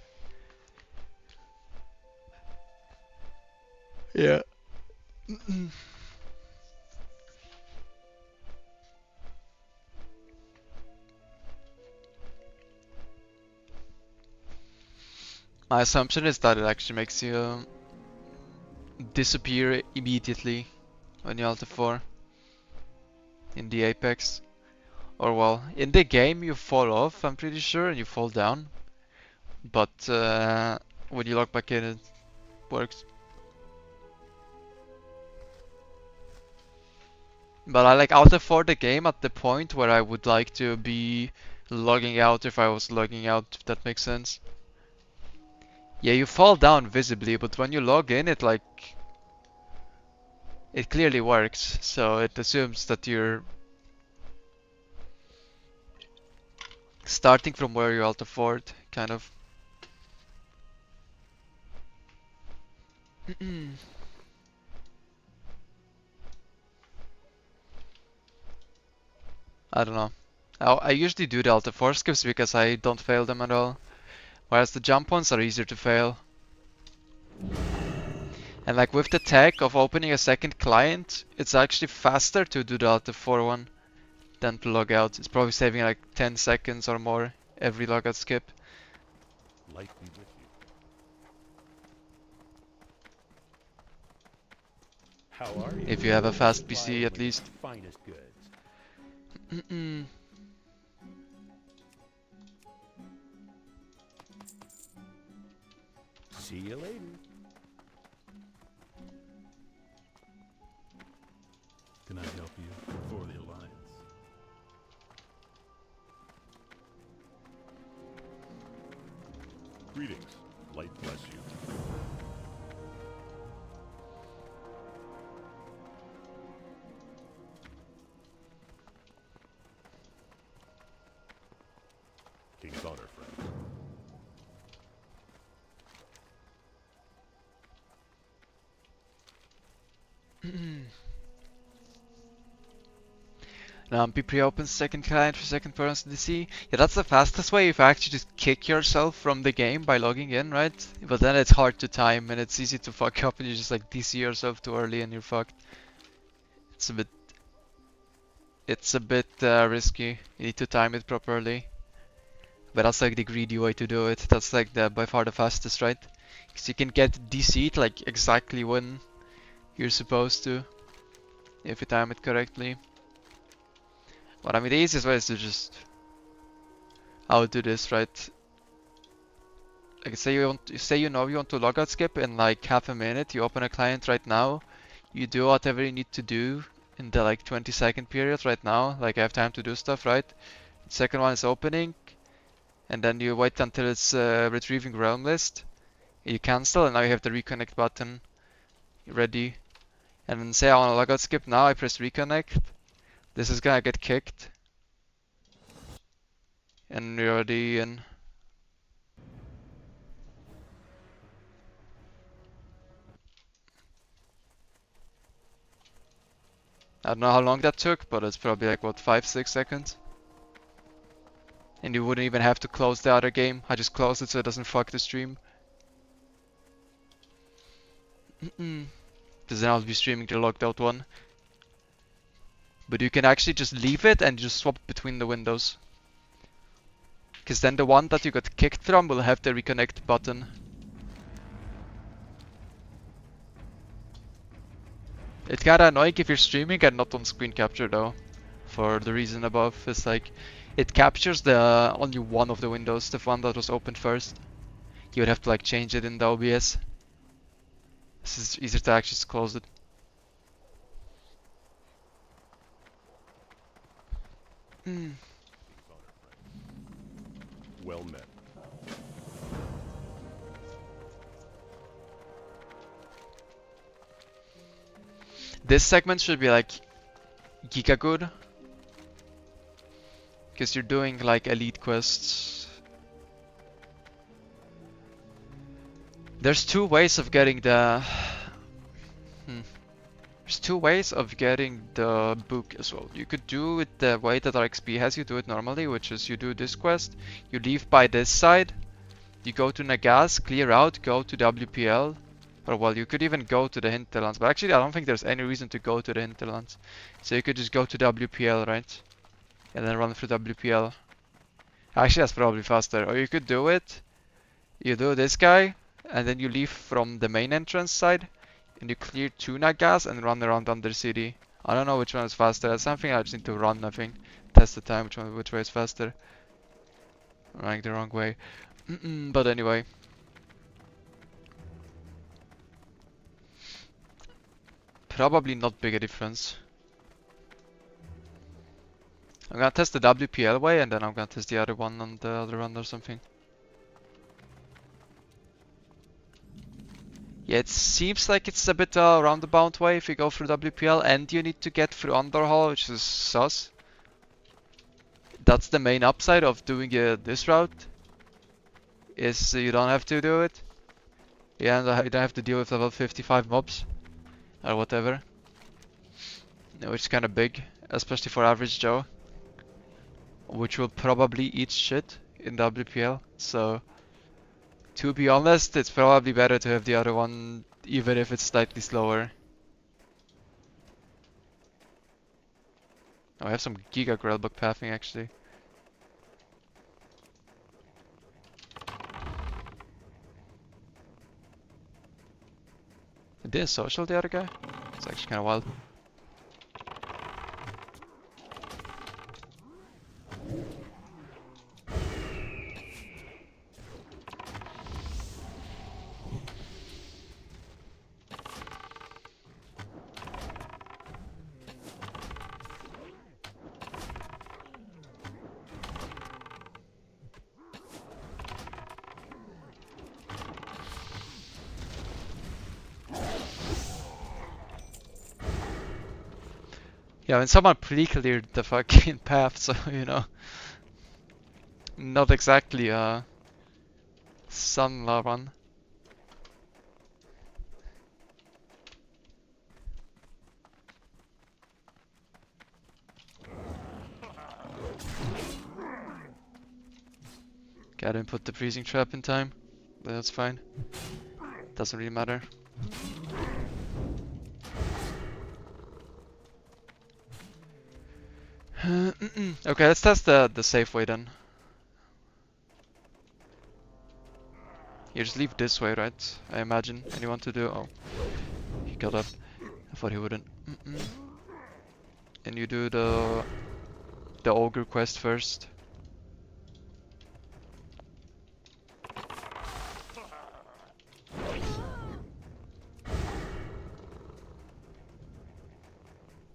Yeah. My assumption is that it actually makes you disappear immediately when you Alta 4 in the apex. Or well, in the game you fall off, I'm pretty sure, and you fall down. But when you log back in, it works. But I like Alta 4 the game at the point where I would like to be logging out if I was logging out, if that makes sense. Yeah, you fall down visibly, but when you log in, it like... it clearly works, so it assumes that you're starting from where you Alta 4'd, kind of. I don't know. I usually do the Alta 4 skips because I don't fail them at all. Whereas the jump ones are easier to fail. And like with the tech of opening a second client, it's actually faster to do the Alta 4 one than to log out. It's probably saving like 10 seconds or more every logout skip. Light be with you. How are you? If you have a fast PC at least. Finest goods. See you later. Can I help you for the Alliance? Greetings. Light bless you. King's honor, friend. Now be pre-open second client for second person DC. Yeah, that's the fastest way if you actually just kick yourself from the game by logging in, right? But then it's hard to time and it's easy to fuck up and you just like DC yourself too early and you're fucked. It's a bit risky. You need to time it properly. But that's like the greedy way to do it. That's like the by far the fastest, right? Because you can get DC'd like exactly when you're supposed to, if you time it correctly. But I mean, the easiest way is to just outdo this, right? Like say you know you want to logout skip in like half a minute. You open a client right now. You do whatever you need to do in the like 20-second period right now. Like I have time to do stuff, right? Second one is opening, and then you wait until it's retrieving realm list. You cancel, and now you have the reconnect button ready. And then say I want to logout skip now. I press reconnect. This is gonna get kicked, and you're already in. I don't know how long that took, but it's probably like what 5-6 seconds. And you wouldn't even have to close the other game. I just closed it so it doesn't fuck the stream. Because then I'll be streaming the logged out one. But you can actually just leave it and just swap between the windows. Because then the one that you got kicked from will have the reconnect button. It's kinda annoying if you're streaming and not on screen capture though. For the reason above, it's like it captures the only one of the windows, the one that was opened first. You would have to like change it in the OBS. This is easier to actually just close it. Well met. This segment should be like giga good. Because you're doing like elite quests. There's two ways of getting the... There's two ways of getting the book as well. You could do it the way that RXP has you do it normally, which is you do this quest, you leave by this side, you go to Nagas, clear out, go to WPL, or well, you could even go to the hinterlands, but actually I don't think there's any reason to go to the hinterlands. So you could just go to WPL, right? And then run through WPL. Actually, that's probably faster. Or you could do it, you do this guy, and then you leave from the main entrance side, and you clear two Nagas and run around Undercity. I don't know which one is faster. That's something I just need to run, I think. Test the time, which way is faster. I'm running the wrong way. But anyway. Probably not big a difference. I'm gonna test the WPL way and then I'm gonna test the other one on the other run or something. Yeah, it seems like it's a bit roundabout way if you go through WPL and you need to get through Underhall, which is sus. That's the main upside of doing this route, is you don't have to do it. Yeah, and you don't have to deal with level 55 mobs or whatever, which is kind of big, especially for average Joe, which will probably eat shit in WPL. So to be honest, it's probably better to have the other one, even if it's slightly slower. Oh, I have some Giga Grailbug pathing actually. Did social the other guy? It's actually kind of wild. Yeah, when someone pre-cleared the fucking path, so you know, not exactly a Sunla run. Okay, I didn't put the freezing trap in time, but that's fine. Doesn't really matter. Okay, let's test the safe way then. You just leave this way, right? I imagine. And you want to do... Oh, he got up. I thought he wouldn't. And you do the the ogre quest first.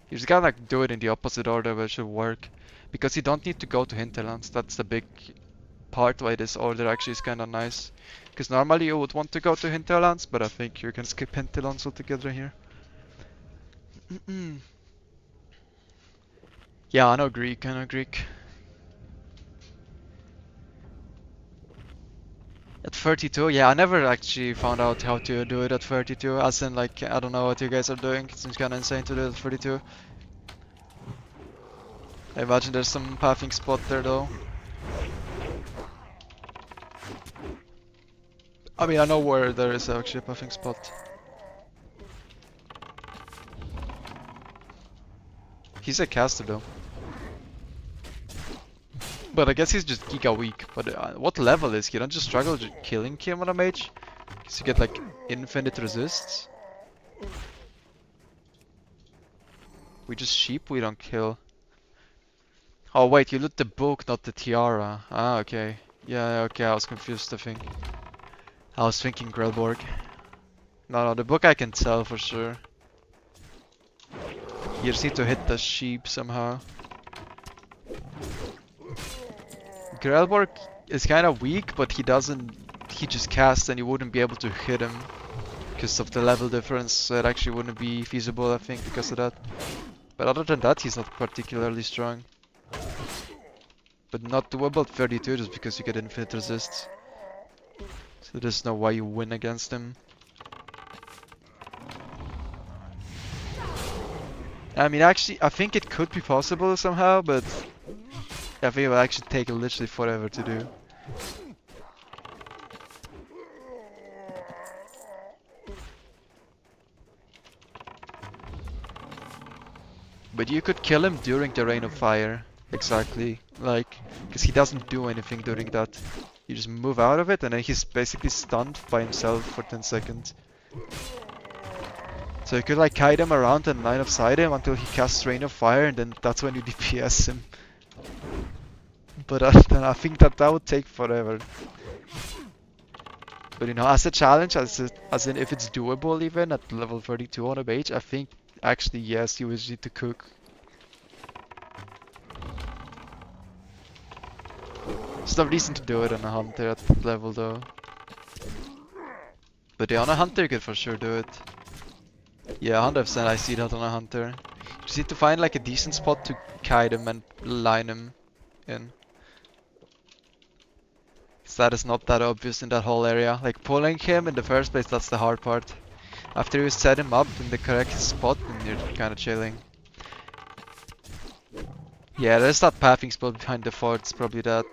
You just gotta like do it in the opposite order where it should work. Because you don't need to go to hinterlands, that's the big part why this order actually is kinda nice. Because normally you would want to go to hinterlands, but I think you can skip hinterlands altogether here. Yeah, I know Greek, I know Greek. At 32, yeah, I never actually found out how to do it at 32, as in like, I don't know what you guys are doing, it seems kinda insane to do it at 32. I imagine there's some pathing spot there though. I mean, I know where there is actually a pathing spot. He's a caster though. But I guess he's just giga weak. But what level is he? Don't just struggle killing him on a mage? Because you get like infinite resists. We just sheep, we don't kill. Oh wait, you loot the book, not the tiara. Ah, okay. Yeah, okay, I was confused, I think. I was thinking Grelborg. No, the book I can sell for sure. You just need to hit the sheep somehow. Grelborg is kind of weak, but he just casts and you wouldn't be able to hit him. Because of the level difference, it actually wouldn't be feasible, I think, because of that. But other than that, he's not particularly strong. But not doable at 32 just because you get infinite resists. So there's no way you win against him. I mean, actually, I think it could be possible somehow, but I think it will actually take literally forever to do. But you could kill him during the Rain of Fire. Exactly. Like, because he doesn't do anything during that. You just move out of it and then he's basically stunned by himself for 10 seconds. So you could like kite him around and line of sight him until he casts Rain of Fire, and then that's when you DPS him. But then I think that would take forever. But you know, as a challenge, as in if it's doable even at level 32 on a mage, I think actually yes, you would need to cook. There's no reason to do it on a hunter at that level though. But yeah, on a hunter you could for sure do it. Yeah, 100% I see that on a hunter. You just need to find like a decent spot to kite him and line him in. Because that is not that obvious in that whole area. Like pulling him in the first place, that's the hard part. After you set him up in the correct spot, then you're kinda chilling. Yeah, there's that pathing spot behind the fort, it's probably that.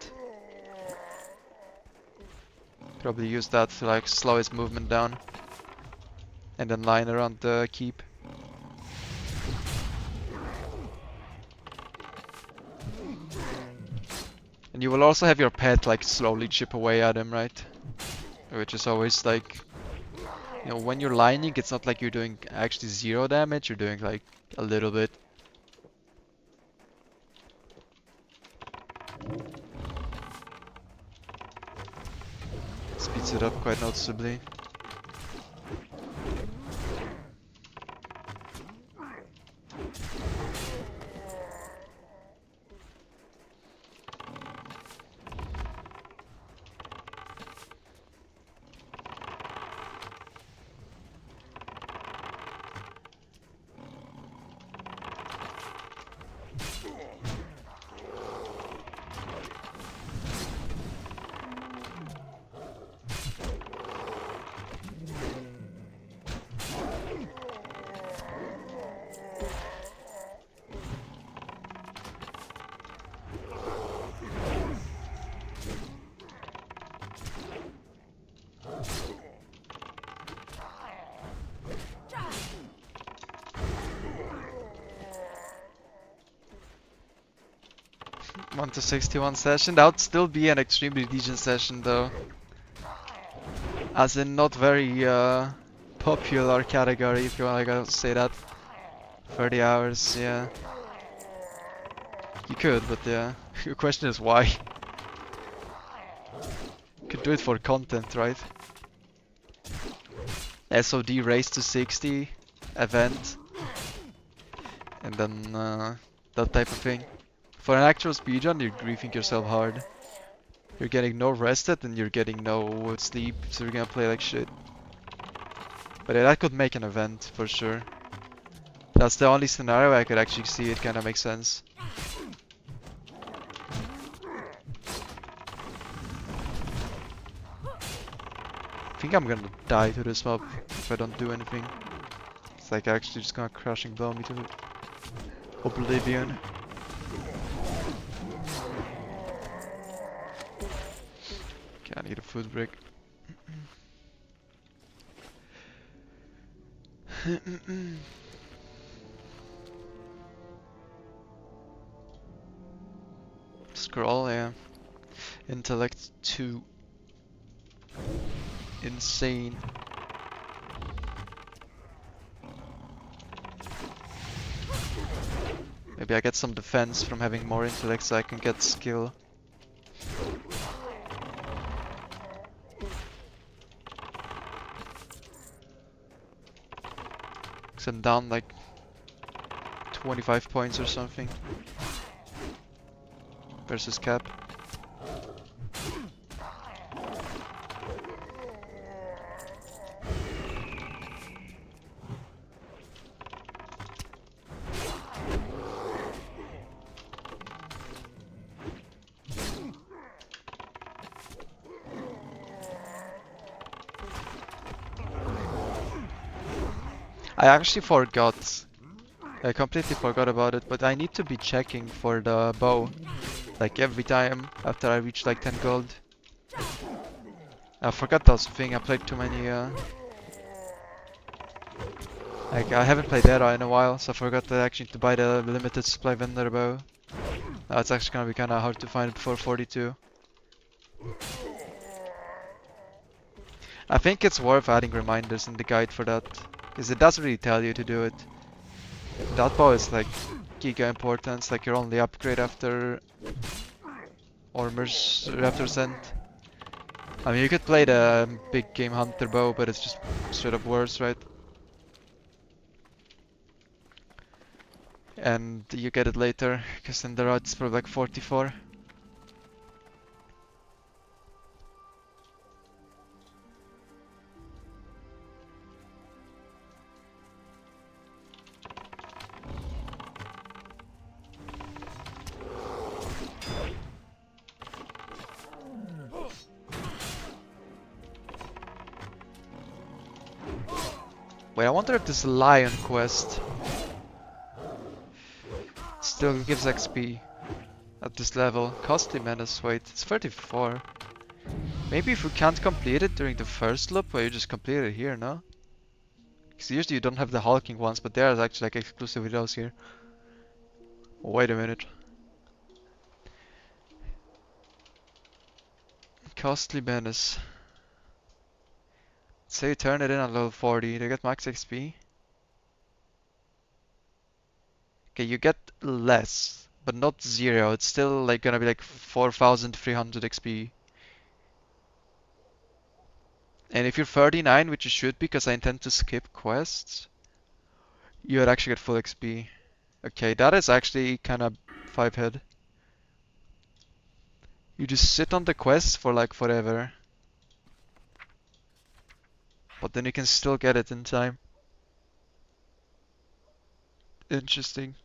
Probably use that to like slow his movement down. And then line around the keep. And you will also have your pet like slowly chip away at him, right? Which is always like, you know, when you're lining, it's not like you're doing actually 0 damage, you're doing like a little bit. Speeds it up quite noticeably. One to 61 session. That would still be an extremely decent session though. As in not very popular category, if you wanna say that. 30 hours, yeah. You could, but yeah. Your question is why? You could do it for content, right? SOD race to 60 event, and then that type of thing. For an actual speedrun, you're griefing yourself hard. You're getting no rested and you're getting no sleep, so you're gonna play like shit. But yeah, that could make an event for sure. That's the only scenario I could actually see it kinda makes sense. I think I'm gonna die to this mob if I don't do anything. It's like actually just gonna crushing blow me to oblivion. Okay, I need a food break. Scroll, yeah. Intellect 2. Insane. Maybe I get some defense from having more intellect so I can get skill. Cause I'm down like 25 points or something versus cap. I actually forgot. I completely forgot about it, but I need to be checking for the bow. Like every time after I reach like 10 gold. I forgot that was a thing, I played too many like I haven't played Era in a while, so I forgot that I actually need to buy the limited supply vendor bow. Now it's actually gonna be kinda hard to find before 42. I think it's worth adding reminders in the guide for that, because it doesn't really tell you to do it. That bow is like giga importance, like your only upgrade after Armor's Raptor Scent. I mean, you could play the big game hunter bow, but it's just straight up worse, right? And you get it later, because then the rod's probably like 44. Wait, I wonder if this lion quest still gives XP at this level. Costly menace, wait, it's 34. Maybe if we can't complete it during the first loop, well, you just complete it here, no? Because usually you don't have the hulking ones, but there's actually like exclusive videos here. Wait a minute. Costly menace. Say you turn it in at level 40, they get max XP. Okay, you get less, but not 0. It's still like gonna be like 4,300 XP. And if you're 39, which you should be, because I intend to skip quests, you would actually get full XP. Okay, that is actually kinda 5 head. You just sit on the quest for like forever. But then you can still get it in time. Interesting.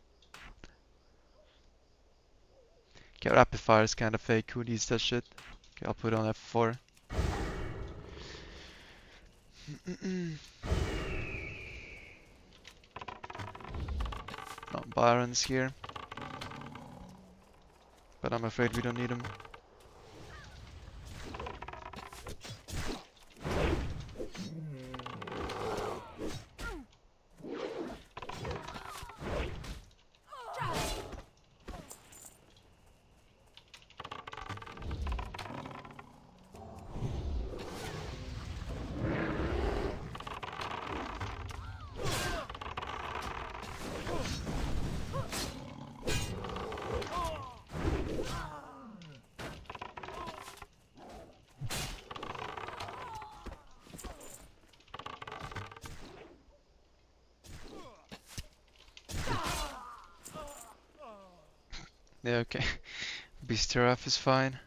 Okay, rapid fire is kind of fake. Who needs that shit? Okay, I'll put it on F4. No Barons here. But I'm afraid we don't need them. Yeah, okay. Beast Giraffe is fine.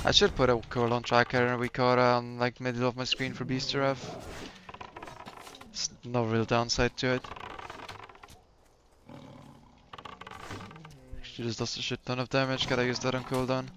I should put a cooldown tracker and Recorder on like middle of my screen for Beast Giraffe. There's no real downside to it. She just does a shit ton of damage, gotta use that on cooldown.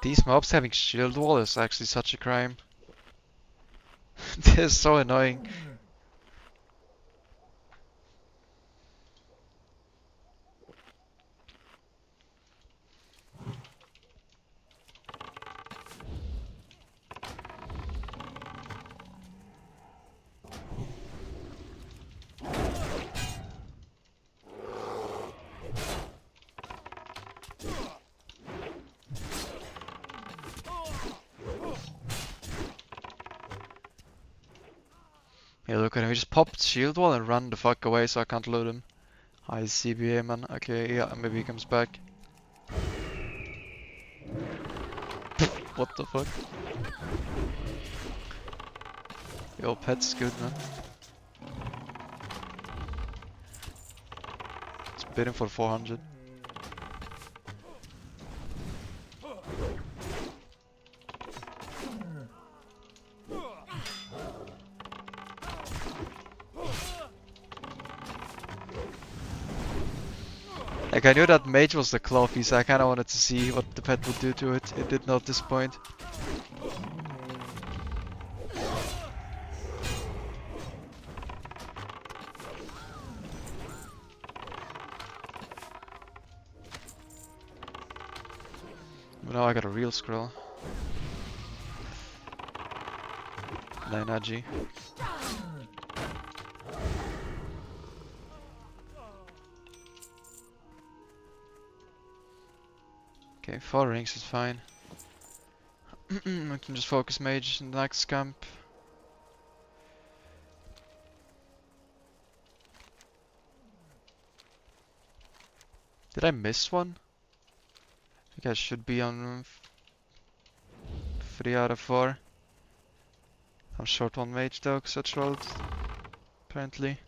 These mobs having shield wall is actually such a crime. They're so annoying. Yeah, look at him, he just popped shield wall and run the fuck away so I can't loot him. Hi CBA man, okay, yeah, maybe he comes back. What the fuck? Yo, pet's good man. It's bidding for 400. Like I knew that mage was the Clothy, so I kinda wanted to see what the pet would do to it. It did not disappoint. But now I got a real scroll. 9 AG. Okay, 4 rings is fine. I can just focus mage in the next camp. Did I miss one? I think I should be on 3 out of 4. I'm short one mage though, cause I rolled. Apparently.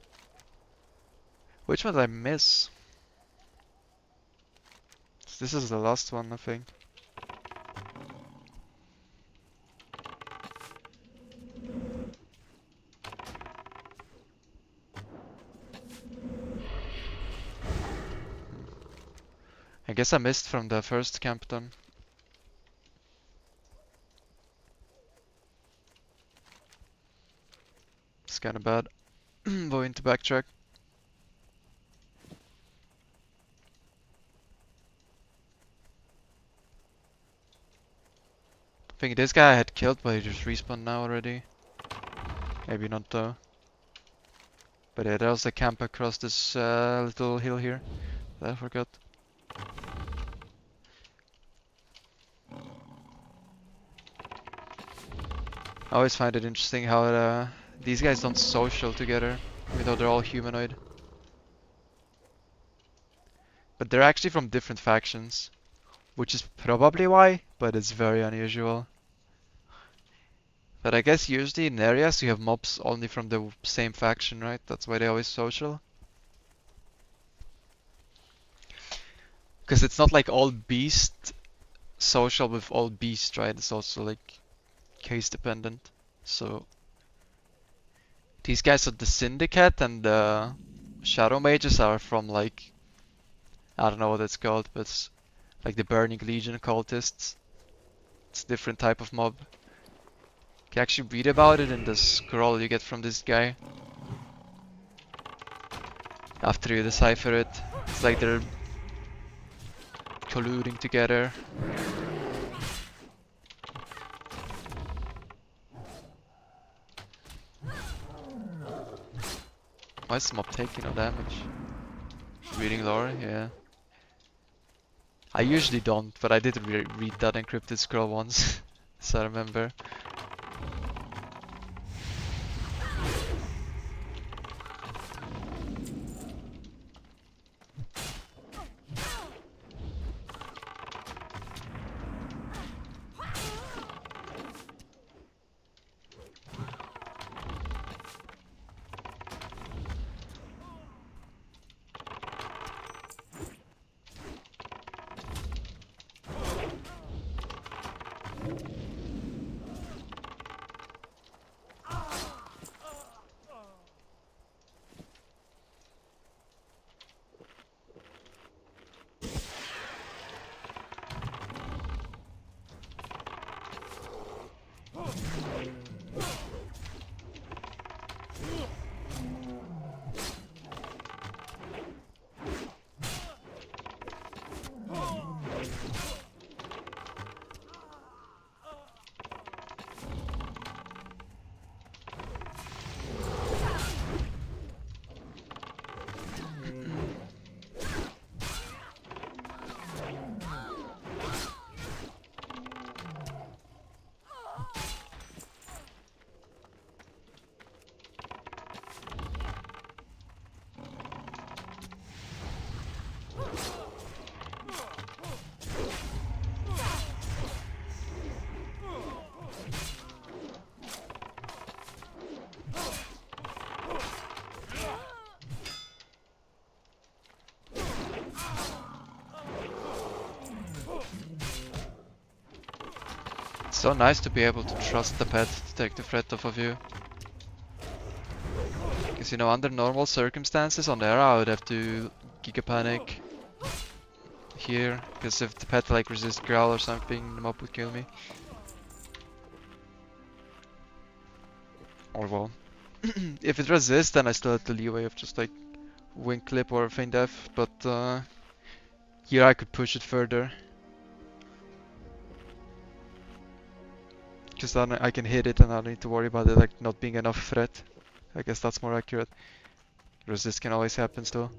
Which one did I miss? This is the last one, I think. I guess I missed from the first camp then. It's kinda bad. Going to backtrack. I think this guy I had killed, but he just respawned now already. Maybe not though. But yeah, there was a camp across this little hill here that I forgot. I always find it interesting how these guys don't social together, even though they're all humanoid. But they're actually from different factions, which is probably why, but it's very unusual. But I guess usually in areas you have mobs only from the same faction, right? That's why they're always social. Because it's not like all beast social with all beast, right? It's also like case dependent. So these guys are the Syndicate, and the Shadow Mages are from like, I don't know what it's called, but it's like the Burning Legion cultists. It's a different type of mob. You can actually read about it in the scroll you get from this guy. After you decipher it, it's like they're colluding together. Why is the mob taking no damage? Reading lore, yeah. I usually don't, but I did read that encrypted scroll once, so I remember. It's so nice to be able to trust the pet to take the threat off of you. Because, you know, under normal circumstances on Era, I would have to Giga Panic here. Because if the pet like resists Growl or something, the mob would kill me. Or well, if it resists, then I still have the leeway of just like Wing Clip or Feign Death. But here I could push it further. Because then I can hit it and I don't need to worry about it like not being enough threat. I guess that's more accurate. Resist can always happen still.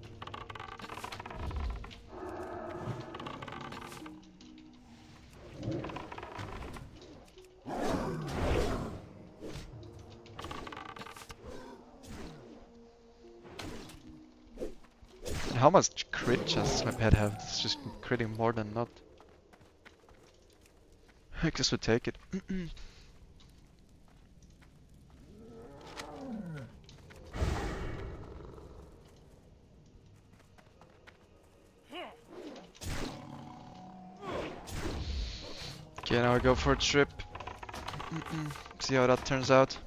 And how much crit chance does my pet have? It's just critting more than not. I guess we'll take it. Okay, now I go for a trip. See how that turns out.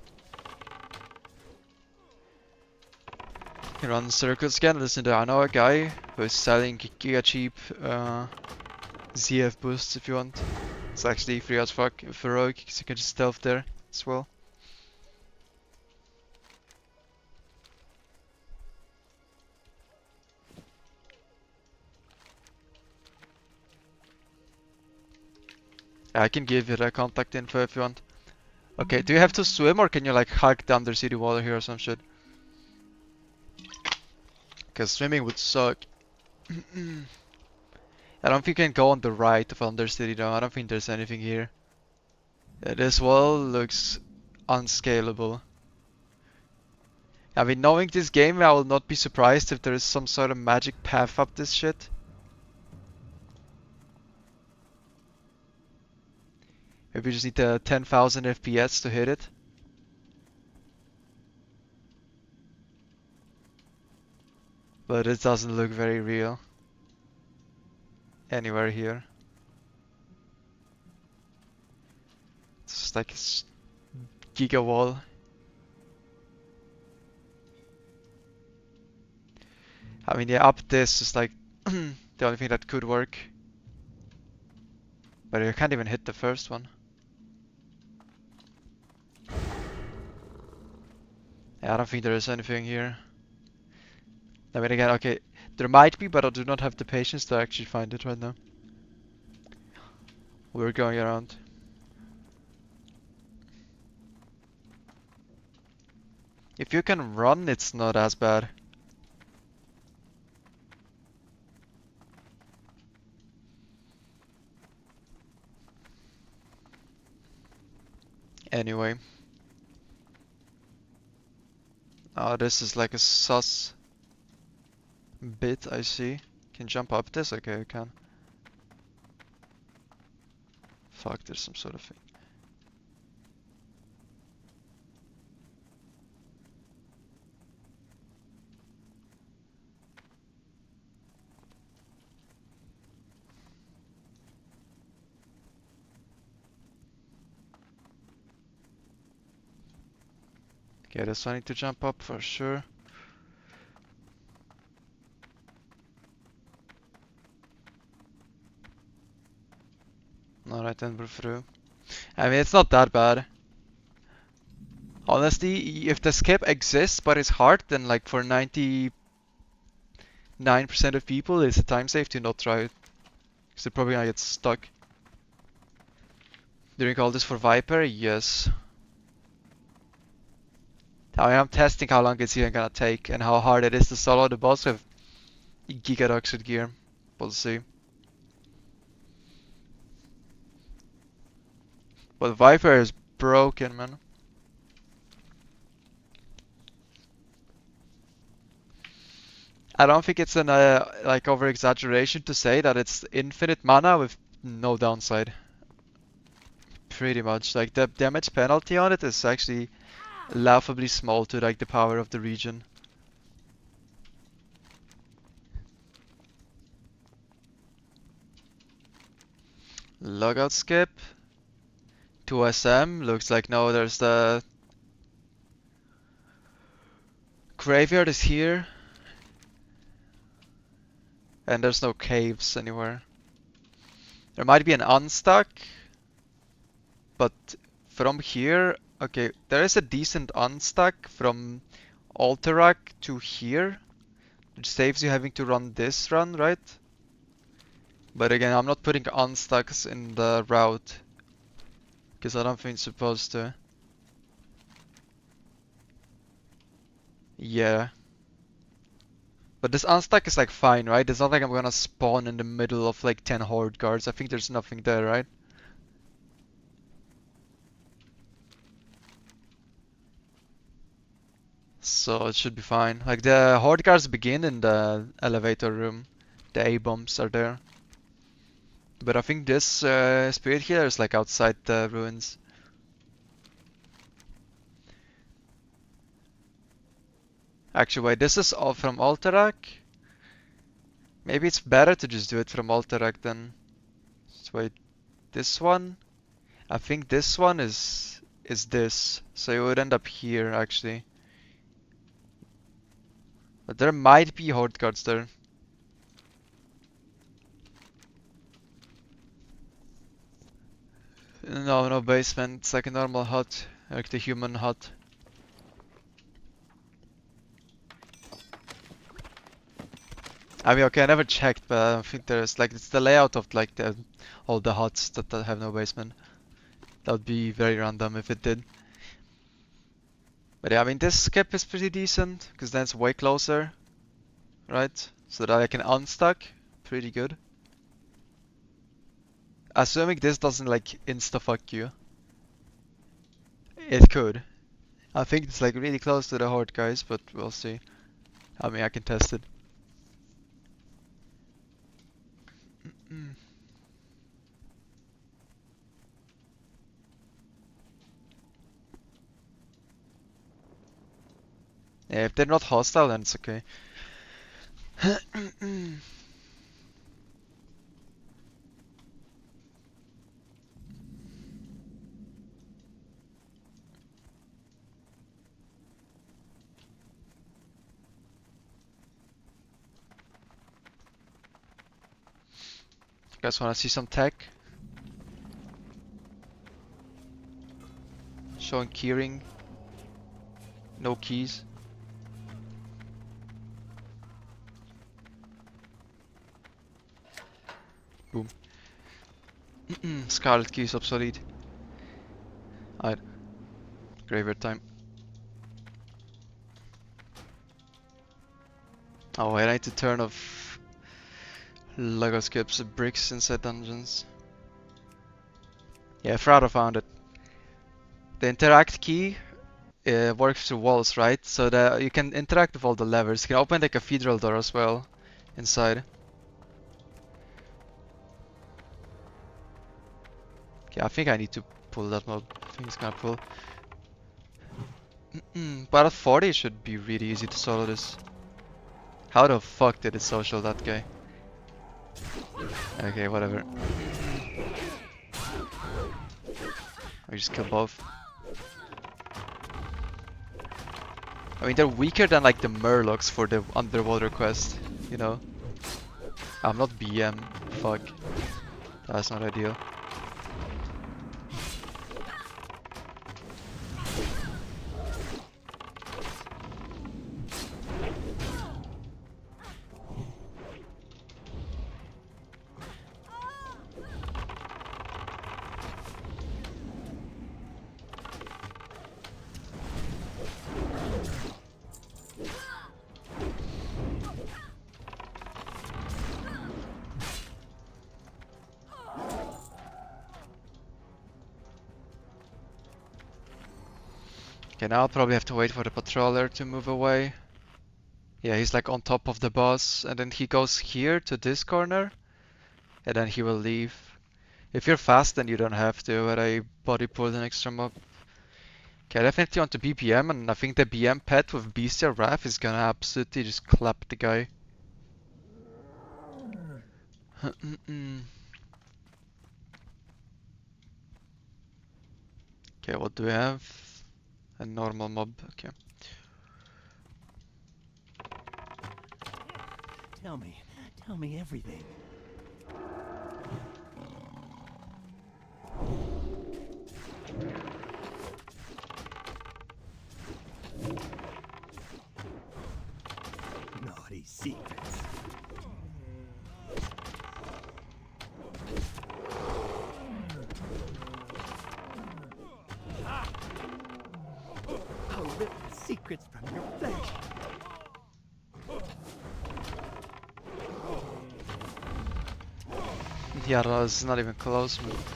Can run circles again. Listen, I know a guy who is selling giga cheap ZF boosts if you want. It's actually free as fuck for rogue, because you can just stealth there as well. I can give you the contact info if you want. Okay, do you have to swim or can you like hike the undercity water here or some shit? Because swimming would suck. I don't think you can go on the right of undercity though. I don't think there's anything here. This wall looks unscalable. I mean, knowing this game, I will not be surprised if there is some sort of magic path up this shit. Maybe we just need the 10,000 FPS to hit it. But it doesn't look very real. Anywhere here. It's just like a giga wall. I mean, yeah, up this is like the only thing that could work. But you can't even hit the first one. Yeah, I don't think there is anything here. I mean, again, okay, there might be, but I do not have the patience to actually find it right now. We're going around. If you can run, it's not as bad. Anyway. Oh, this is like a sus bit, I see. Can jump up this? Okay, I can. Fuck, there's some sort of thing. Okay, this I need to jump up for sure. Alright, then we're through. I mean, it's not that bad. Honestly, if the skip exists but it's hard, then like for 99% of people, it's a time save to not try it. Because they're probably gonna get stuck. Doing all this for Viper? Yes. I am testing how long it's even gonna take and how hard it is to solo the boss with Gigadoxid gear. We'll see. But Viper is broken, man. I don't think it's an like over exaggeration to say that it's infinite mana with no downside. Pretty much. Like the damage penalty on it is actually laughably small to like the power of the region. Logout skip. 2SM. Looks like no, there's the graveyard is here. And there's no caves anywhere. There might be an unstuck. But from here, okay, there is a decent unstuck from Alterac to here. Which saves you having to run this run, right? But again, I'm not putting unstucks in the route. Because I don't think it's supposed to. Yeah. But this unstuck is like fine, right? It's not like I'm gonna spawn in the middle of like 10 horde guards. I think there's nothing there, right? So it should be fine. Like the horde guards begin in the elevator room. The A-bombs are there. But I think this spirit healer is like outside the ruins. Actually, wait, this is all from Alterac? Maybe it's better to just do it from Alterac then. So wait, this one? I think this one is this. So you would end up here actually. But there might be horde guards there. No, no basement. It's like a normal hut, like the human hut. I mean, okay, I never checked, but I don't think there's like it's the layout of like all the huts that have no basement. That would be very random if it did. But yeah, I mean, this skip is pretty decent because then it's way closer, right? So that I can unstuck, pretty good. Assuming this doesn't like insta-fuck you. It could. I think it's like really close to the horde guys, but we'll see. I mean, I can test it. Yeah, if they're not hostile, then it's okay. Guys wanna see some tech? Showing keyring. No keys. Boom. Scarlet key is obsolete. Alright. Graveyard time. Oh, I need to turn off Lego skips bricks inside dungeons. Yeah, Frado found it. The interact key works through walls, right? So that you can interact with all the levers. You can open the cathedral door as well inside. Okay, I think I need to pull that mob. I think it's gonna pull. But at 40 it should be really easy to solo this. How the fuck did it social that guy? Okay, whatever. I just kill both. I mean, they're weaker than like the Murlocs for the underwater quest, you know? I'm not BM, fuck. That's not ideal. Okay, now I'll probably have to wait for the patroller to move away. Yeah, he's like on top of the boss, and then he goes here to this corner, and then he will leave. If you're fast, then you don't have to, but I body pulled an extra mob. Okay, I definitely want to be BM, and I think the BM pet with Bestial Wrath is gonna absolutely just clap the guy. Okay, what do we have? A normal mob, okay. Tell me everything. Naughty secrets. I'll rip the secrets from your flesh. Yeah, that's not even close move.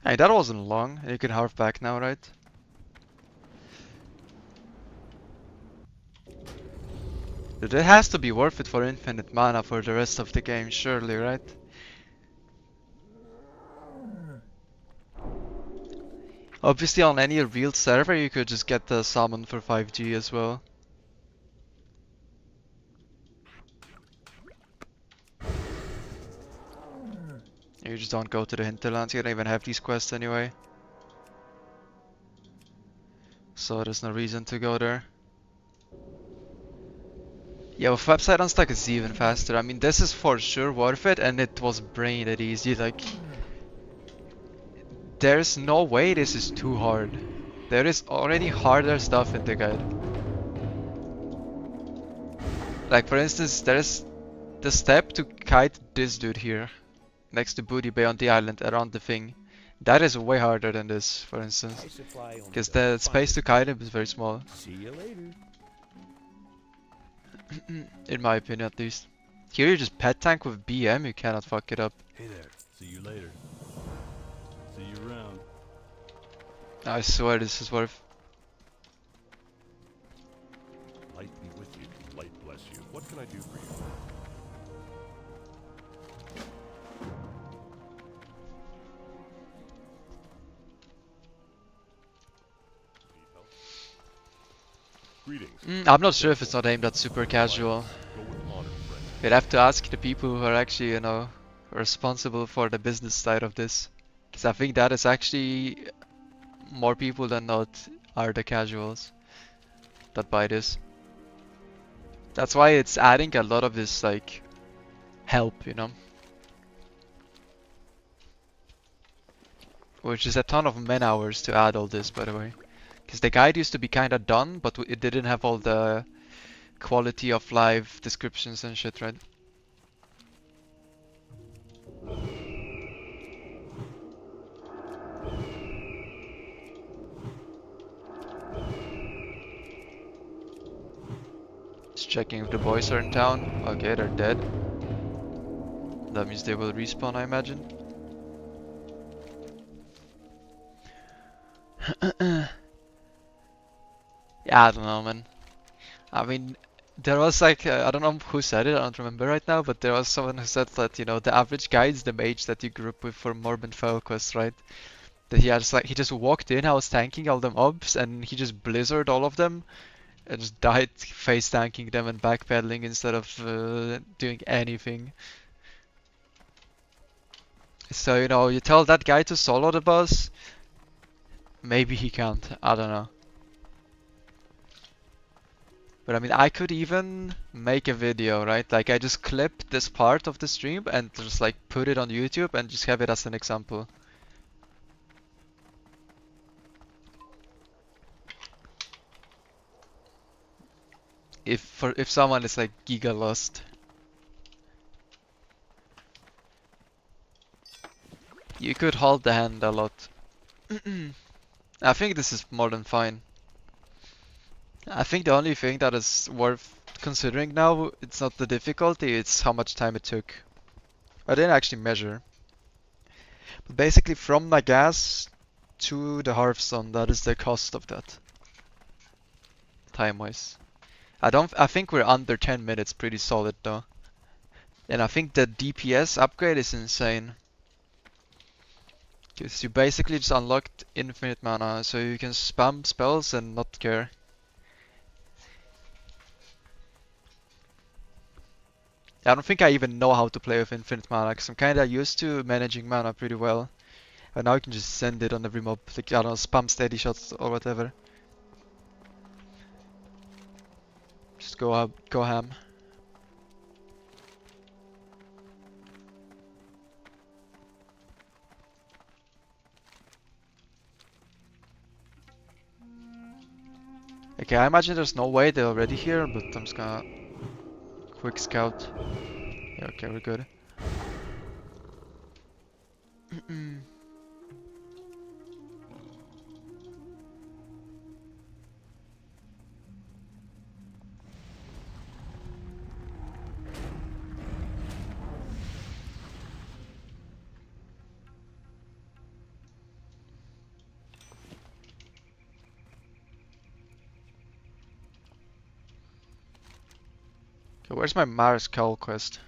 Hey, that wasn't long. You can harp back now, right? Dude, it has to be worth it for infinite mana for the rest of the game, surely, right? Obviously, on any real server, you could just get the summon for 5G as well. You just don't go to the hinterlands, you don't even have these quests anyway. So there's no reason to go there. Yeah, with website unstuck it's even faster. I mean, this is for sure worth it, and it was brain dead easy. Like, there's no way this is too hard. There is already harder stuff in the guide. Like, for instance, there's the step to kite this dude here, next to Booty Bay on the island around the thing. That is way harder than this, for instance. Because the space to kite him is very small. See you later. In my opinion, at least. Here you just pet tank with BM, you cannot fuck it up. Hey there. See you later. See you around. I swear this is worth. Light be with you. Light bless you. What can I do for you? Need help? Greetings. I'm not sure if it's not aimed at super casual. Go with honor, friend. You'd have to ask the people who are actually, you know, responsible for the business side of this. Because I think that is actually more people than not are the casuals that buy this. That's why it's adding a lot of this like help, you know? Which is a ton of man hours to add all this, by the way. Because the guide used to be kinda done, but it didn't have all the quality of life descriptions and shit, right? Just checking if the boys are in town. Okay, they're dead. That means they will respawn, I imagine. Yeah, I don't know, man. I mean, there was like, I don't know who said it, I don't remember right now, but there was someone who said that, you know, the average guy is the mage that you grew up with for Morbid Fell Quest, right? That he has like, he just walked in, I was tanking all the mobs, and he just blizzard all of them, and just died face tanking them and backpedaling instead of doing anything. So, you know, you tell that guy to solo the boss, maybe he can't, I don't know. But I mean, I could even make a video, right? Like I just clip this part of the stream and just like put it on YouTube and just have it as an example. If someone is like giga lost. You could hold the hand a lot. I think this is more than fine. I think the only thing that is worth considering now, it's not the difficulty, it's how much time it took. I didn't actually measure. But basically from Nagas to the Hearthstone, that is the cost of that. Time-wise. I think we're under 10 minutes pretty solid though. And I think the DPS upgrade is insane. Because you basically just unlocked infinite mana, so you can spam spells and not care. I don't think I even know how to play with infinite mana, because I'm kinda used to managing mana pretty well. And now you can just send it on every mob, like, I don't know, spam steady shots or whatever. Just go up, go ham. Okay, I imagine there's no way they're already here, but I'm just gonna quick scout. Yeah, okay, we're good. Okay, where's my Mars Cowl quest?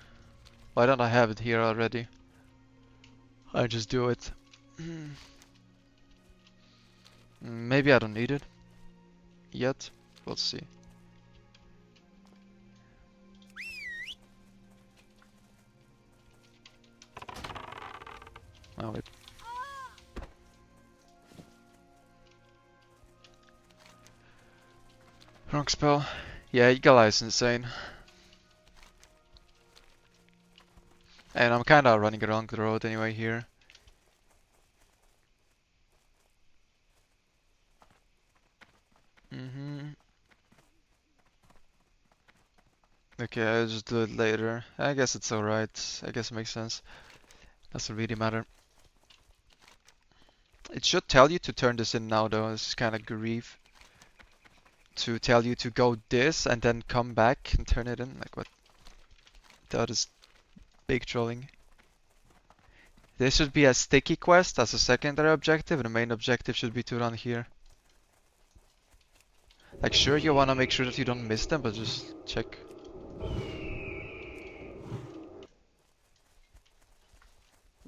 Why don't I have it here already? I just do it. Maybe I don't need it yet. We'll see. Oh wait. Wrong spell. Yeah, Eagle Eye is insane. And I'm kinda running along the road anyway here. Okay, I'll just do it later. I guess it's alright. I guess it makes sense. Doesn't really matter. It should tell you to turn this in now though. This is kinda grief. To tell you to go this and then come back and turn it in. Like what? That is big trolling. This should be a sticky quest as a secondary objective, and the main objective should be to run here. Like sure you wanna make sure that you don't miss them, but just check.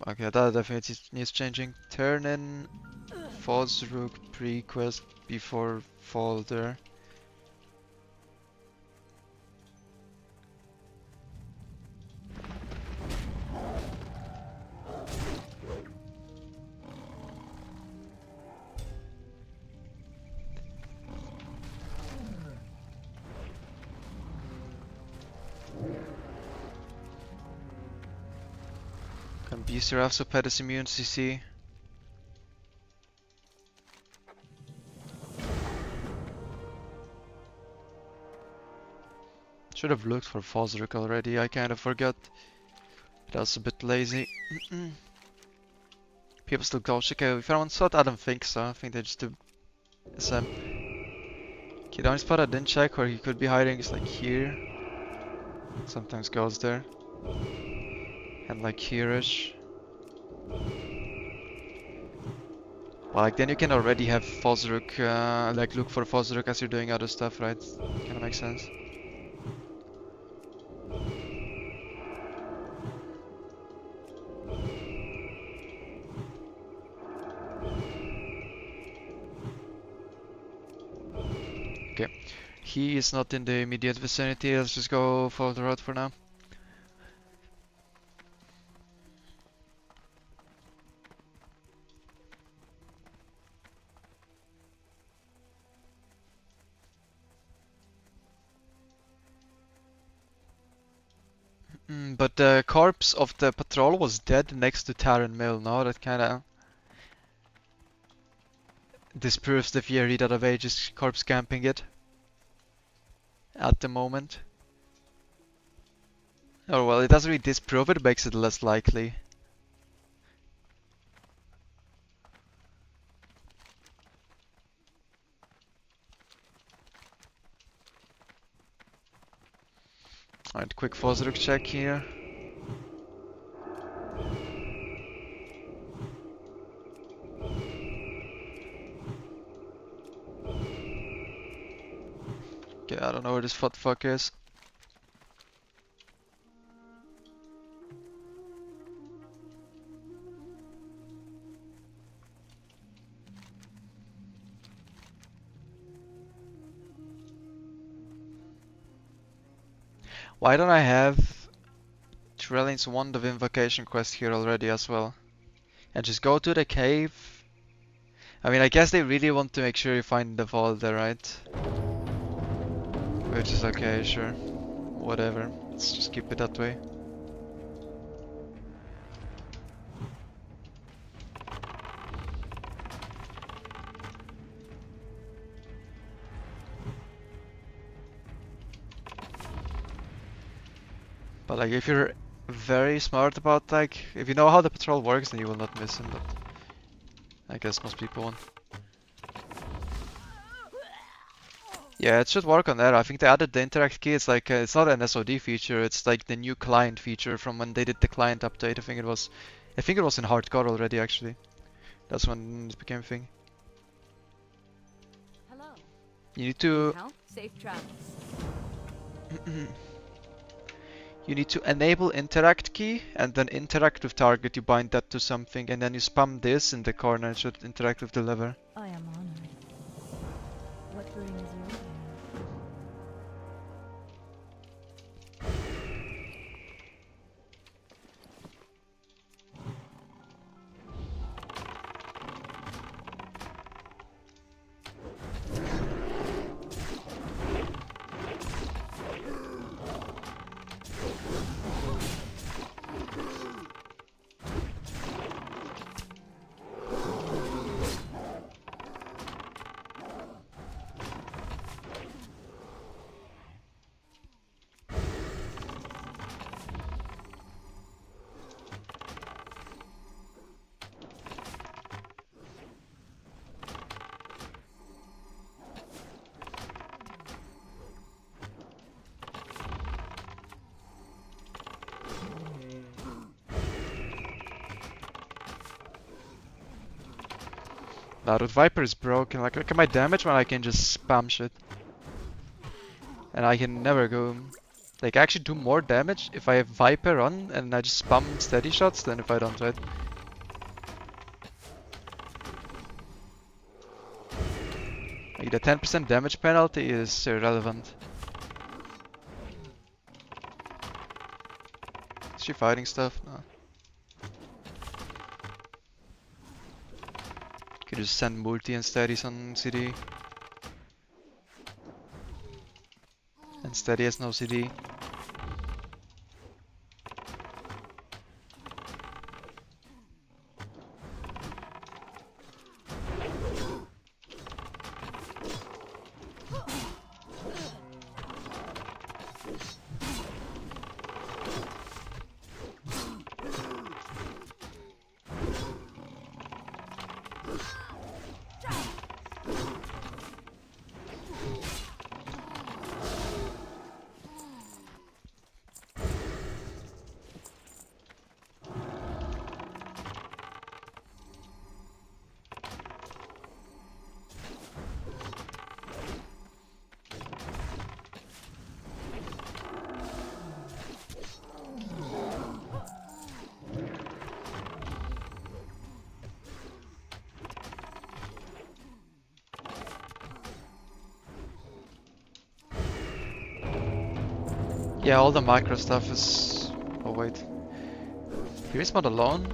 Okay, that definitely needs changing. Turn in Fosrook pre-quest before folder. Beaster also pet is immune to CC. Should have looked for Fosric already, I kind of forgot. But I was a bit lazy. People still go check out. If anyone saw it, I don't think so. I think they just do SM. Okay, the only spot I didn't check where he could be hiding is like here. Sometimes goes there. And like here-ish. Well, like then you can already have Fosruk, like look for Fosruk as you're doing other stuff, right? Kinda makes sense. Okay, he is not in the immediate vicinity, let's just go follow the road for now. But the corpse of the patrol was dead next to Taran Mill, no? That kinda disproves the theory that Avage is corpse camping it. At the moment. Oh well, it doesn't really disprove it, it makes it less likely. Alright, quick Fosruk check here. Okay, I don't know where this fuck is. Why don't I have Trellin's Wand of Invocation quest here already as well? And just go to the cave. I mean, I guess they really want to make sure you find the vault there, right? Which is okay, sure. Whatever. Let's just keep it that way. But like, if you're very smart about like, if you know how the patrol works, then you will not miss him, but I guess most people won't. Yeah, it should work on that. I think they added the interact key. It's like, it's not an SOD feature, it's like the new client feature from when they did the client update. I think it was in hardcore already actually. That's when it became a thing. Hello. You need to Help? Safe travels. you need to enable interact key and then interact with target. You bind that to something and then you spam this in the corner and it should interact with the lever. I am honored. What brings you here? Now the Viper is broken. Like, look at my damage when I can just spam shit. And I can never go... Like, I actually do more damage if I have Viper on and I just spam steady shots than if I don't, right? Like, the 10% damage penalty is irrelevant. Is she fighting stuff? No. Could just send multi and steadies on CD. And steady has no CD. Yeah, all the micro stuff is... Oh wait. He respawned alone?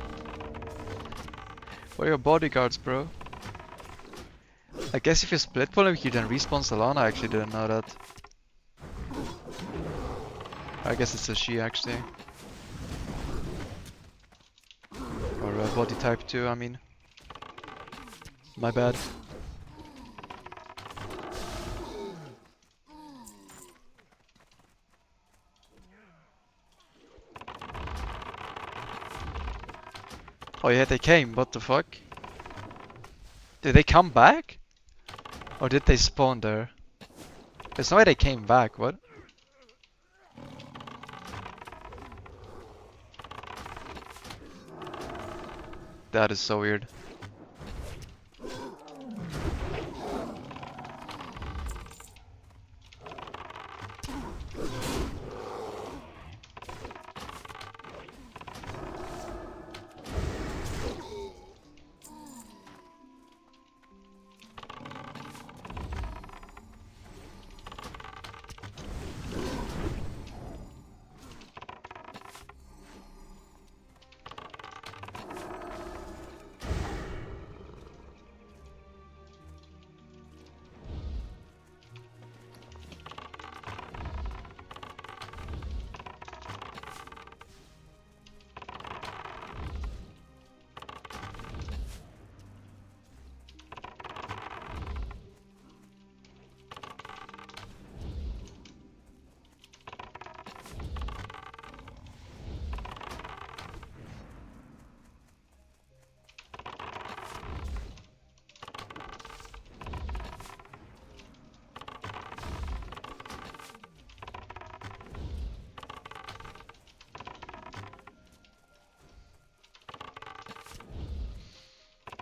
Where are your bodyguards, bro? I guess if you split pull him, he then respawns alone. I actually didn't know that. I guess it's a she actually. Or a body type 2, I mean. My bad. Oh yeah, they came, what the fuck? Did they come back? Or did they spawn there? There's no way they came back, what? That is so weird.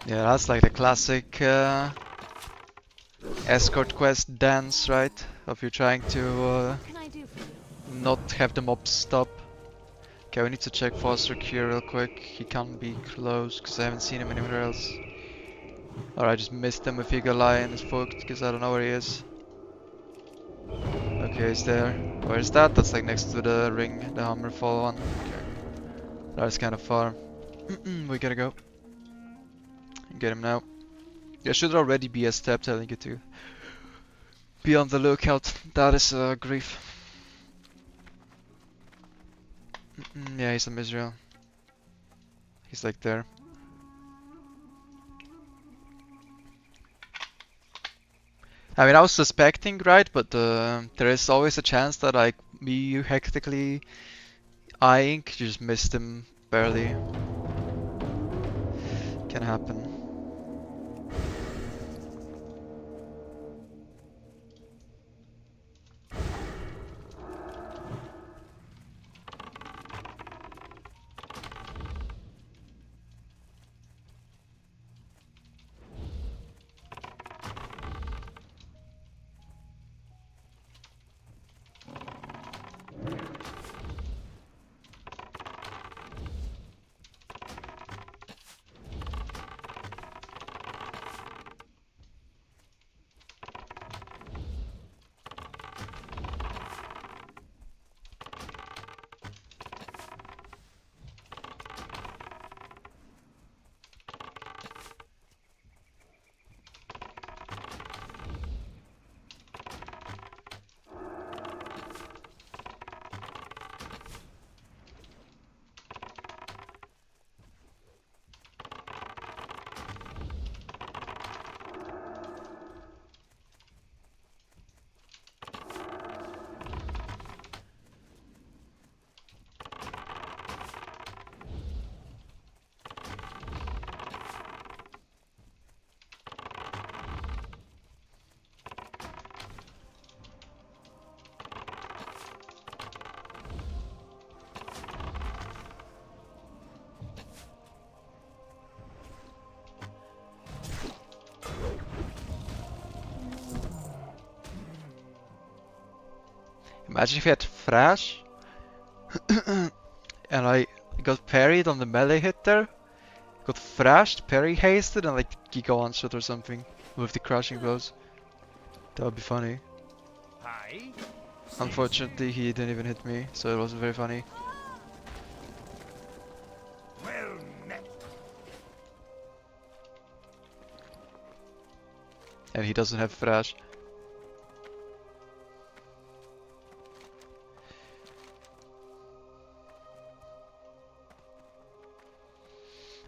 Yeah, that's like the classic escort quest dance, right? Of you trying to What can I do for you? not have the mob stop. Okay, we need to check Foster Q real quick. He can't be close because I haven't seen him anywhere else. Or I just missed him with Eagle Eye and is fucked because I don't know where he is. Okay, he's there. Where is that? That's like next to the ring, the Hammerfall one. Okay. That's kind of far. We gotta go. Get him now. There should already be a step telling you to be on the lookout. That is grief. Yeah, he's in Israel. He's like there. I mean, I was suspecting, right? But there is always a chance that like me hectically eyeing, you just missed him barely. Can happen. Imagine if he had Thrash and I got parried on the melee hit there, got thrashed, parry hasted, and like Giga one-shot or something with the crushing blows. That would be funny. Hi. Unfortunately, he didn't even hit me, so it wasn't very funny. Well met. And he doesn't have Thrash.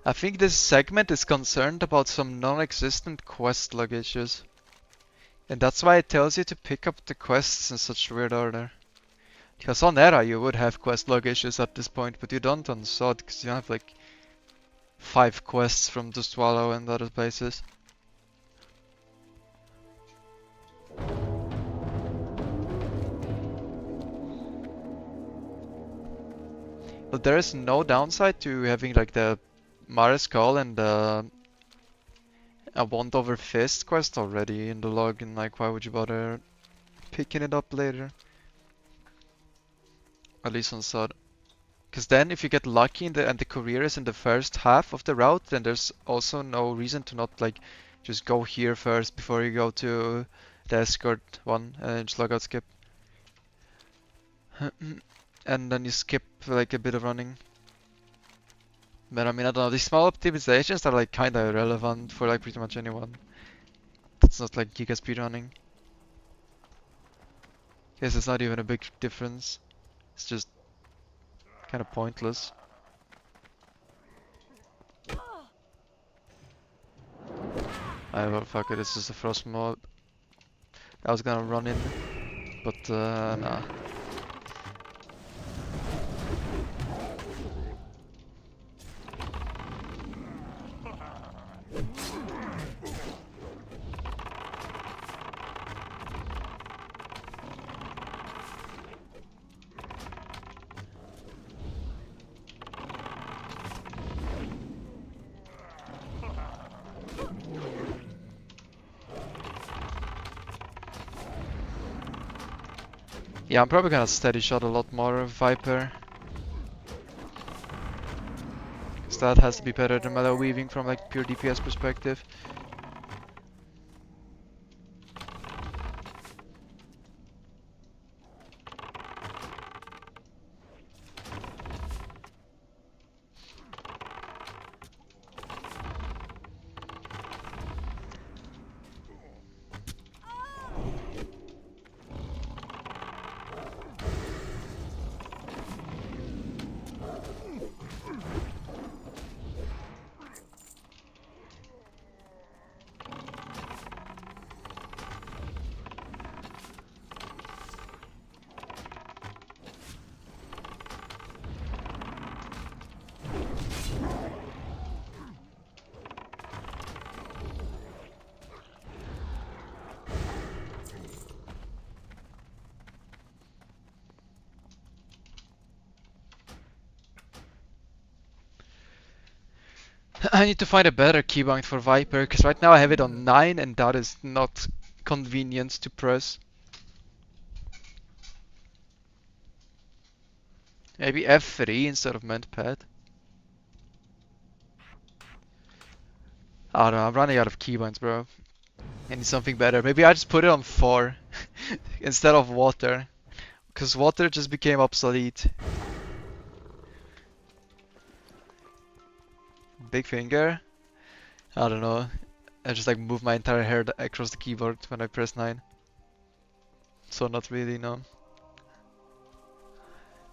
I think this segment is concerned about some non-existent quest log issues. And that's why it tells you to pick up the quests in such weird order. Because on Era you would have quest log issues at this point, but you don't on Sod because you have like 5 quests from the Swallow and other places. But there is no downside to having like the Mara's Call and the a Wand over Fist quest already in the log, and like why would you bother picking it up later? At least on Sod. Because then if you get lucky and the career is in the first half of the route, then there's also no reason to not like just go here first before you go to the escort one and just log out skip. And then you skip like a bit of running. But I mean, I don't know, these small optimizations are like kinda irrelevant for like pretty much anyone. It's not like giga speedrunning. Guess it's not even a big difference. It's just kinda pointless. Well, fuck it, it's just a frost mod. I was gonna run in, but nah. Yeah, I'm probably gonna steady shot a lot more Viper. Cause that has to be better than melee weaving from like pure DPS perspective. I need to find a better keybind for Viper, because right now I have it on 9 and that is not convenient to press. Maybe F3 instead of Mentpad. I don't know, I'm running out of keybinds, bro. I need something better. Maybe I just put it on 4 instead of water, because water just became obsolete. Big finger? I don't know. I just like move my entire hair across the keyboard when I press 9. So not really, no.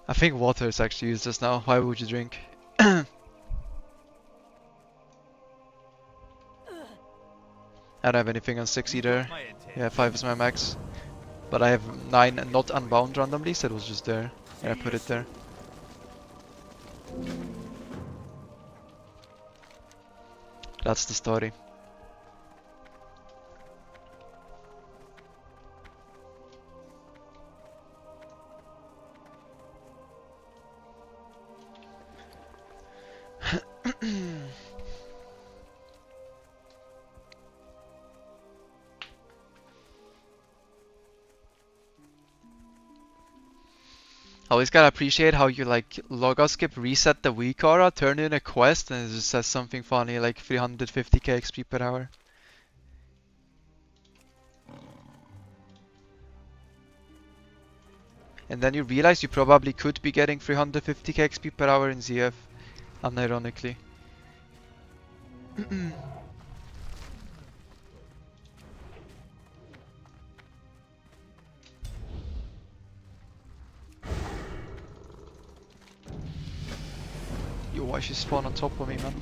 I think water is actually used just now. Why would you drink? I don't have anything on 6 either. Yeah, 5 is my max. But I have 9 and not unbound randomly, so it was just there. And I put it there. That's the story. Always gotta appreciate how you like logout skip, reset the weak aura, turn in a quest, and it just says something funny like 350k XP per hour. and then you realize you probably could be getting 350k XP per hour in ZF, unironically. Yo, why she spawn on top of me, man?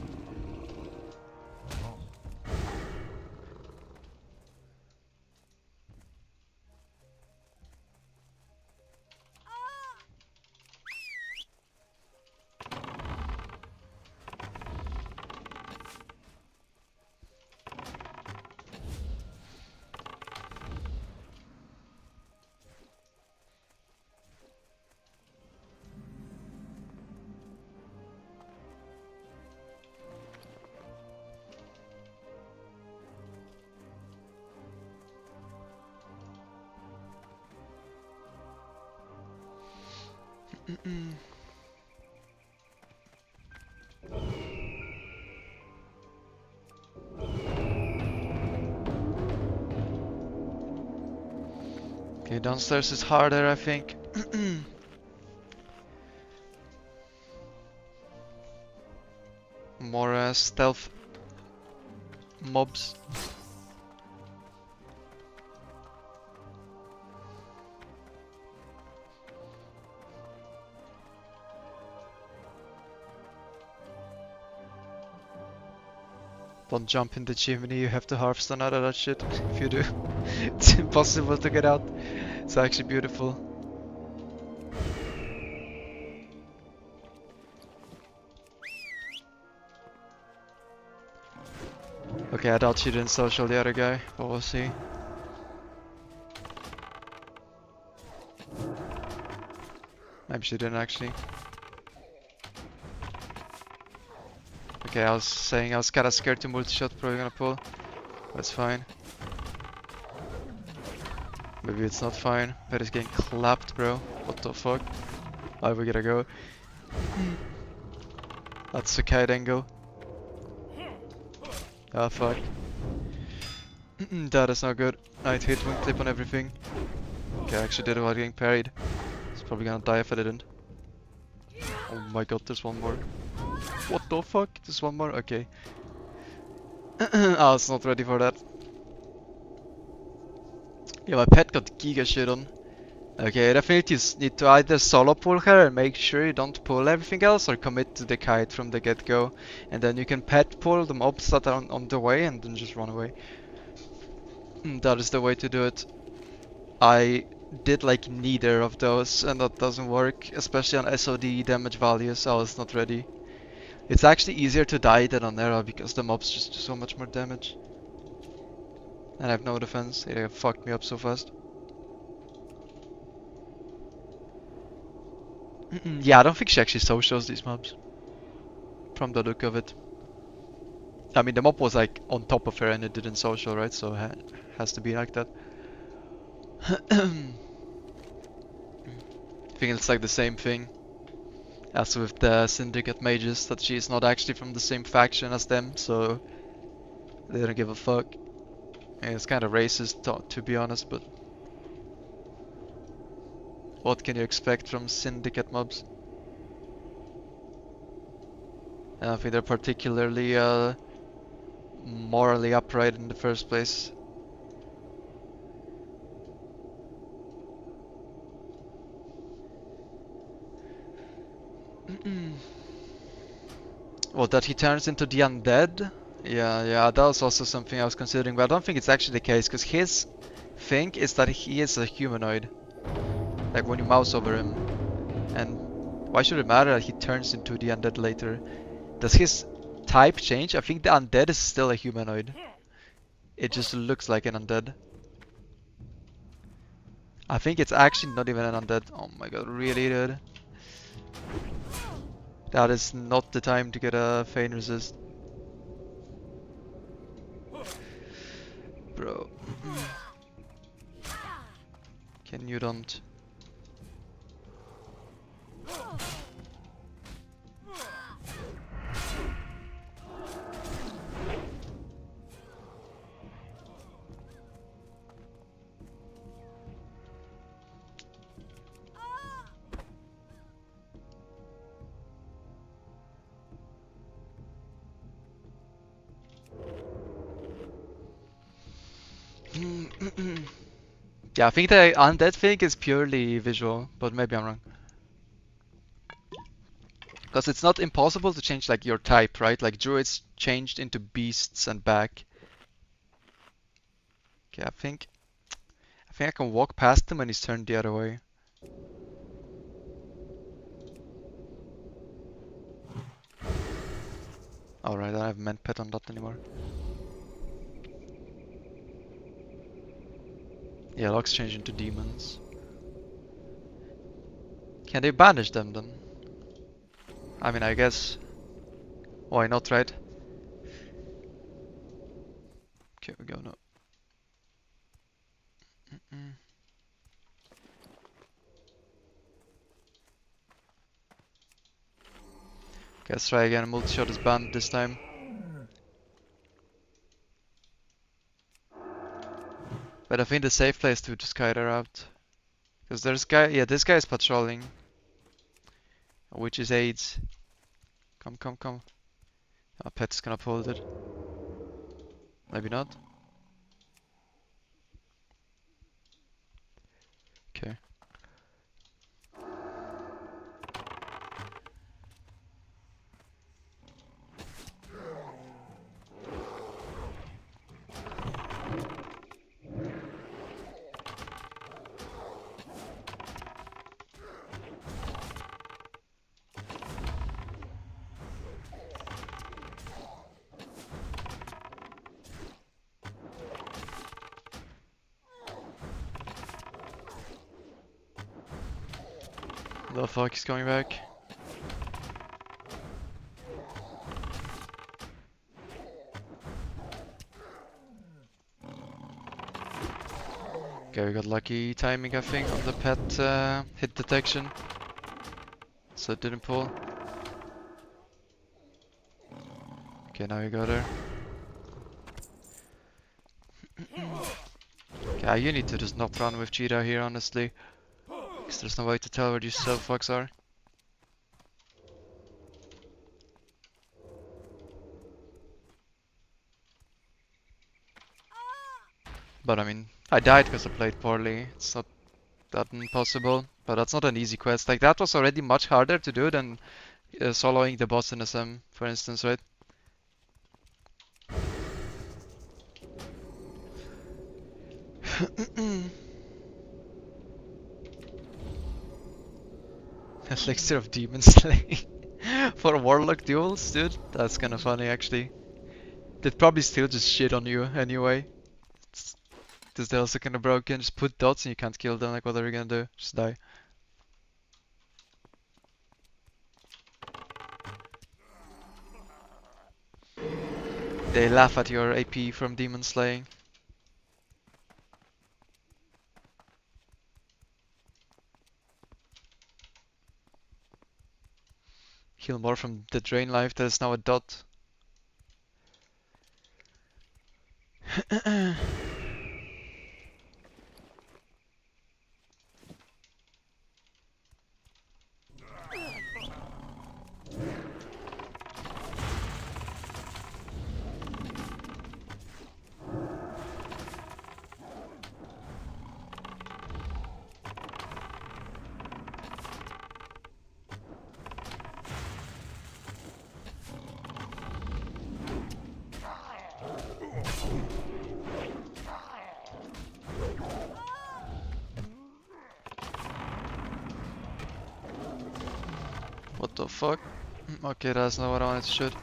Okay, downstairs is harder, I think. More stealth mobs. Don't jump in the chimney, you have to harvest out of that shit. If you do, it's impossible to get out. It's actually beautiful. Okay, I doubt she didn't social the other guy, but we'll see. Maybe she didn't actually. Okay, I was saying I was kinda scared to multi-shot, probably gonna pull. That's fine. Maybe it's not fine. But it's getting clapped, bro. What the fuck? Why we gotta go? That's the kite angle. Ah, fuck. That is not good. I'd hit one clip on everything. Okay, I actually did it while getting parried. It's probably gonna die if I didn't. Oh my god, there's one more. What the fuck? There's one more? Okay. I was not ready for that. Yeah, my pet got giga shit on. Okay, definitely you need to either solo pull her and make sure you don't pull everything else, or commit to the kite from the get-go. And then you can pet pull the mobs that are on the way and then just run away. That is the way to do it. I did like neither of those and that doesn't work, especially on SOD damage values. I was not ready. It's actually easier to die than on Era because the mobs just do so much more damage. And I have no defense, they fucked me up so fast. Yeah, I don't think she actually socials these mobs. From the look of it. I mean, the mob was like on top of her and it didn't social, right? So it has to be like that. I think it's like the same thing as with the Syndicate mages, that she's not actually from the same faction as them, so they don't give a fuck. And it's kind of racist to be honest, but what can you expect from Syndicate mobs? I don't think they're particularly morally upright in the first place. Well, that he turns into the undead? Yeah, that was also something I was considering, but I don't think it's actually the case, because his thing is that he is a humanoid. Like when you mouse over him. And why should it matter that he turns into the undead later? Does his type change? I think the undead is still a humanoid. It just looks like an undead. I think it's actually not even an undead. Oh my god, really dude? That is not the time to get a feign resist. Bro. Can you don't? Yeah, I think the undead thing is purely visual, but maybe I'm wrong. Because it's not impossible to change like your type, right? Like druids changed into beasts and back. Okay, I think I can walk past him when he's turned the other way. Alright, I don't have ment pet on that anymore. Yeah, locks change into demons. Can they banish them then? I mean, I guess. Why not, right? Okay, we go now. Okay, let's try again. Multi-shot is banned this time. But I think the safe place to just kite her out. Because there's guy, yeah, this guy is patrolling. Which is aids. Come, come, come. Our pet's gonna hold it. Maybe not. Okay. The fuck is coming back? Okay, we got lucky timing, I think, on the pet hit detection. So it didn't pull. Okay, now you got her. Yeah, you need to just not run with Cheetah here, honestly. Because there's no way to tell where these self fucks are. But I mean, I died because I played poorly. It's not that impossible, but that's not an easy quest. Like, that was already much harder to do than soloing the boss in SM, for instance, right? Elixir of Demon Slaying for Warlock duels, dude. That's kind of funny, actually. They'd probably still just shit on you anyway. Because they're also kind of broken. Just put dots and you can't kill them. Like, what are you gonna do? Just die. They laugh at your AP from Demon Slaying. Heal more from the drain life. That is now a dot. What the fuck? Okay, that's not what I wanted to shoot.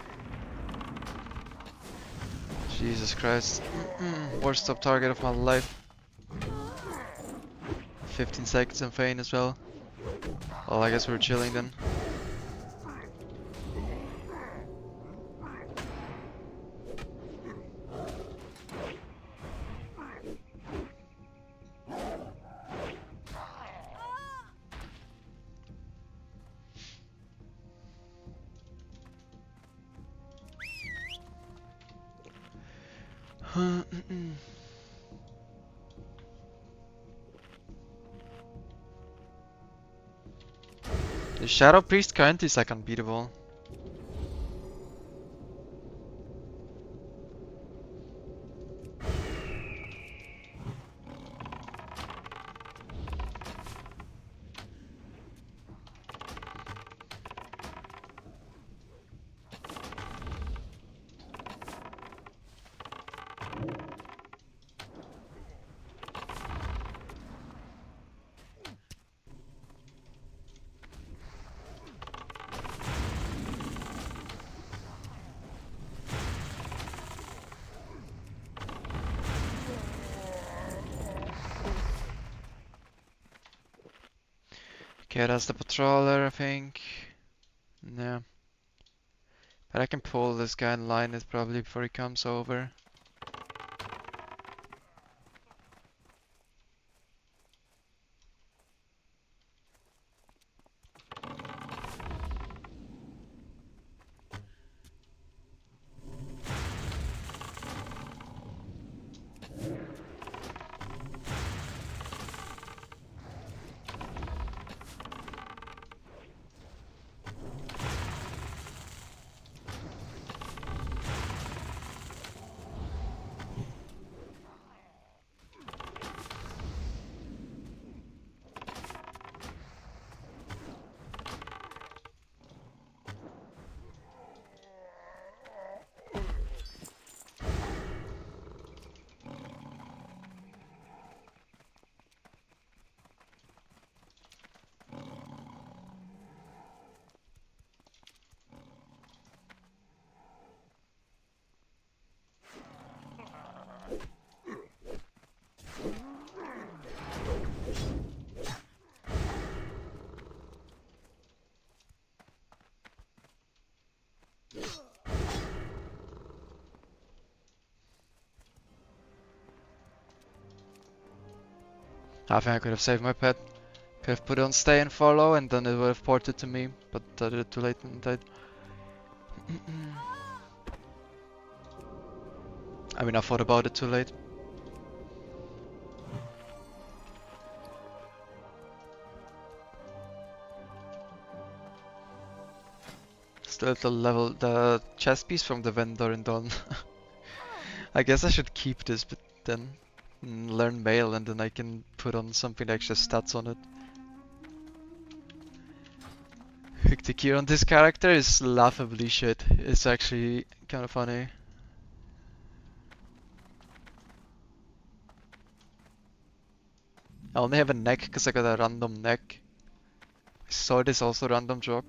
Jesus Christ. Worst top target of my life. 15 seconds in Feign as well. Well, I guess we're chilling then. The Shadow Priest currently is like unbeatable. Okay, that's the patroller, I think. Yeah. But I can pull this guy in line it probably before he comes over. I think I could have saved my pet. Could have put on stay and follow and then it would have ported to me, but I did it too late and died. I mean, I thought about it too late. Still the level, the chest piece from the vendor in Dawn. I guess I should keep this, but then learn mail and then I can put on something extra stats on it. The gear on this character is laughably shit. It's actually kind of funny. I only have a neck because I got a random neck. I saw this also random drop.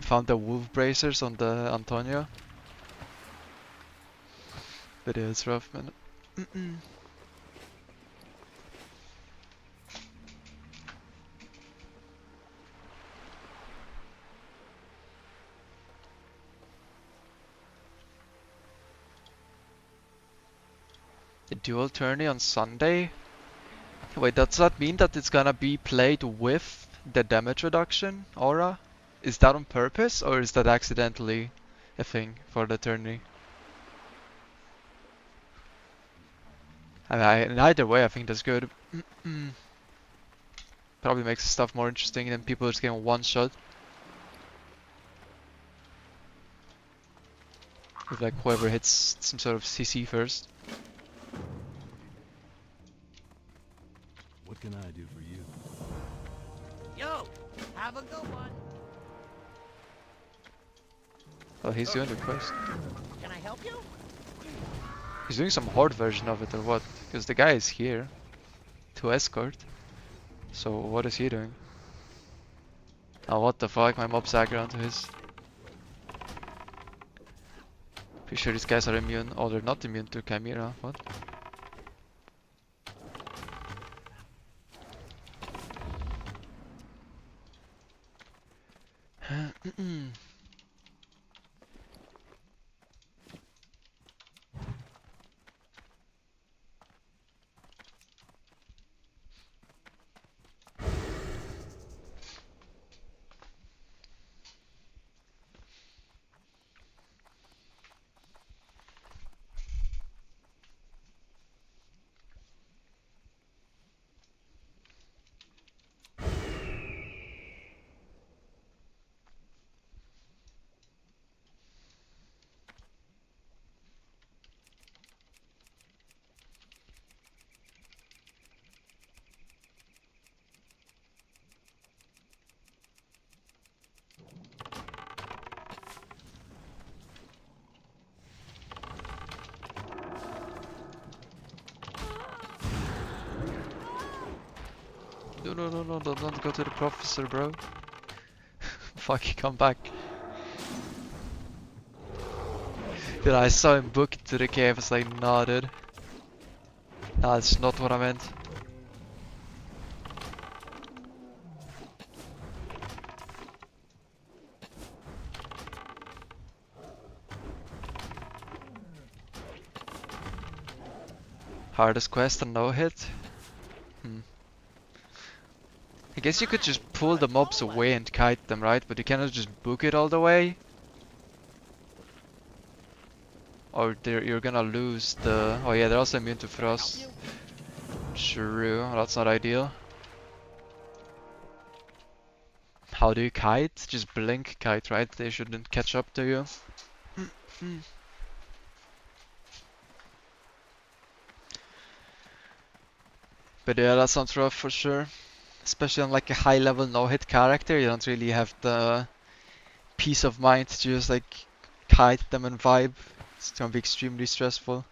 Found the wolf bracers on the Antonio. But yeah, it's rough, man. The dual tourney on Sunday? Wait, does that mean that it's gonna be played with the damage reduction aura? Is that on purpose or is that accidentally a thing for the tourney? I mean, in either way, I think that's good. Probably makes the stuff more interesting than people just getting one shot. With like whoever hits some sort of CC first. What can I do for you? Yo, have a good one. Oh, he's doing the quest. Can I help you? He's doing some horde version of it or what? Because the guy is here to escort. So what is he doing? Oh, what the fuck? My mob's aggro onto his. Pretty sure these guys are immune. Oh, they're not immune to Chimera. What? No, don't go to the professor, bro. Fuck, come back. Dude, I saw him book to the cave, I was like, nah, dude. Nah, that's not what I meant. Hardest quest and no hit? I guess you could just pull the mobs away and kite them, right? But you cannot just book it all the way. Or you're gonna lose the... Oh yeah, they're also immune to frost. True, that's not ideal. How do you kite? Just blink kite, right? They shouldn't catch up to you. But yeah, that sounds rough for sure. Especially on like a high level no hit character, you don't really have the peace of mind to just like kite them and vibe. It's gonna be extremely stressful.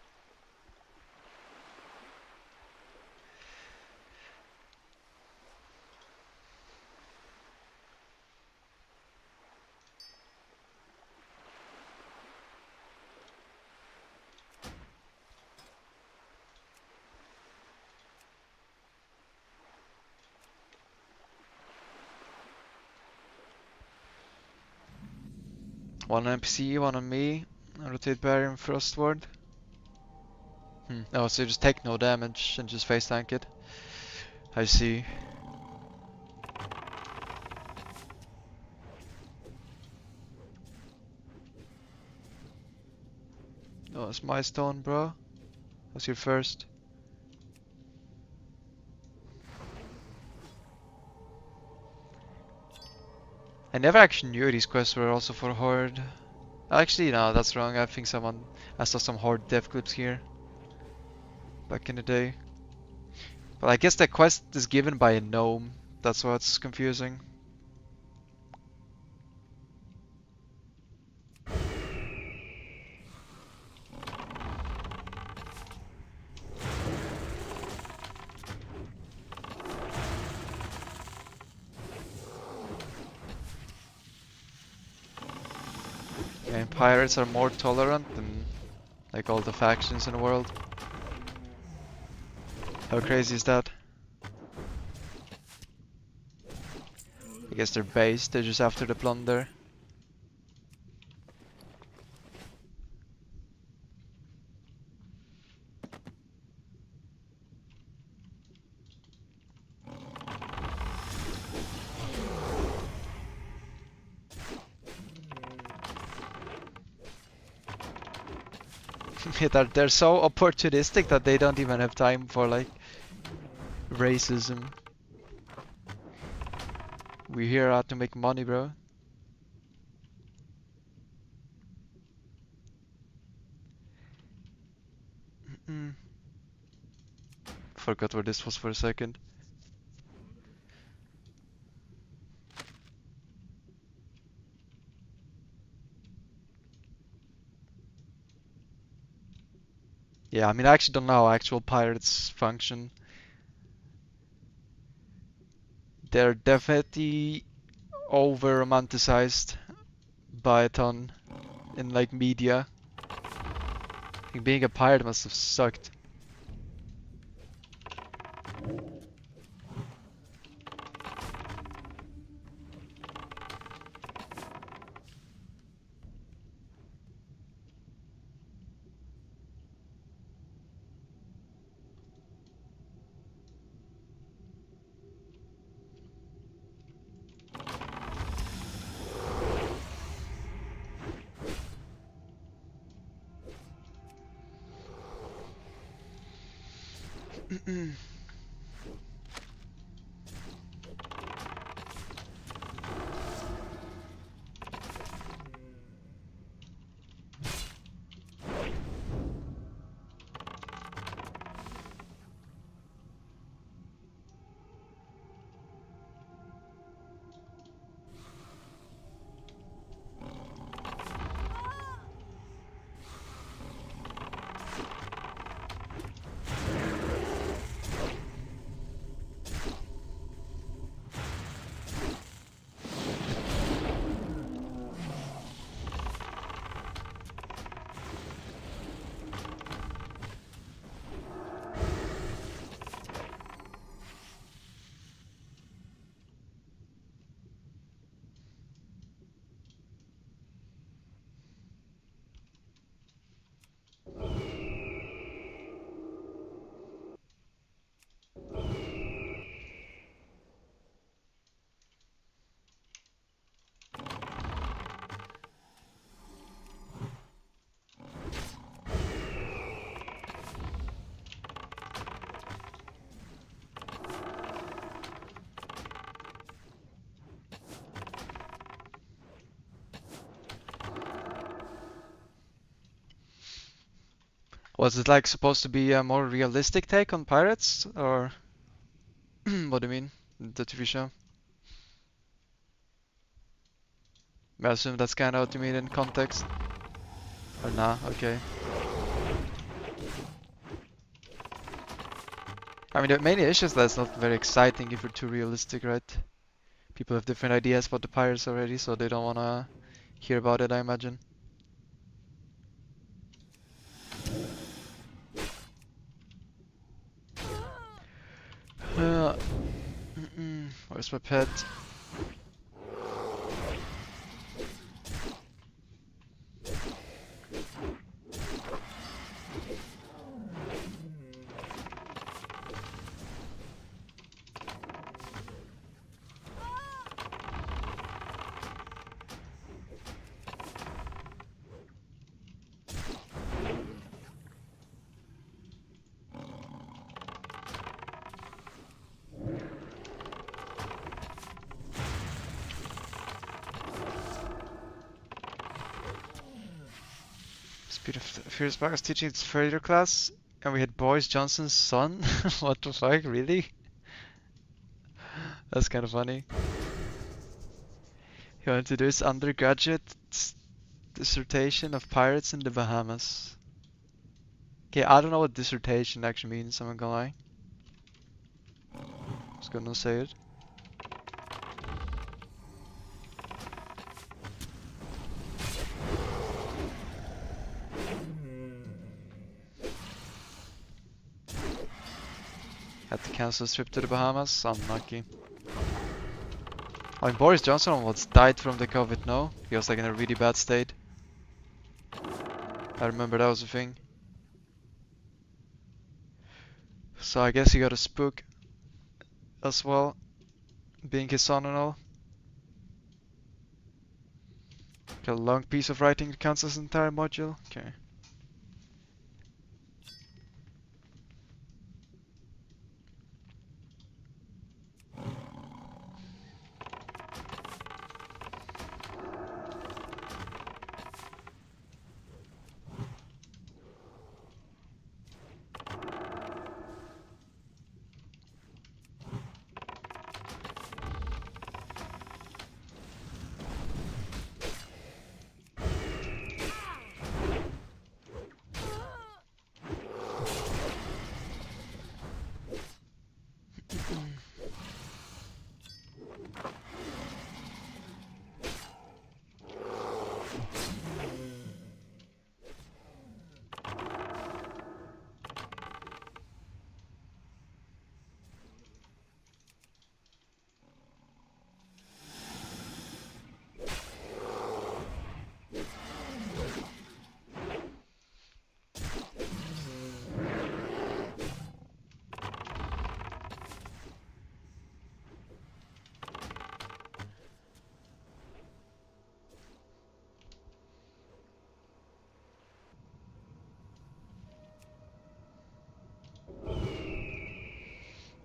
One NPC, one on me. Rotate barrier and frost ward. Oh, so you just take no damage and just face tank it. I see. Oh, it's my stone, bro. What's your first? I never actually knew these quests were also for Horde. Actually, no, that's wrong. I think I saw some Horde dev clips here back in the day. But I guess the quest is given by a gnome. That's what's confusing. And pirates are more tolerant than like all the factions in the world. How crazy is that? I guess they're based, they're just after the plunder. They're so opportunistic that they don't even have time for like racism. We're here out to make money, bro. Forgot where this was for a second. Yeah, I mean, I actually don't know how actual pirates function. They're definitely over romanticized by a ton in like media. I think being a pirate must have sucked. Was it like supposed to be a more realistic take on pirates, or what do you mean? The TV show? I assume that's kind of what you mean in context. Or nah, okay. I mean, the main issue is that it's not very exciting if you're too realistic, right? People have different ideas about the pirates already, so they don't wanna hear about it, I imagine. Uh, Where's my pet? Speed of Furious Spark was teaching its further class, and we had Boris Johnson's son? What the fuck, really? That's kind of funny. He wanted to do his undergraduate dissertation of pirates in the Bahamas. Okay, I don't know what dissertation actually means, I'm not gonna lie. Just gonna say it. Had to cancel his trip to the Bahamas, unlucky. I mean, Boris Johnson almost died from the COVID, no? He was like in a really bad state. I remember that was a thing. So I guess he got a spook as well, being his son and all. Got a long piece of writing that counts as an entire module. Okay.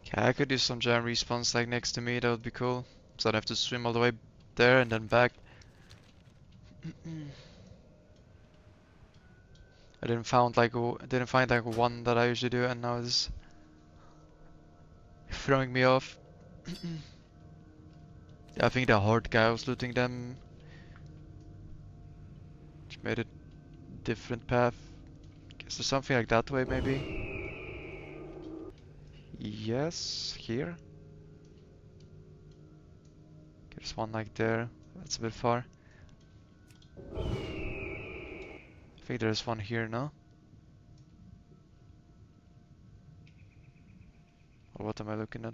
Okay, I could do some giant respawns like next to me, that would be cool. So I'd have to swim all the way there and then back. I didn't find like one that I usually do, and now it's throwing me off. Yeah, I think the horde guy was looting them, which made a different path. Guess there's something like that way, maybe. Yes, here. There's one like there. That's a bit far. I think there's one here, no? Or what am I looking at?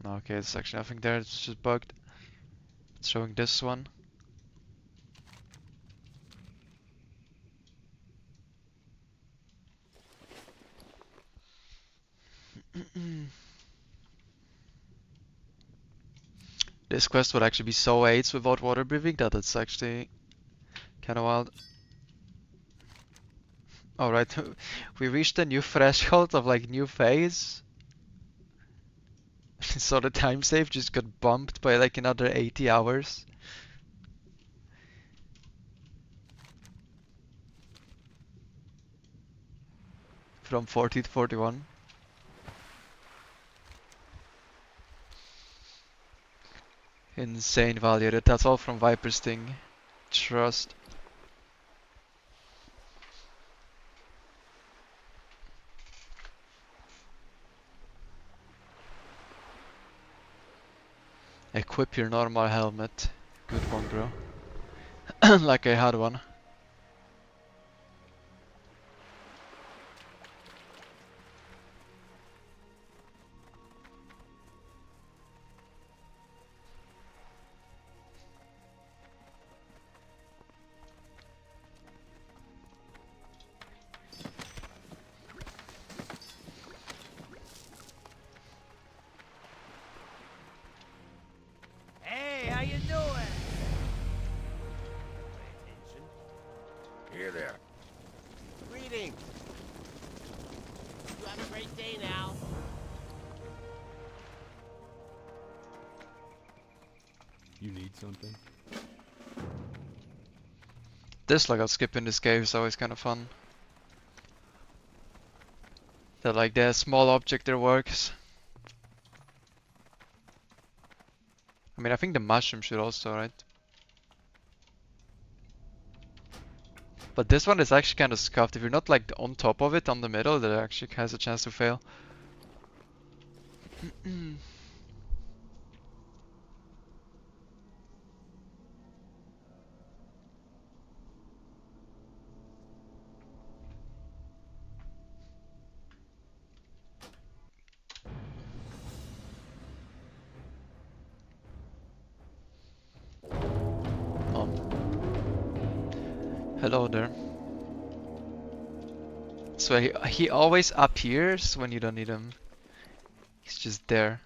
No, okay, there's actually nothing there, it's just bugged. It's showing this one. This quest would actually be so AIDS without water breathing that it's actually kind of wild. Alright, we reached a new threshold of like new phase. So the time save just got bumped by like another 80 hours. From 40 to 41. Insane value. That's all from Viper's thing. Trust. Equip your normal helmet. Good one, bro. Like I had one. Hey, how you doing? Here there. Greetings. You have a great day now. You need something? This like I'll skip in this cave is always kind of fun. That like the small object there works. I mean I think the mushroom should also, right? But this one is actually kind of scuffed. If you're not like on top of it on the middle, that actually has a chance to fail. Hello there. So he always appears when you don't need him. He's just there,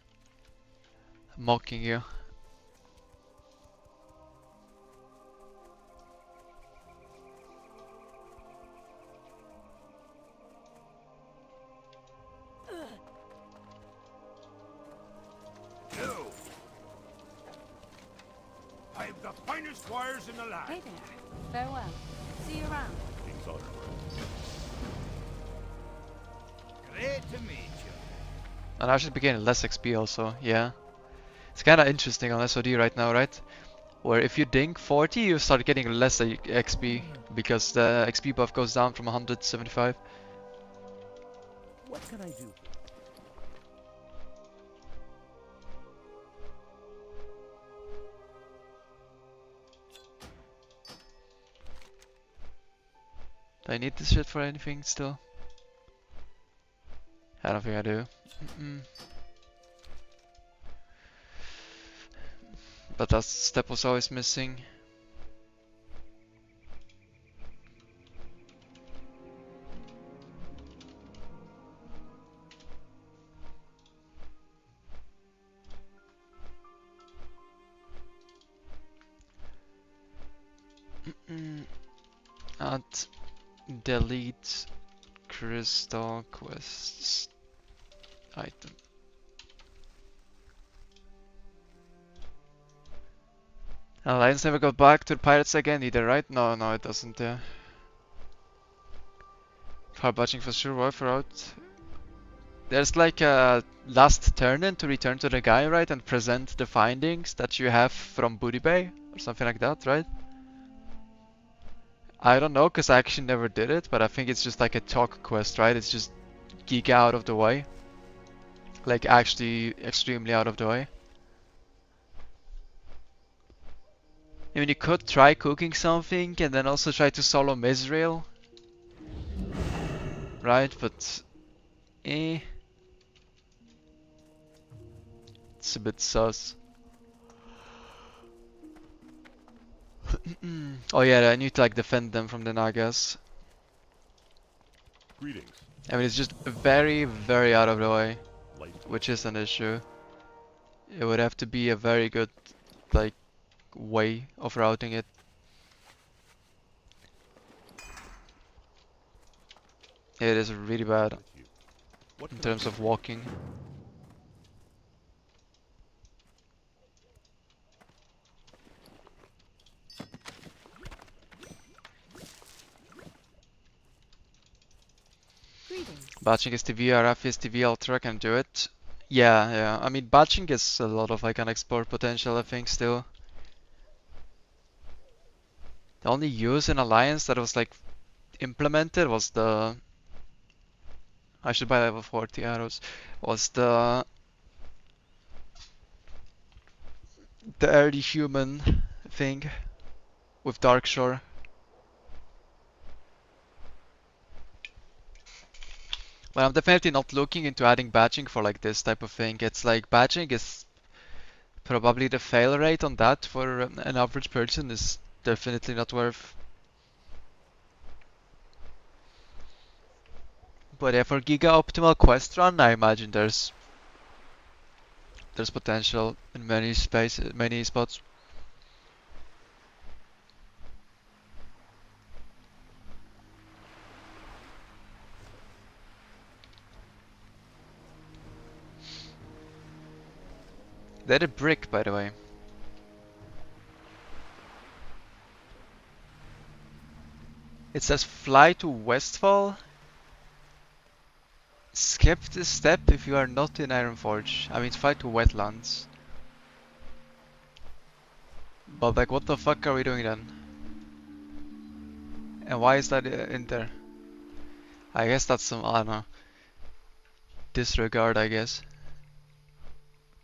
mocking you. You. I have the finest wires in the land. Hey there. Farewell. See you around. King's honor, bro. Great to meet you. And I should be getting less XP also, yeah. It's kinda interesting on SOD right now, right? Where if you dink 40, you start getting less XP because the XP buff goes down from 175. What can I do? Do I need this shit for anything still? I don't think I do. But that step was always missing. Add delete crystal quests item. Alliance never got back to the pirates again either, right? No, no, it doesn't. Far budging for sure. Warfare out. There's like a last turn-in to return to the guy, right, and present the findings that you have from Booty Bay or something like that, right? I don't know, cause I actually never did it, but I think it's just like a talk quest, right? It's just geek out of the way. Like actually extremely out of the way. I mean, you could try cooking something and then also try to solo Misrael. Right, but... It's a bit sus. Oh yeah, I need to like defend them from the Nagas. Greetings. I mean, it's just very, very out of the way, Light. which is an issue. It would have to be a very good, like, way of routing it. It is really bad With you. What in can I terms do of for you? walking. Batching is TV, RF is TV, Ultra can do it. Yeah, yeah. I mean, batching is a lot of like unexplored potential, I think, still. The only use in Alliance that was like implemented was the... I should buy level 40 arrows. Was the early human thing with Darkshore. But I'm definitely not looking into adding batching for like this type of thing. It's like batching is probably the fail rate on that for an average person is definitely not worth. But yeah, for Giga Optimal Quest Run, I imagine there's potential in many spots. They're a brick, by the way. It says fly to Westfall. Skip this step if you are not in Ironforge. I mean, fly to Wetlands. But like, what the fuck are we doing then? And why is that in there? I guess that's some, I don't know, disregard, I guess.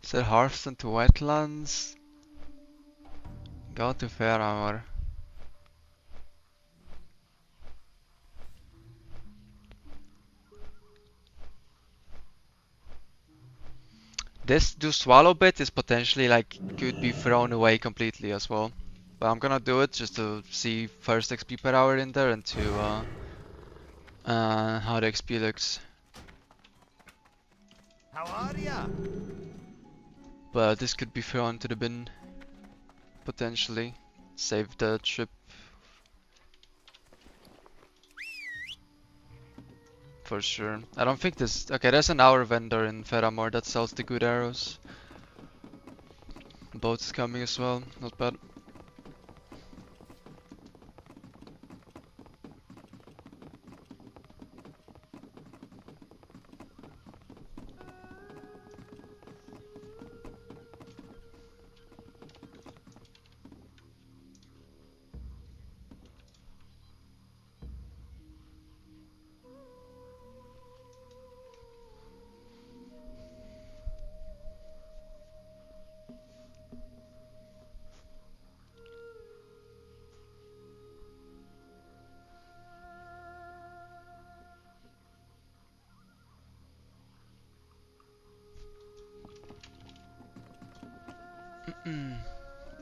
Said Hearthstone to Wetlands. Go to Fair Armor. This do swallow bit is potentially like could be thrown away completely as well. But I'm gonna do it just to see first XP per hour in there and to how the XP looks. How are ya? But this could be thrown to the bin potentially. Save the trip for sure. I don't think this. Okay, there's an hour vendor in Ferramore that sells the good arrows. Boat is coming as well, not bad.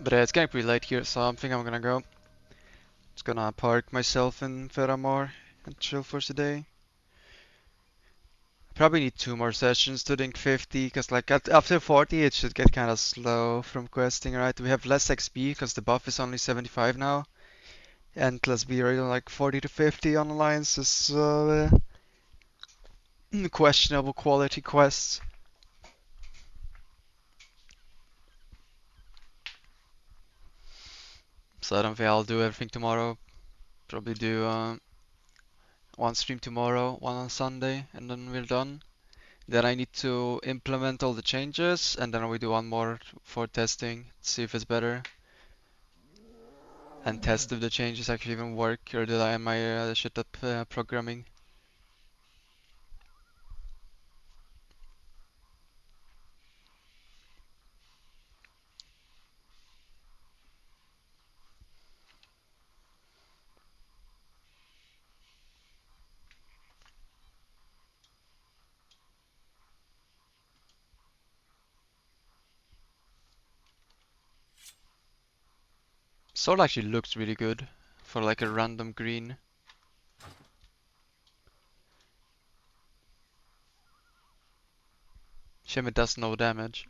But it's getting pretty late here, so I think I'm gonna go. Just gonna park myself in Ferramore and chill for today. Probably need 2 more sessions to think 50, because like after 40 it should get kind of slow from questing, right? We have less XP because the buff is only 75 now. And let's be real, like 40 to 50 on alliances, questionable quality quests. So I don't think I'll do everything tomorrow. Probably do one stream tomorrow, one on Sunday, and then we're done. Then I need to implement all the changes, and then we do one more for testing, see if it's better. And test if the changes actually even work, or am I shit at programming. Sword actually looks really good for like a random green. Shame it does no damage.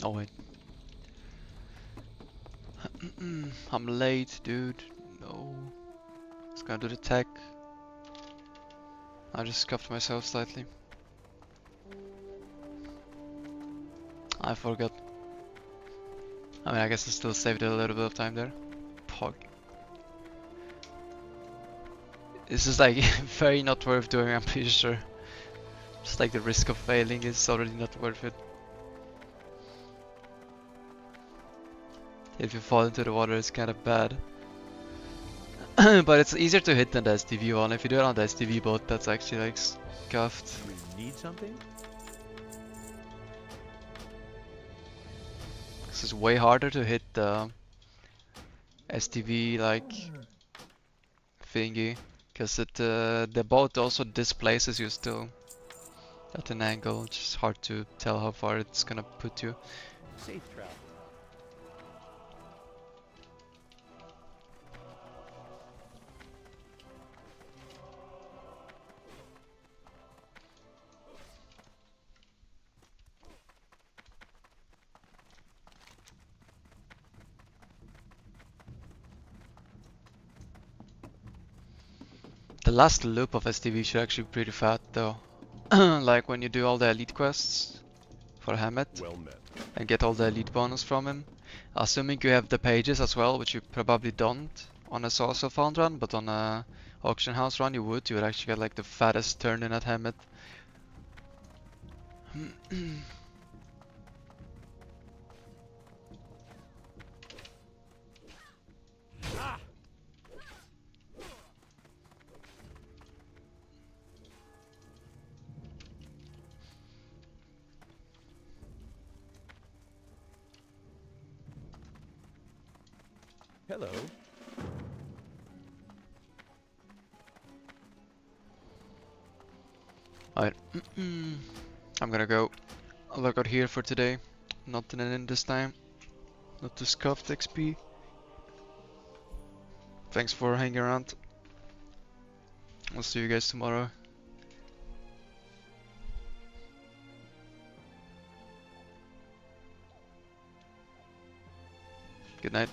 Oh wait. I'm late, dude. No. It's gonna do the tech. I just scuffed myself slightly. I forgot. I mean, I guess I still saved a little bit of time there. Pog. This is like very not worth doing, I'm pretty sure. Just like the risk of failing is already not worth it. If you fall into the water, it's kind of bad. But it's easier to hit than the STV one. If you do it on the STV boat, that's actually like scuffed. You need something? This is way harder to hit the STV like thingy, because it the boat also displaces you still at an angle. It's just hard to tell how far it's gonna put you. Safe travel. The last loop of STV should actually be pretty fat though. Like when you do all the elite quests for Hammett Well met. and get all the elite bonus from him. Assuming you have the pages as well, which you probably don't on a Source of Found run, but on a Auction House run you would actually get like the fattest turn in at Hammett. Hello. Alright, I'm gonna go log out here for today. Nothing in this time. Not too scuffed XP. Thanks for hanging around. I'll see you guys tomorrow. Good night.